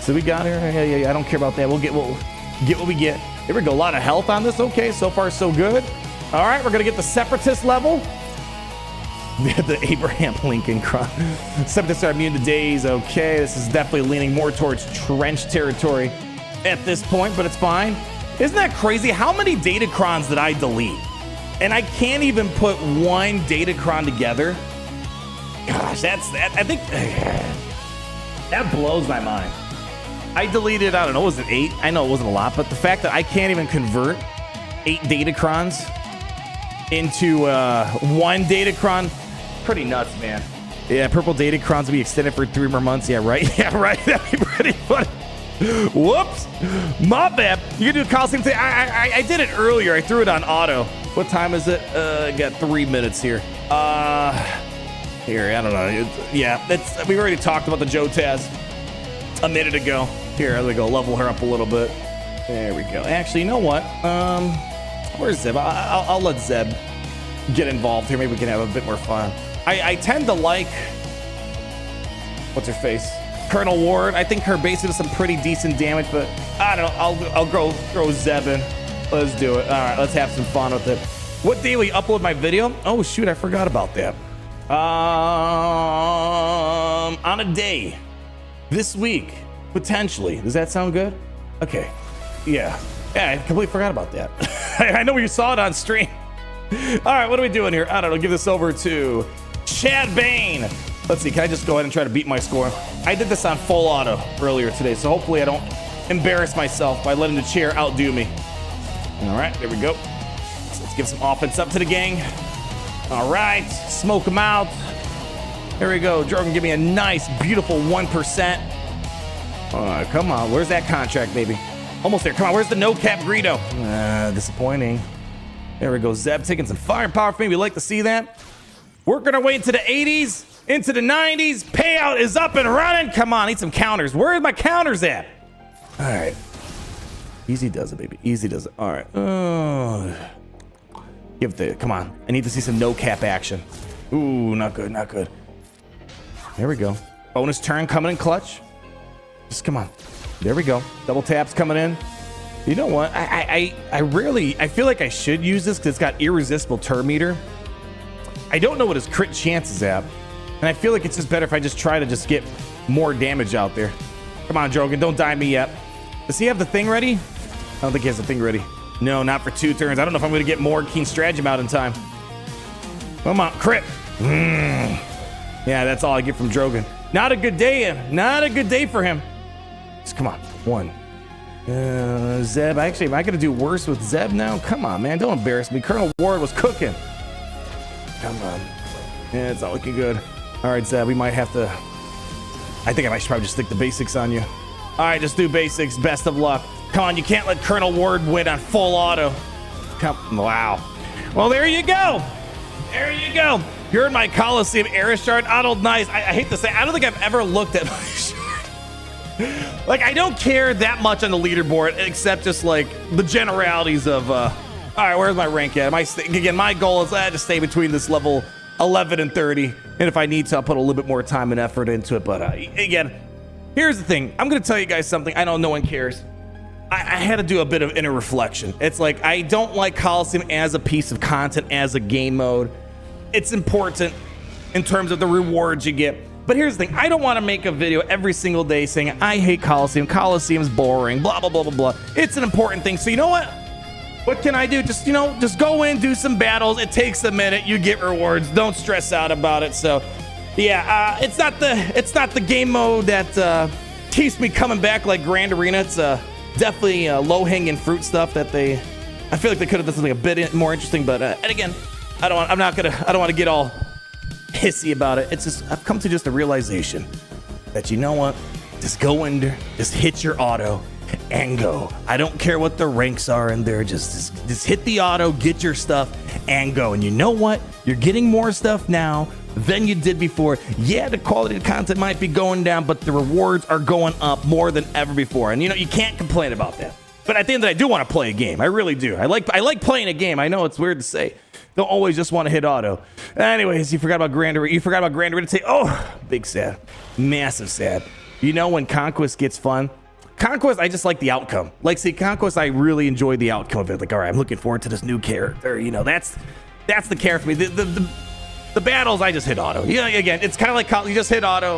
Speaker 2: So we got here, yeah, I don't care about that. We'll get what we get. Here we go, a lot of health on this. Okay, so far so good. All right, we're gonna get the Separatist level. The Abraham Lincoln Cron. Separatists are immune to daze. Okay, this is definitely leaning more towards trench territory at this point, but it's fine. Isn't that crazy? How many datacrons did I delete? And I can't even put one datacron together. Gosh, I think that blows my mind. I deleted, I don't know, was it 8? I know it wasn't a lot, but the fact that I can't even convert 8 datacrons into one datacron, pretty nuts, man. Yeah, purple datacrons will be extended for 3 more months. Yeah, right. Yeah, right. That'd be pretty funny. Whoops, my bad. You can do a Coliseum thing. I did it earlier. I threw it on auto. What time is it? I got 3 minutes here. Here, I don't know. We've already talked about the Jotaz a minute ago. Here, there we go. Level her up a little bit. There we go. Actually, you know what? Where's Zeb? I'll let Zeb get involved here. Maybe we can have a bit more fun. I tend to like, what's her face? Colonel Ward. I think her base does some pretty decent damage, but I don't know. I'll go throw Zeb in. Let's do it. All right, let's have some fun with it. What day will you upload my video? Oh shoot, I forgot about that. On a day this week, potentially. Does that sound good? Okay. Yeah, I completely forgot about that. I know you saw it on stream. All right, what are we doing here? I don't know. Give this over to Chad Bain. Let's see, can I just go ahead and try to beat my score? I did this on full auto earlier today, so hopefully I don't embarrass myself by letting the chair outdo me. All right, there we go. So let's give some offense up to the gang. All right, smoke them out. There we go. Jordan, give me a nice, beautiful 1%. Come on, where's that contract, baby? Almost there. Come on, where's the no-cap Greedo? Disappointing. There we go. Zeb taking some firepower for me. We like to see that. Working our way into the 80s. Into the 90s. Payout is up and running. Come on, need some counters. Where are my counters at? All right. Easy does it, baby. Easy does it. All right. Give it the, come on. I need to see some no cap action. Ooh, not good, not good. There we go. Bonus turn coming in clutch. Just come on. There we go. Double taps coming in. You know what? I feel like I should use this because it's got irresistible turn meter. I don't know what his crit chance is at. And I feel like it's just better if I just try to just get more damage out there. Come on, Drogon, don't die me yet. Does he have the thing ready? I don't think he has the thing ready. No, not for 2 turns. I don't know if I'm going to get more Keen Stratagem out in time. Come on, crit. Yeah, that's all I get from Drogon. Not a good day. Not a good day for him. Just come on. 1. Zeb. Actually, am I going to do worse with Zeb now? Come on, man. Don't embarrass me. Colonel Ward was cooking. Come on. Yeah, it's not looking good. All right, Zeb, we might have to... I think I should probably just stick the basics on you. All right, just do basics. Best of luck. Come on, you can't let Colonel Ward win on full auto. Come, wow. Well, there you go. There you go.
Speaker 1: You're in my Coliseum Air Shard. Arnold, nice. I hate to say, I don't think I've ever looked at my shard. Like, I don't care that much on the leaderboard, except just like the generalities of, all right, where's my rank at? Again, my goal is to stay between this level 11 and 30. And if I need to, I'll put a little bit more time and effort into it. But again, here's the thing. I'm going to tell you guys something. I know no one cares. I had to do a bit of inner reflection. It's like, I don't like Coliseum as a piece of content, as a game mode. It's important in terms of the rewards you get. But here's the thing. I don't want to make a video every single day saying, I hate Coliseum. Coliseum's boring, blah, blah, blah, blah, blah. It's an important thing. So you know what? What can I do? Just go in, do some battles. It takes a minute. You get rewards. Don't stress out about it. So yeah, it's not the game mode that keeps me coming back like Grand Arena. It's definitely low-hanging fruit stuff that I feel like they could have done something a bit more interesting. But and again, I don't want to get all hissy about it. It's just, I've come to just a realization that, you know what, just go in there, just hit your auto and go. I don't care what the ranks are in there. Just hit the auto, get your stuff and go. And you know what, you're getting more stuff now than you did before. Yeah, the quality of the content might be going down, but the rewards are going up more than ever before. And you can't complain about that. But at the end of the day, I do want to play a game. I really do. I like playing a game. I know it's weird to say. Don't always just want to hit auto. Anyways, you forgot about Grand Arena. You forgot about Grand Arena today. Oh, big sad. Massive sad. You know when Conquest gets fun? Conquest, I just like the outcome. Like, see, Conquest, I really enjoy the outcome of it. Like, all right, I'm looking forward to this new character. That's the character for me. The battles, I just hit auto. Yeah, again, it's kind of like you just hit auto.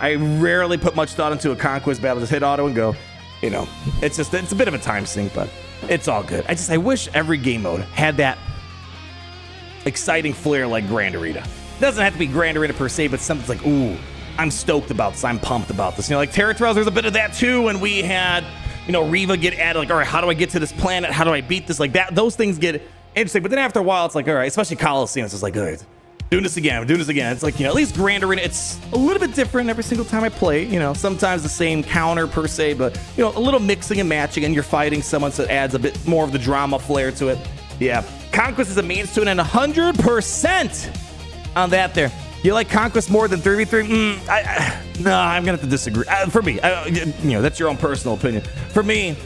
Speaker 1: I rarely put much thought into a Conquest battle. Just hit auto and go. It's a bit of a time sink, but it's all good. I wish every game mode had that exciting flair like Grand Arena. It doesn't have to be Grand Arena per se, but something's like, ooh, I'm stoked about this. I'm pumped about this. Like Terra Trails, there's a bit of that too. When we had, Reva get added, like, all right, how do I get to this planet? How do I beat this? Like that, those things get interesting. But then after a while, it's like, all right, especially Coliseum, it's just like, all right, doing this again. It's like, at least Grand Arena, it's a little bit different every single time I play. Sometimes the same counter per se, but, a little mixing and matching, and you're fighting someone, so it adds a bit more of the drama flair to it. Yeah. Conquest is a means to an end, 100% on that there. You like Conquest more than 3v3? No, I'm going to have to disagree. For me, that's your own personal opinion. For me,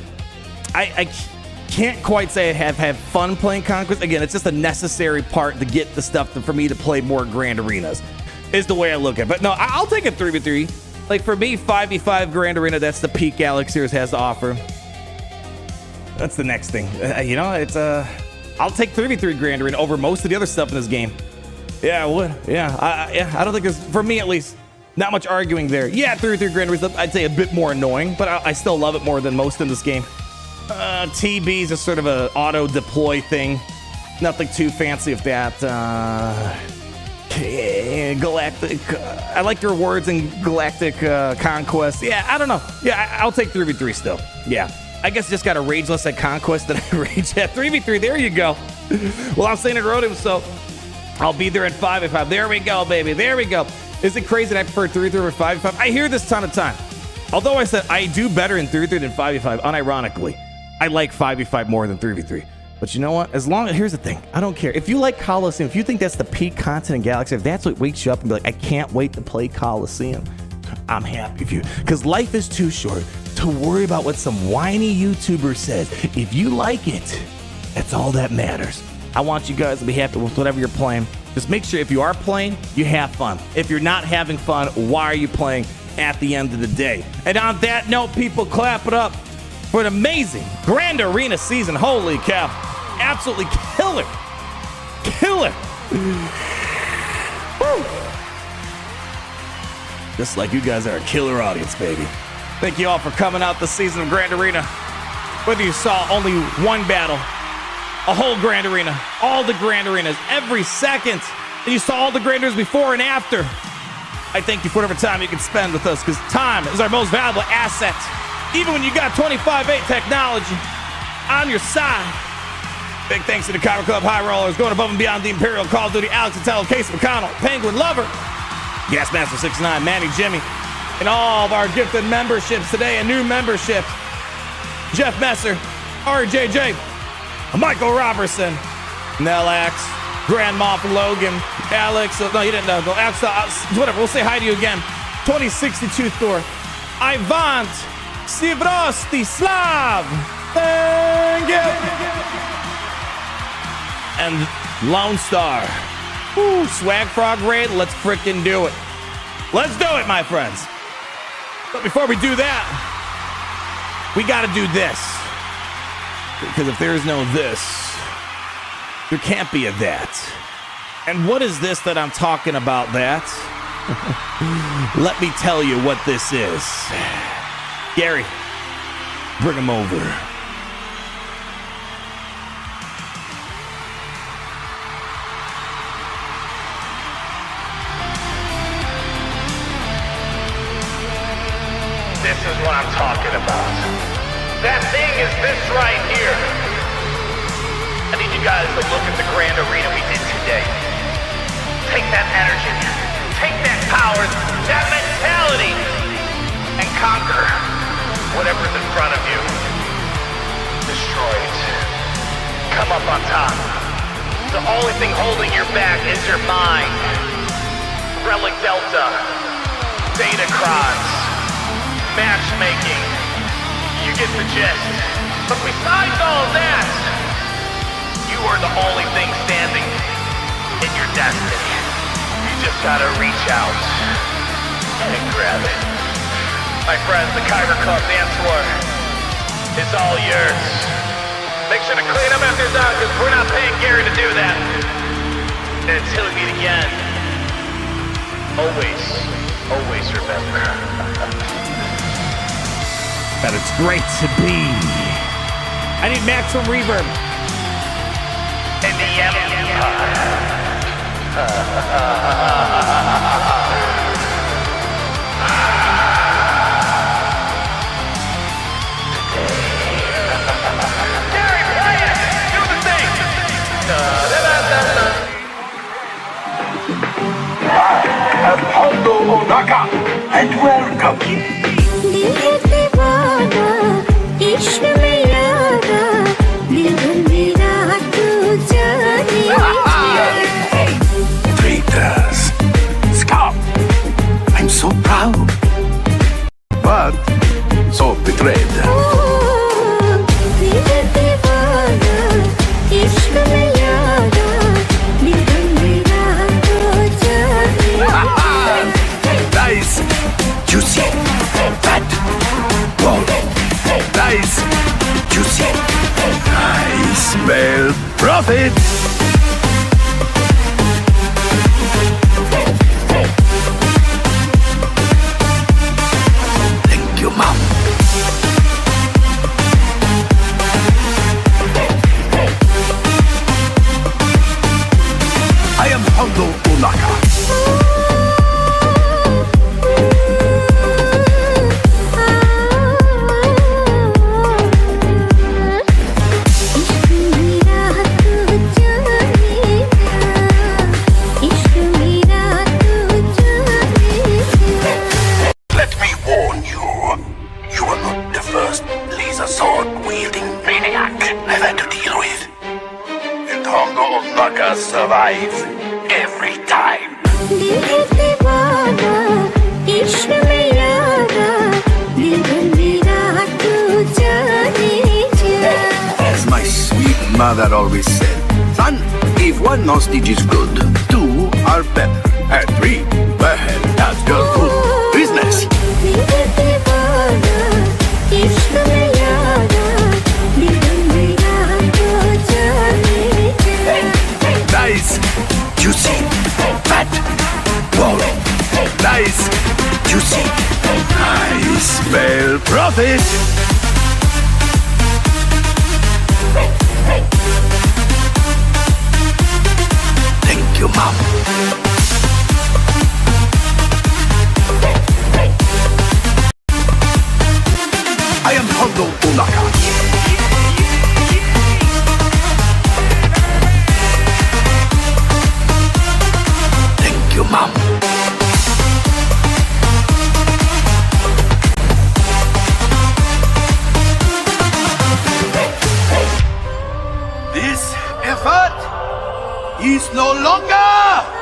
Speaker 1: I can't quite say I have fun playing Conquest. Again, it's just a necessary part to get the stuff for me to play more Grand Arenas, is the way I look at it. But no, I'll take a 3v3. Like for me, 5v5 Grand Arena, that's the peak Alex Series has to offer. That's the next thing. I'll take 3v3 Grand Arena over most of the other stuff in this game. Yeah, I would. Yeah, I don't think there's, for me at least, not much arguing there. Yeah, 3v3 Grand Arena, I'd say a bit more annoying, but I still love it more than most in this game. TB is just sort of an auto deploy thing. Nothing too fancy with that. Galactic. I like your words in Galactic Conquest. Yeah, I don't know. Yeah, I'll take 3v3 still. Yeah. I guess I just got a rage less at Conquest than I rage at 3v3. There you go. Well, I'm saying it wrote him, so I'll be there at 5v5. There we go, baby. There we go. Is it crazy that I prefer 3v3 over 5v5? I hear this ton of time. Although I said I do better in 3v3 than 5v5, unironically, I like 5v5 more than 3v3. But you know what? Here's the thing. I don't care. If you like Coliseum, if you think that's the peak content in Galaxy, if that's what wakes you up and be like, I can't wait to play Coliseum, I'm happy for you. Because life is too short to worry about what some whiny YouTuber says. If you like it, that's all that matters. I want you guys to be happy with whatever you're playing. Just make sure if you are playing, you have fun. If you're not having fun, why are you playing at the end of the day? And on that note, people, clap it up for an amazing Grand Arena season. Holy cow. Absolutely killer. Killer. Woo. Just like you guys are a killer audience, baby. Thank you all for coming out this season of Grand Arena. Whether you saw only one battle, a whole Grand Arena, all the Grand Arenas, every second, and you saw all the Grand Arenas before and after, I thank you for whatever time you can spend with us, because time is our most valuable asset. Even when you got 25.8 technology on your side. Big thanks to the Kyber Club High Rollers, going above and beyond the Imperial Call of Duty, Alex Satele, Case McConnell, Penguin Lover, Gasmaster 69, Manny Jimmy, and all of our gifted memberships today, a new membership. Jeff Messer, RJJ, Michael Robertson, Nell Axe, Grand Moff Logan, Alex, no, you didn't know, whatever, we'll say hi to you again. 2062 Thor, Ivant, Sivrostislav, thank you. And Lone Star, woo, Swag Frog Raid, let's frickin' do it. Let's do it, my friends. But before we do that, we gotta do this. Because if there is no this, there can't be a that. And what is this that I'm talking about, that? Let me tell you what this is. Gary, bring him over.
Speaker 8: This is what I'm talking about. That thing is this right here. I need you guys to look at the grand arena we did today. Take that energy, take that power, that mentality, and conquer whatever's in front of you. Destroy it. Come up on top. The only thing holding your back is your mind. Relic Delta, Datacrons, matchmaking. You get the gist. But besides all that, you are the only thing standing in your destiny. You just gotta reach out and grab it. My friends, the Kyber Club dance floor is all yours. Make sure to clean up after you're done, because we're not paying Gary to do that. And until we meet again, always remember
Speaker 1: that it's great to be. I need maximum reverb.
Speaker 8: In the Gary, play it! Do the thing!
Speaker 3: I am Hondo Onaka, and welcome. Traitors, scum! I'm so proud, but so betrayed. Nice, juicy, fat, bold. Nice, juicy, I smell profit. Thank you, Mom. I am Hondo Onaka. Survives every time. As my sweet mother always said, son, if one hostage is good, two are better, and three, well, that's just good business. Nice, juicy, fat, bold. Nice, juicy, I smell profit. Thank you, Mom. I am Hondo Onaka. Mom. is no longer